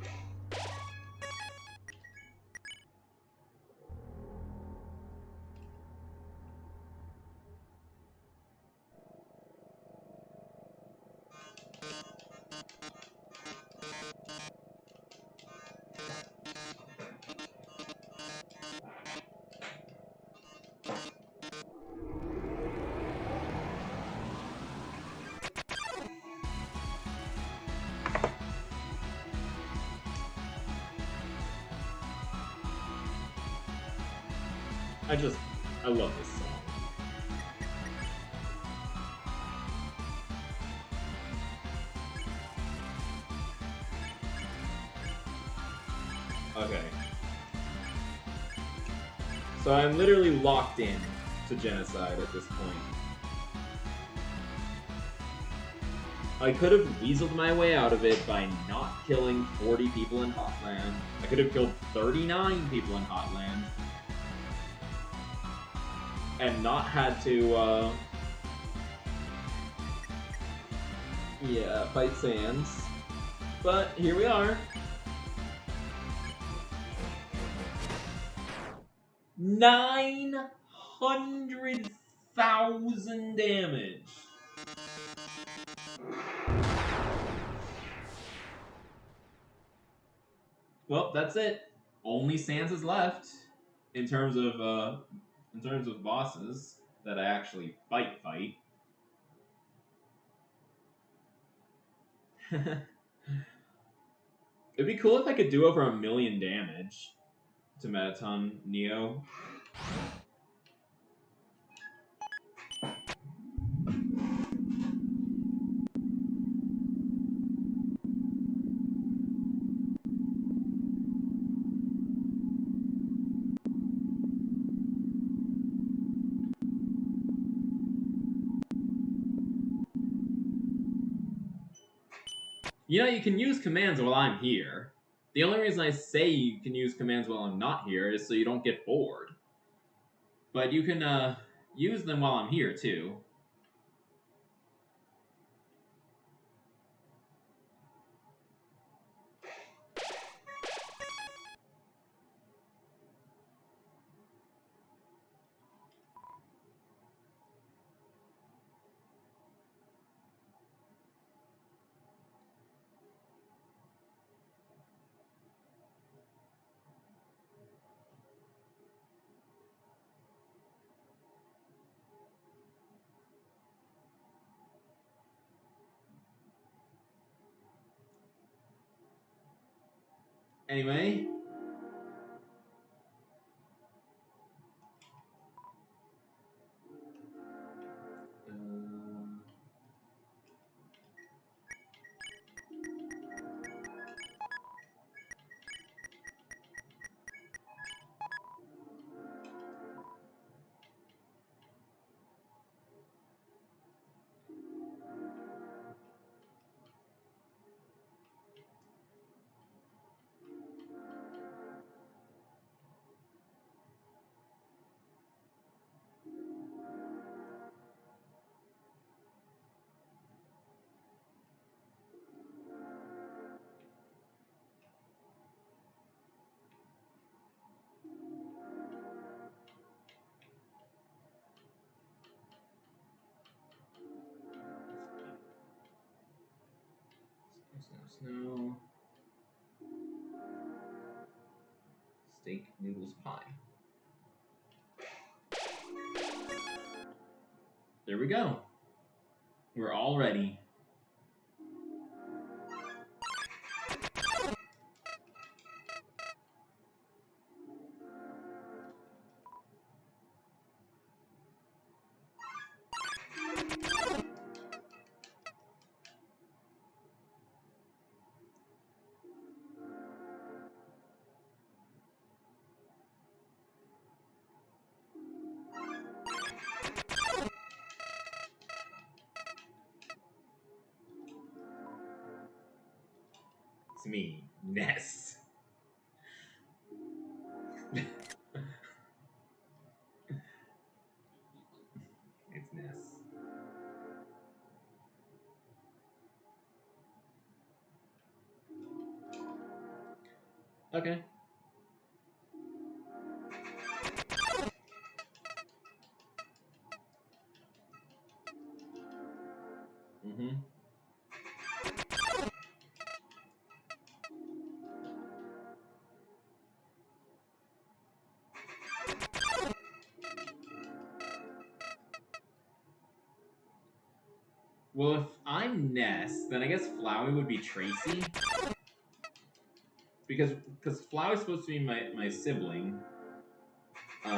A: I love this song. Okay. So I'm literally locked in to Genocide at this point. I could have weaseled my way out of it by not killing 40 people in Hotland. I could have killed 39 people in Hotland. And not had to, fight Sans. But here we are. 900,000 damage. Well, that's it. Only Sans is left in terms of bosses that I actually fight. It'd be cool if I could do over 1,000,000 damage to Mettaton Neo. You know, you can use commands while I'm here. The only reason I say you can use commands while I'm not here is so you don't get bored. But you can use them while I'm here, too. Anyway. Snow. Steak noodles pie. There we go. We're all ready. It's me, Ness. It's Ness. Okay. Mm-hmm. Well, if I'm Ness, then I guess Flowey would be Tracy. Because Flowey's supposed to be my sibling. So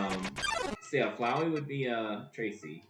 A: yeah, Flowey would be Tracy.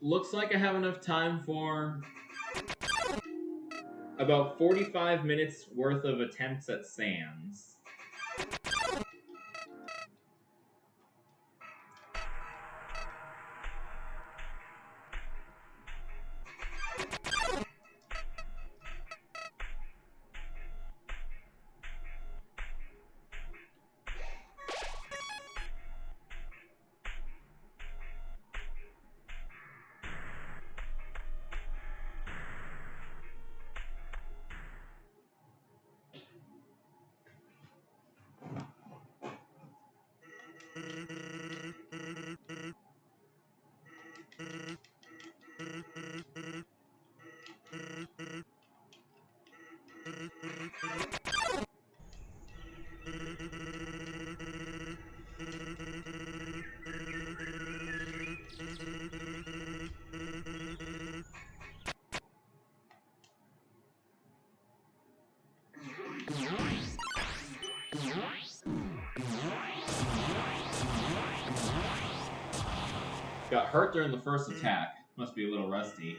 A: Looks like I have enough time for about 45 minutes worth of attempts at Sans. Got hurt during the first attack. Must be a little rusty.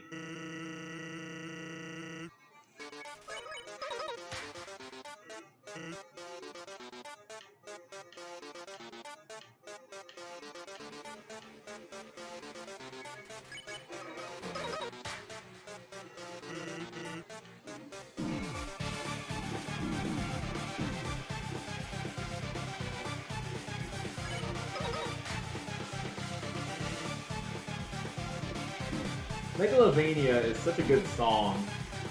A: Megalovania is such a good song.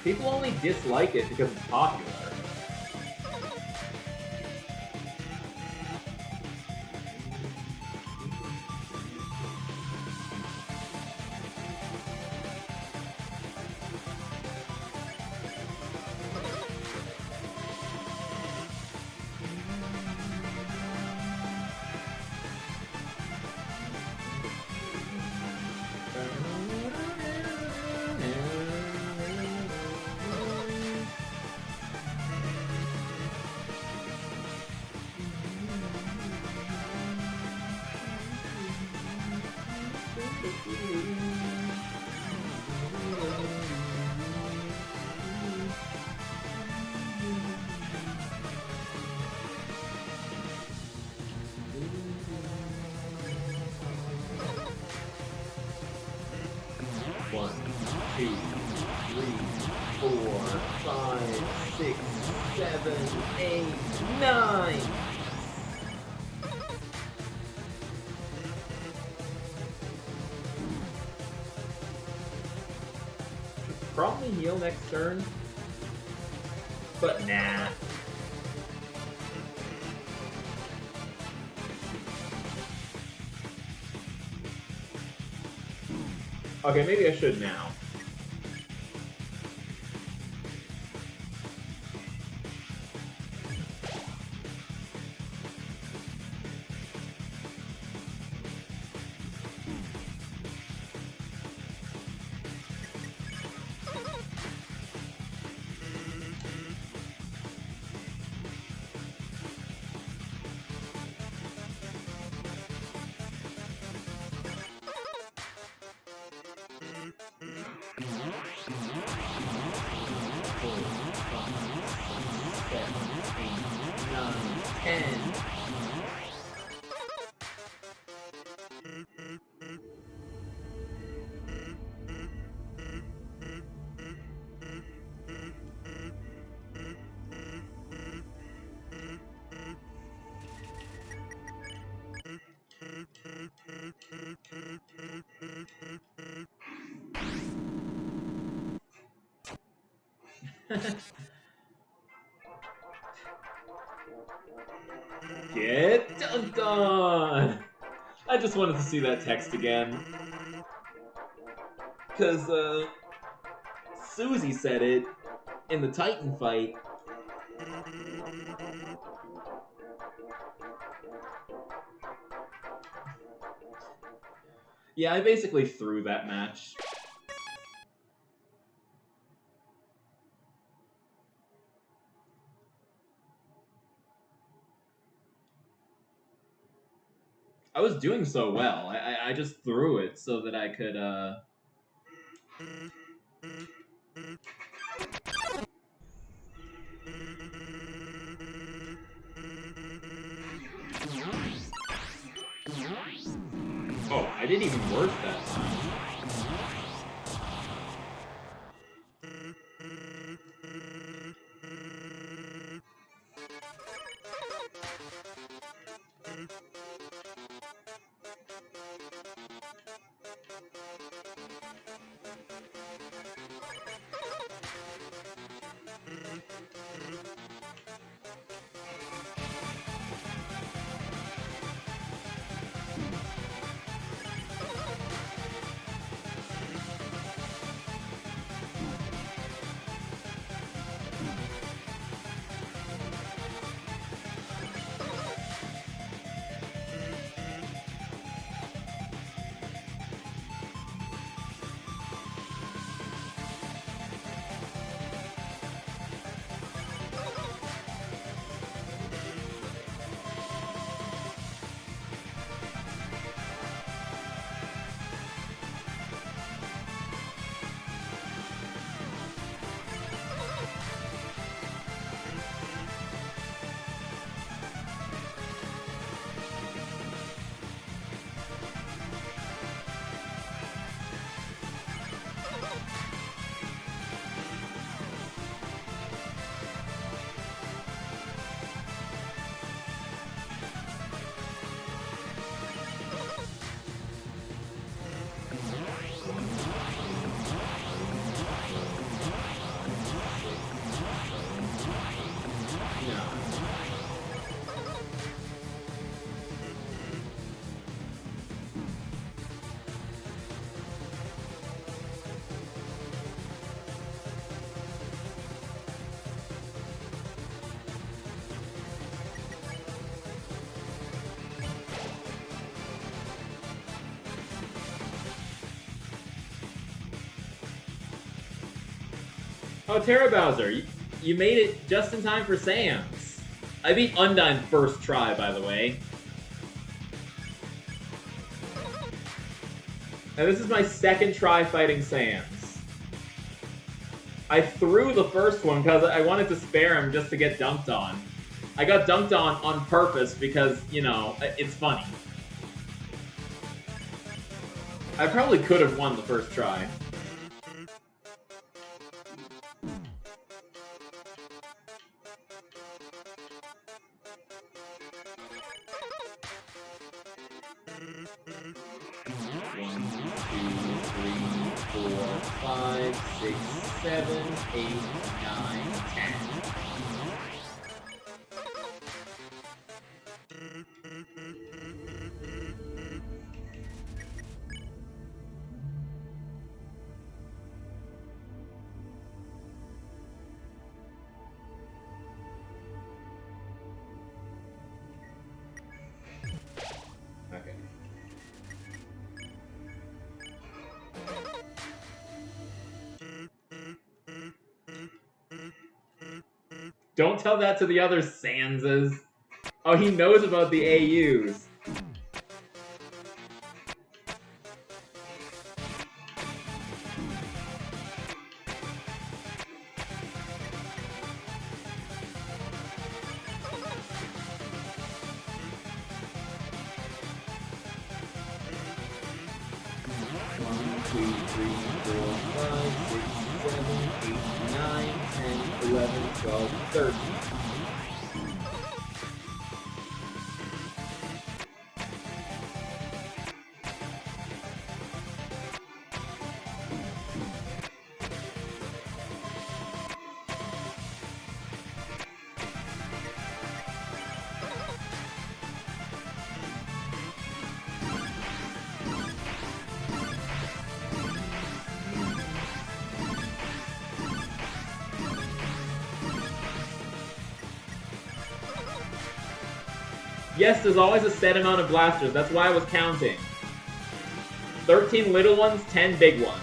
A: People only dislike it because it's popular. 2, 3, 4, 5, 6, 7, 8, 9! Should probably heal next turn, but nah. Okay, maybe I should now. Get dunked on! I just wanted to see that text again. Because, Susie said it in the Titan fight. Yeah, I basically threw that match. I was doing so well. I just threw it so that I could, Oh, I didn't even work that time. Oh, Terra Bowser, you made it just in time for Sam's. I beat Undyne first try, by the way. And this is my second try fighting Sans. I threw the first one because I wanted to spare him just to get dunked on. I got dunked on purpose because, you know, it's funny. I probably could have won the first try. 1, 2, 3, 4, 5, 6, 7, 8, 9, 10. Okay. Don't tell that to the other Sanses. Oh, he knows about the AUs. One, 2, 3, 4, 5, 6, 7, 8, 9, 10, 11, 12, 13. Yes, there's always a set amount of blasters. That's why I was counting. 13 little ones, 10 big ones.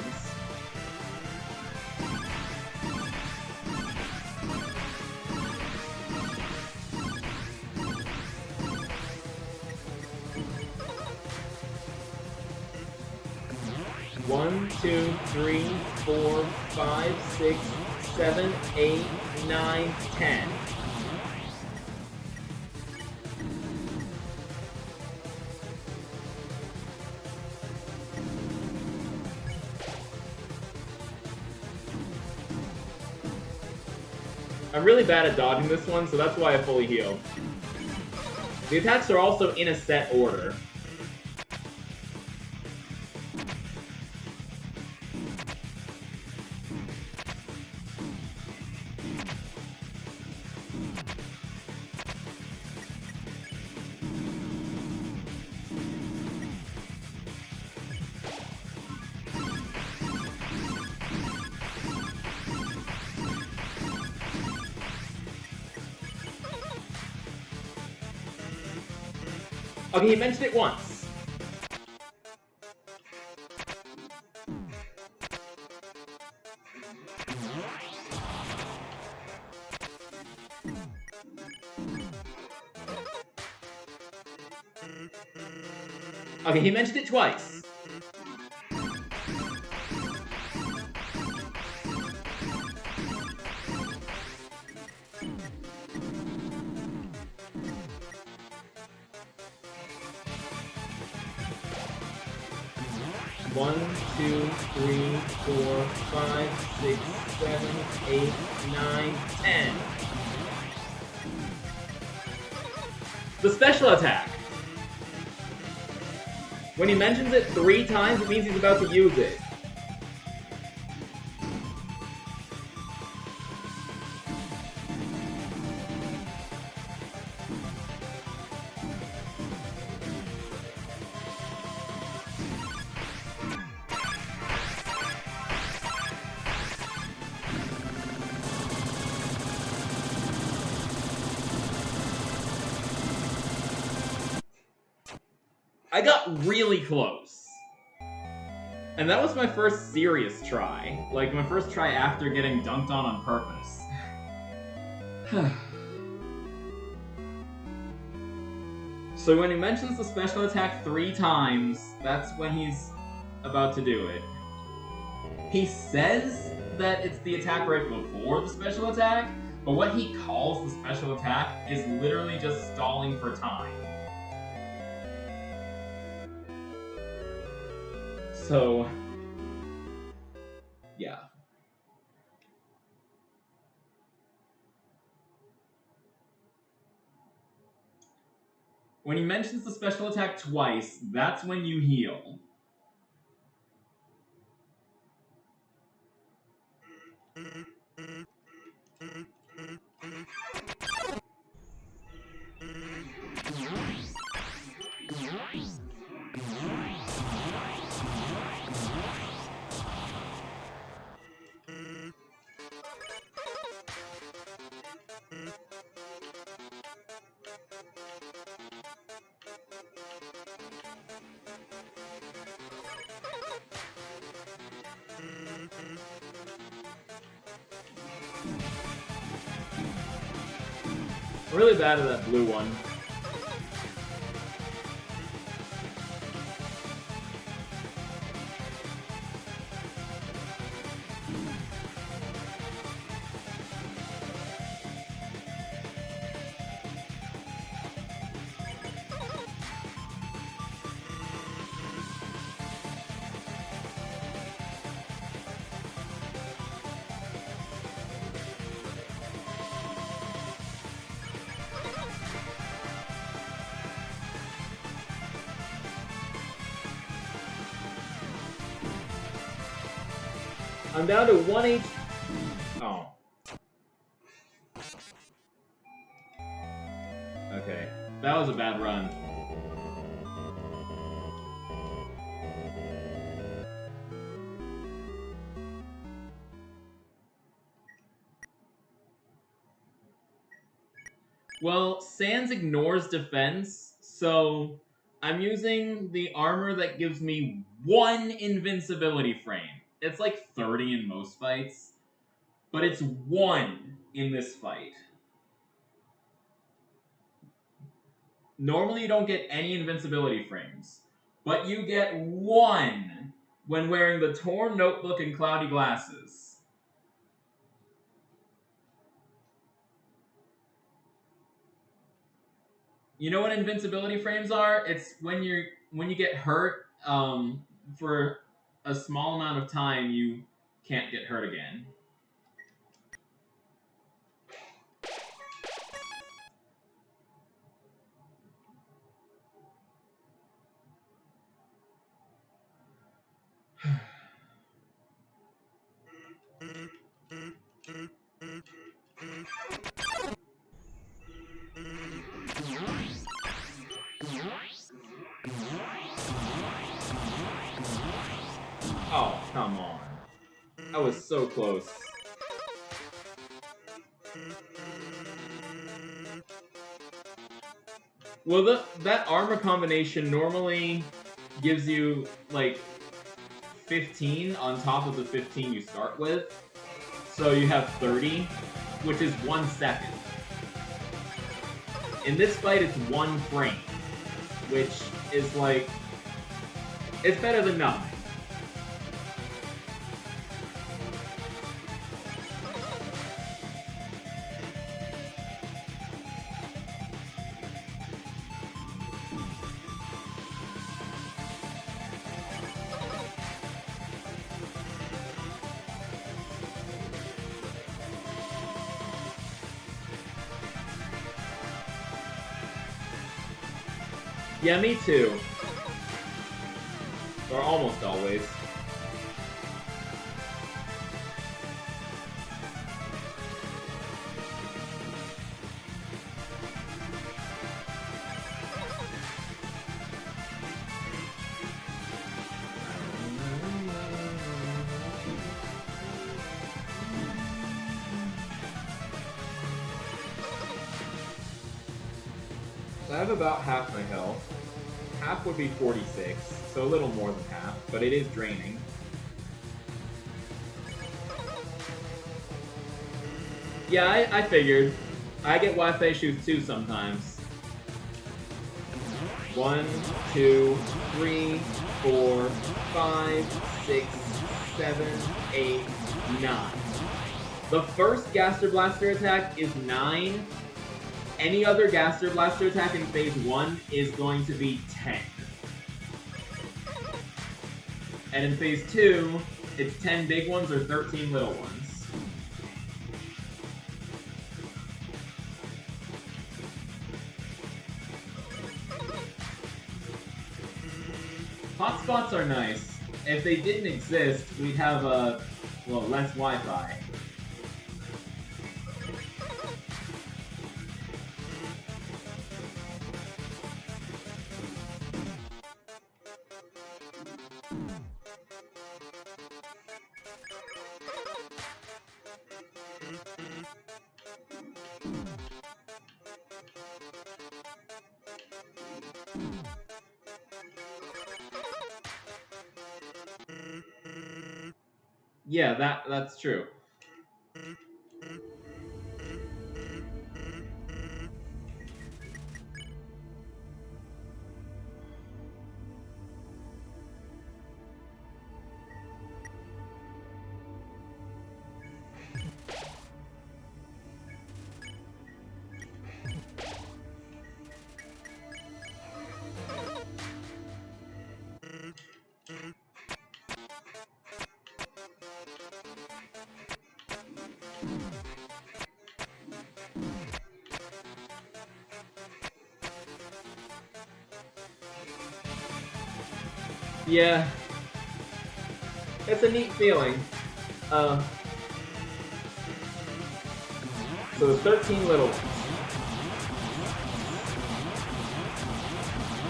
A: One, 2, 3, 4, 5, 6, 7, 8, 9, 10. I'm really bad at dodging this one, so that's why I fully heal. The attacks are also in a set order. Okay, he mentioned it once. Okay, he mentioned it twice. One, 2, 3, 4, 5, 6, 7, 8, 9, 10. The special attack. When he mentions it 3 times, it means he's about to use it. I got really close. And that was my first serious try. Like, my first try after getting dunked on purpose. So when he mentions the special attack 3 times, that's when he's about to do it. He says that it's the attack right before the special attack, but what he calls the special attack is literally just stalling for time. So, yeah. When he mentions the special attack twice, that's when you heal. Really bad at that blue one. I'm down to 1 HP. Oh. Okay. That was a bad run. Well, Sans ignores defense, so I'm using the armor that gives me 1 invincibility frame. It's like 30 in most fights, but it's 1 in this fight. Normally you don't get any invincibility frames, but you get 1 when wearing the torn notebook and cloudy glasses. You know what invincibility frames are? It's when you get hurt for a small amount of time, you can't get hurt again. Oh, come on. I was so close. Well, that armor combination normally gives you, like, 15 on top of the 15 you start with. So you have 30, which is 1 second. In this fight, it's 1 frame, which is, like, it's better than nothing. Yeah, me too. Or almost always. I have about half my health. Half would be 46, so a little more than half, but it is draining. Yeah, I figured. I get Wi-Fi issues too sometimes. 1, 2, 3, 4, 5, 6, 7, 8, 9. The first Gaster Blaster attack is 9. Any other Gaster Blaster attack in Phase 1 is going to be 10. And in Phase 2, it's 10 big ones or 13 little ones. Hotspots are nice. If they didn't exist, we'd have less Wi-Fi. Yeah, that's true. Yeah, it's a neat feeling. So there's 13 little ones.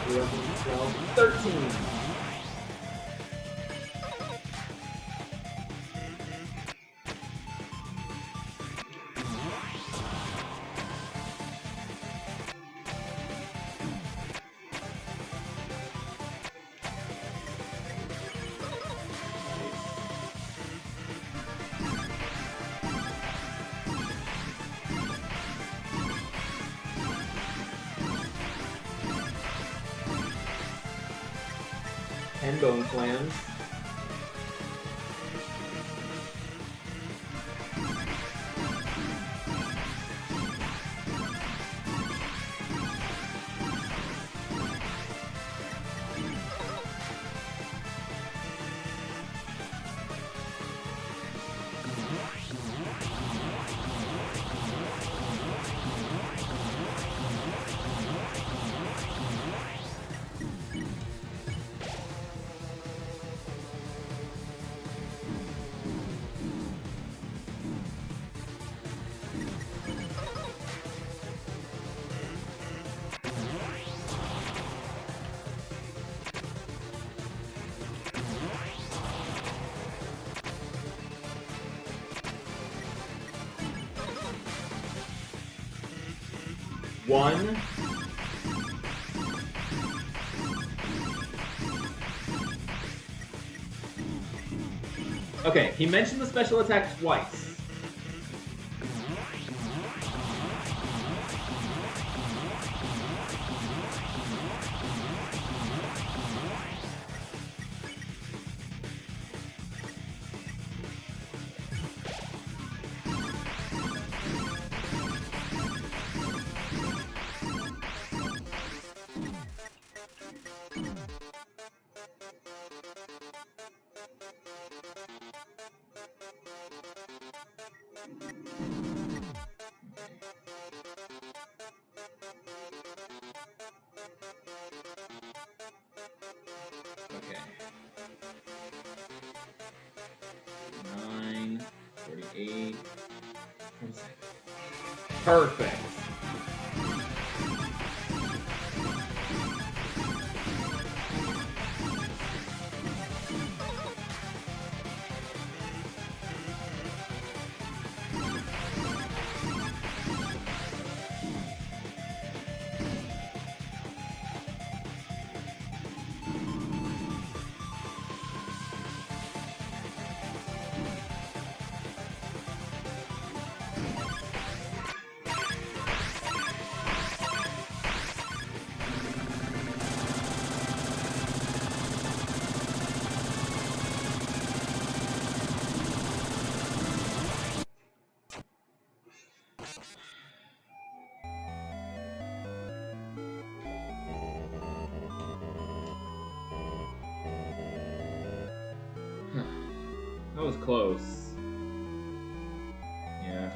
A: 11, 12, 13. And bone clams. One. Okay, he mentioned the special attack twice. Okay. 9, 48, 27. Perfect. That was close. Yeah.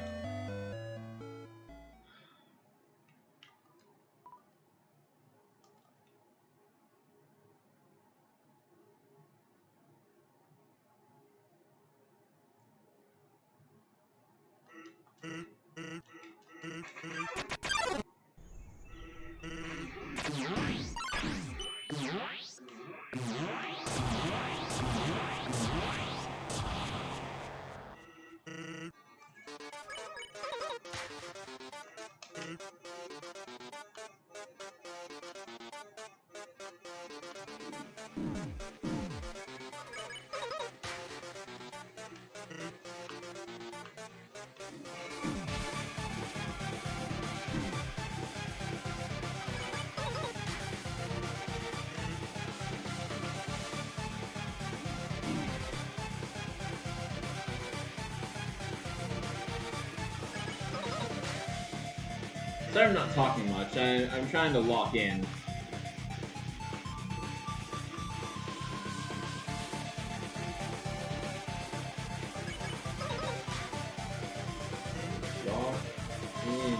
A: Sorry I'm not talking much. I'm trying to lock in. Lock in.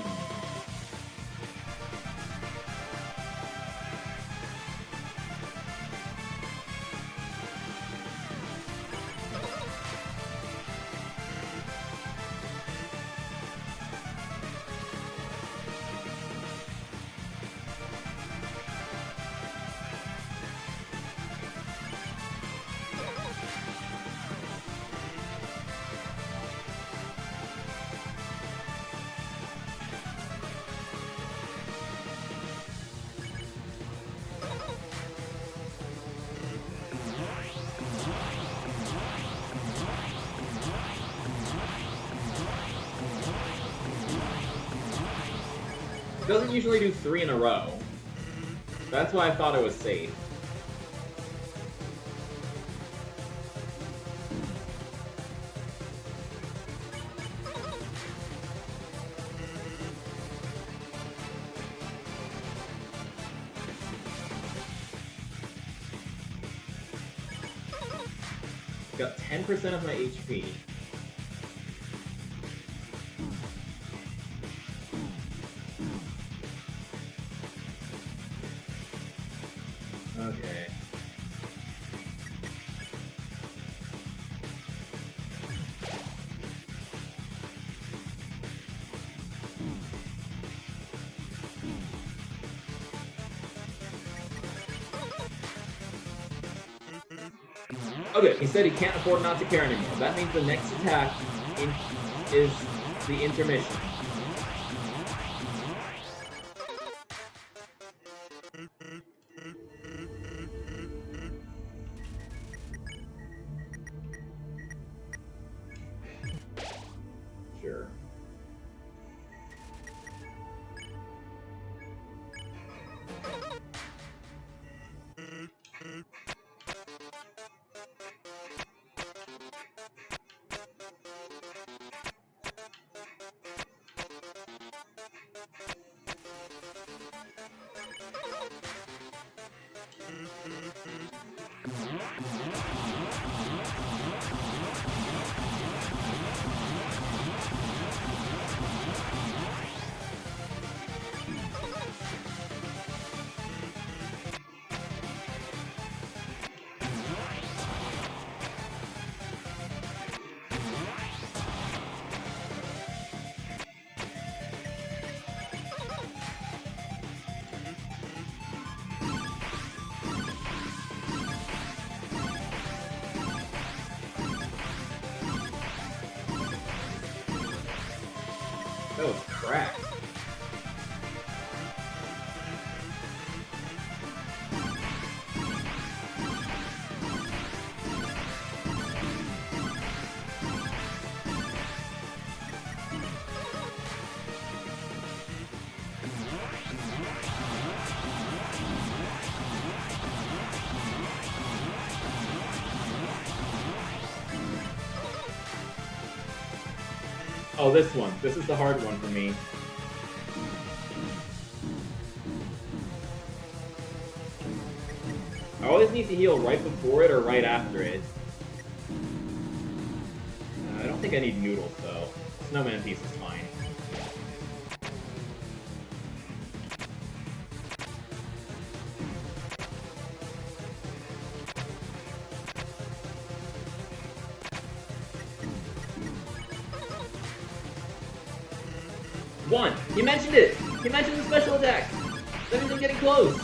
A: It doesn't usually do 3 in a row. That's why I thought it was safe. Got 10% of my HP. Okay. Okay, he said he can't afford not to care anymore. That means the next attack is the intermission. Sure. That was cracked. Oh, this one. This is the hard one for me. I always need to heal right before it or right after it. I don't think I need noodles, though. Snowman piece is fine. 1. He mentioned it! He mentioned the special attack! That means I'm getting close!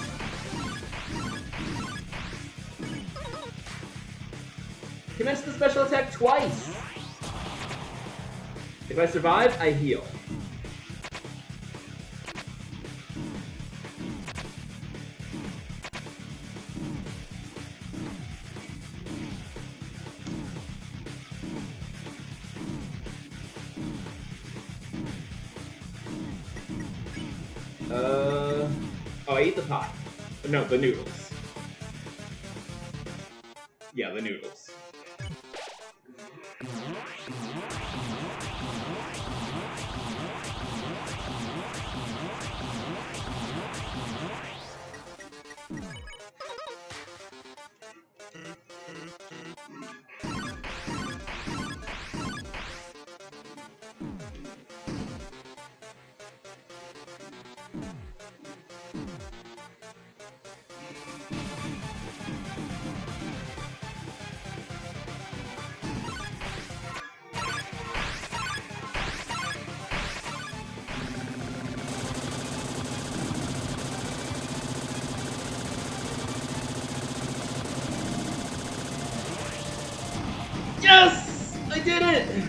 A: He mentioned the special attack twice! If I survive, I heal. Oh, I ate the pot. No, the noodles. Yeah, the noodles. Yes! I did it!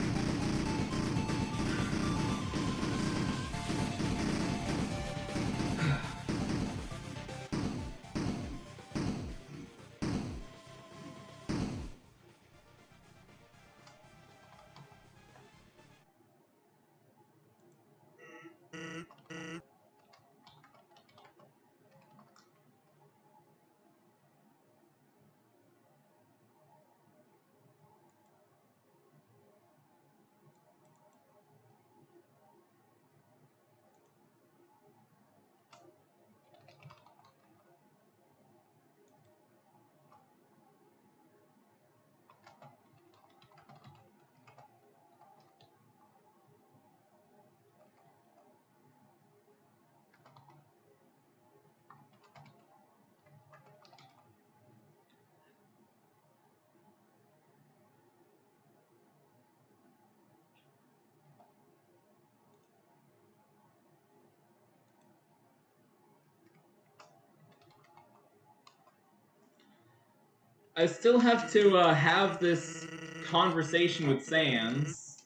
A: I still have to have this conversation with Sans.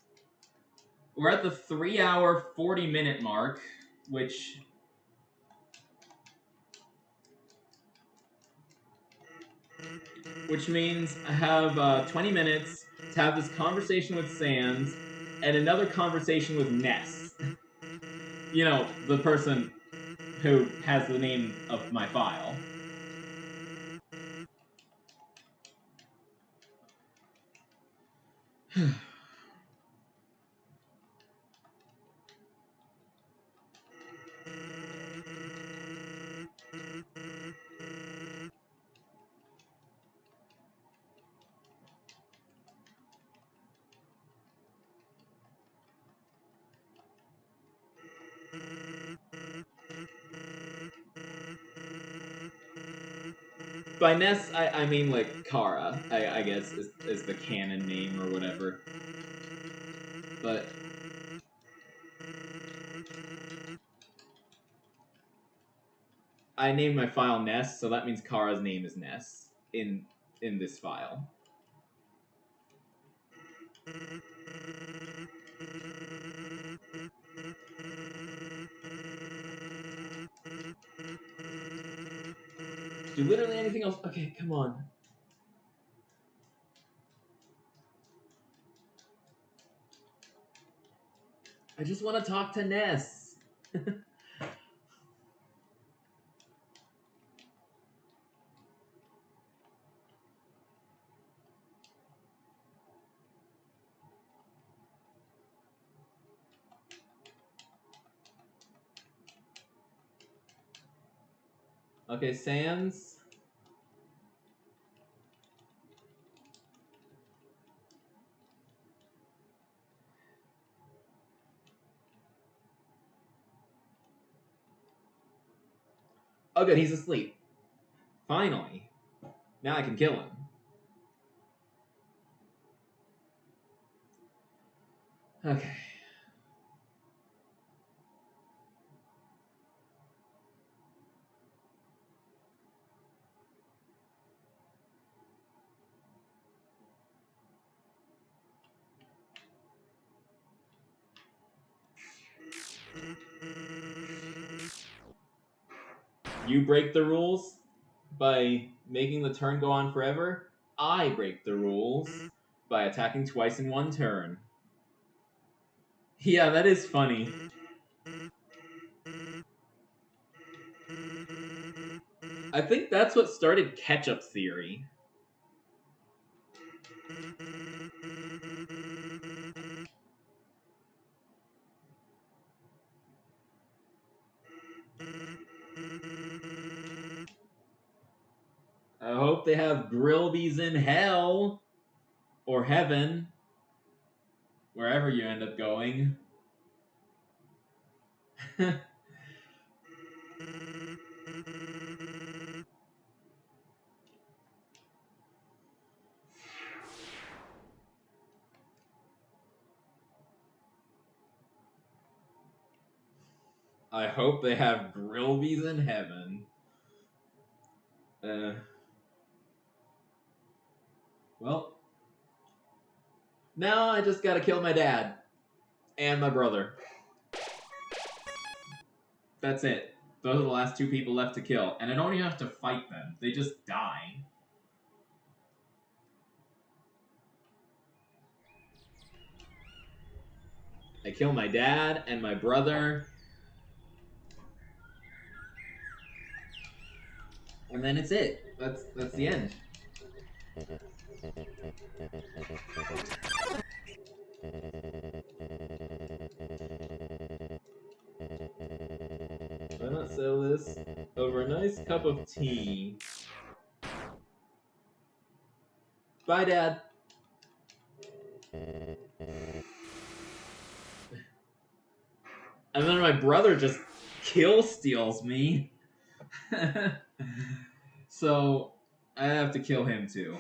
A: We're at the 3-hour, 40-minute mark, which means I have 20 minutes to have this conversation with Sans and another conversation with Ness. You know, the person who has the name of my file. By Ness, I mean, like, Kara, I guess, is the canon name or whatever. But I named my file Ness, so that means Kara's name is Ness in this file. Do literally anything else? Okay, come on. I just want to talk to Ness. Okay, Sans. Oh, good, he's asleep. Finally. Now I can kill him. Okay. You break the rules by making the turn go on forever. I break the rules by attacking twice in one turn. Yeah, that is funny. I think that's what started ketchup theory. I hope they have Grillby's in hell or heaven, wherever you end up going. I hope they have Grillby's in heaven. Well, now I just gotta kill my dad and my brother. That's it. Those are the last two people left to kill, and I don't even have to fight them. They just die. I kill my dad and my brother. And then it's it. That's the end. Why not sell this over a nice cup of tea? Bye, Dad. And then my brother just kill steals me. So I have to kill him too.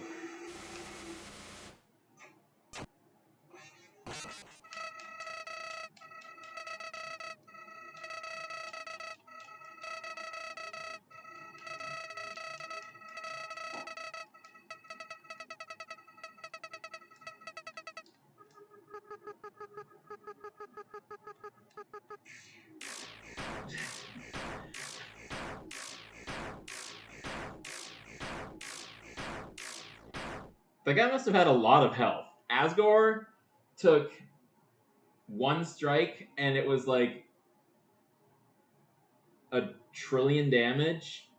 A: The guy must have had a lot of health. Asgore took one strike and it was like a trillion damage.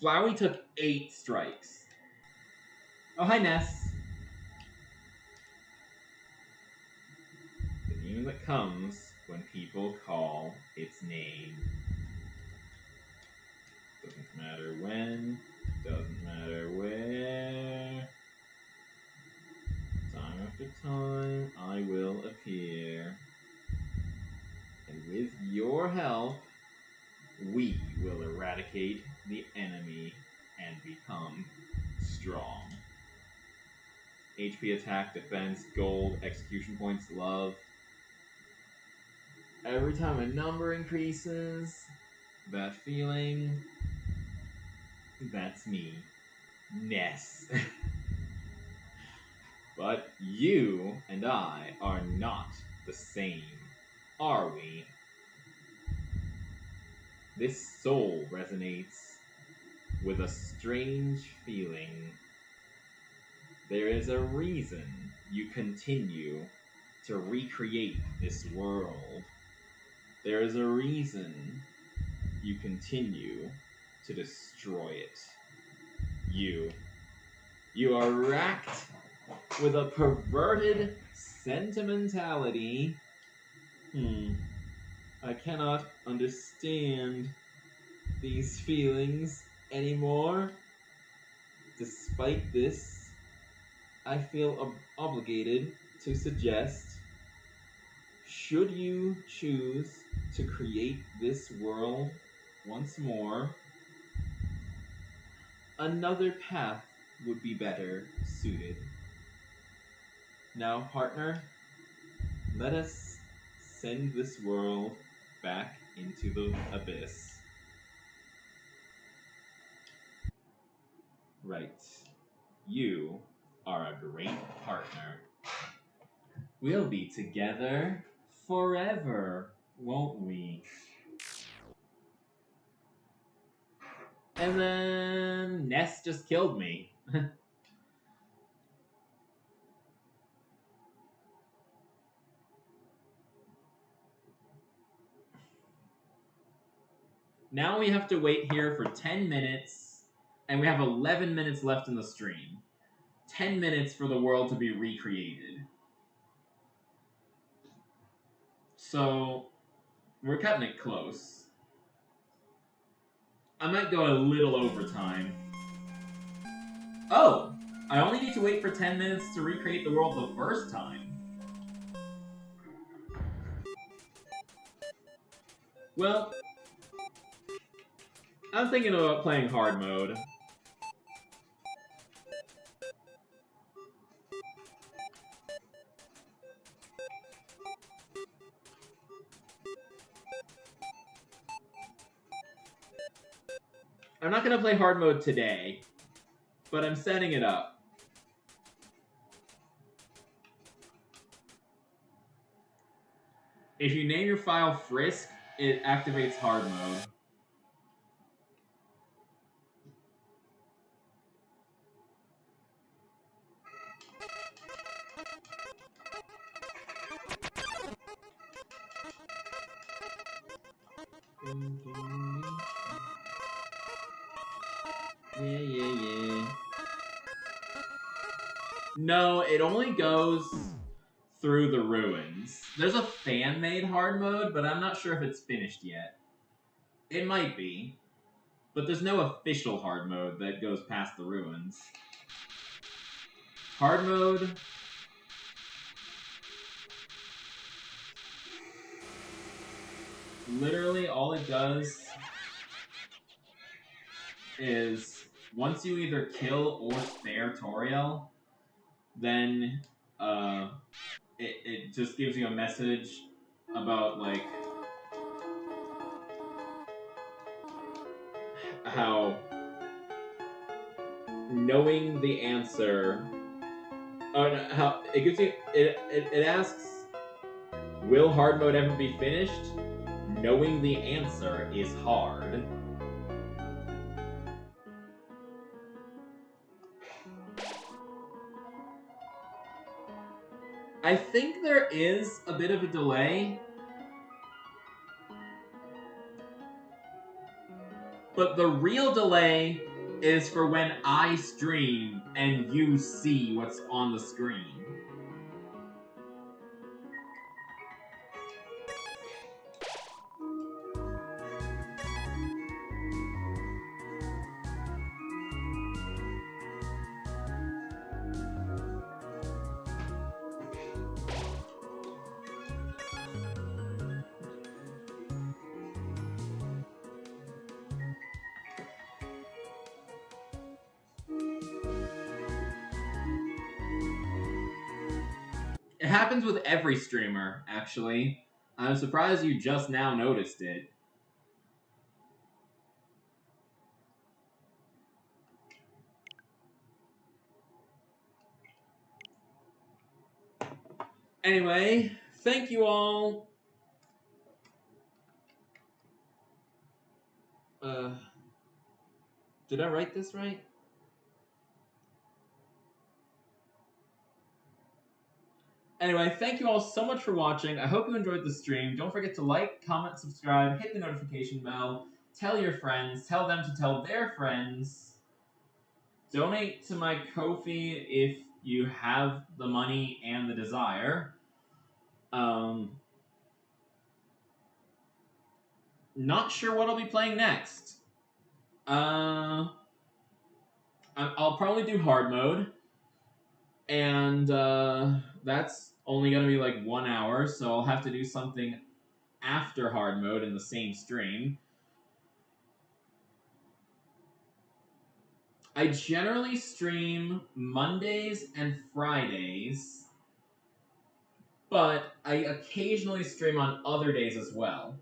A: Flowey took 8 strikes. Oh, hi, Ness. The name that comes when people call its name. Doesn't matter when, doesn't matter where. Time after time, I will appear. And with your help, we will eradicate the enemy and become strong. HP, attack, defense, gold, execution points, love. Every time a number increases, that feeling, that's me. Ness. But you and I are not the same, are we? This soul resonates with a strange feeling. There is a reason you continue to recreate this world. There is a reason you continue to destroy it. You are racked with a perverted sentimentality. I cannot understand these feelings anymore. Despite this, I feel obligated to suggest, should you choose to create this world once more, another path would be better suited. Now, partner, let us send this world back into the abyss. Right. You are a great partner. We'll be together forever, won't we? And then Ness just killed me. Now we have to wait here for 10 minutes, and we have 11 minutes left in the stream. 10 minutes for the world to be recreated. So, we're cutting it close. I might go a little overtime. Oh! I only need to wait for 10 minutes to recreate the world the first time. Well, I'm thinking about playing hard mode. I'm not going to play hard mode today, but I'm setting it up. If you name your file Frisk, it activates hard mode. Yeah. No, it only goes through the ruins. There's a fan-made hard mode, but I'm not sure if it's finished yet. It might be, but there's no official hard mode that goes past the ruins. Hard mode... Literally, all it does is once you either kill or spare Toriel, then it just gives you a message about like how knowing the answer, how it gives you it asks, will hard mode ever be finished? Knowing the answer is hard. I think there is a bit of a delay, but the real delay is for when I stream and you see what's on the screen. It happens with every streamer, actually. I'm surprised you just now noticed it. Anyway, thank you all. Did I write this right? Anyway, thank you all so much for watching. I hope you enjoyed the stream. Don't forget to like, comment, subscribe, hit the notification bell, tell your friends, tell them to tell their friends. Donate to my Ko-fi if you have the money and the desire. Not sure what I'll be playing next. I'll probably do hard mode. And that's only going to be like 1 hour, so I'll have to do something after hard mode in the same stream. I generally stream Mondays and Fridays, but I occasionally stream on other days as well.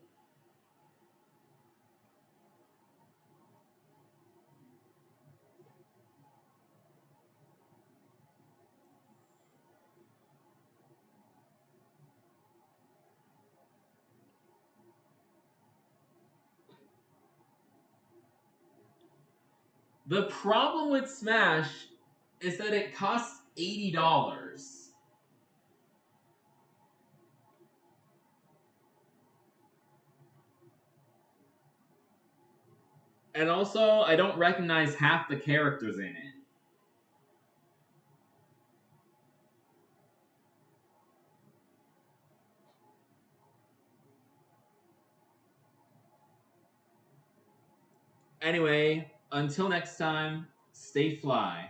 A: The problem with Smash is that it costs $80. And also, I don't recognize half the characters in it. Anyway, until next time, stay fly.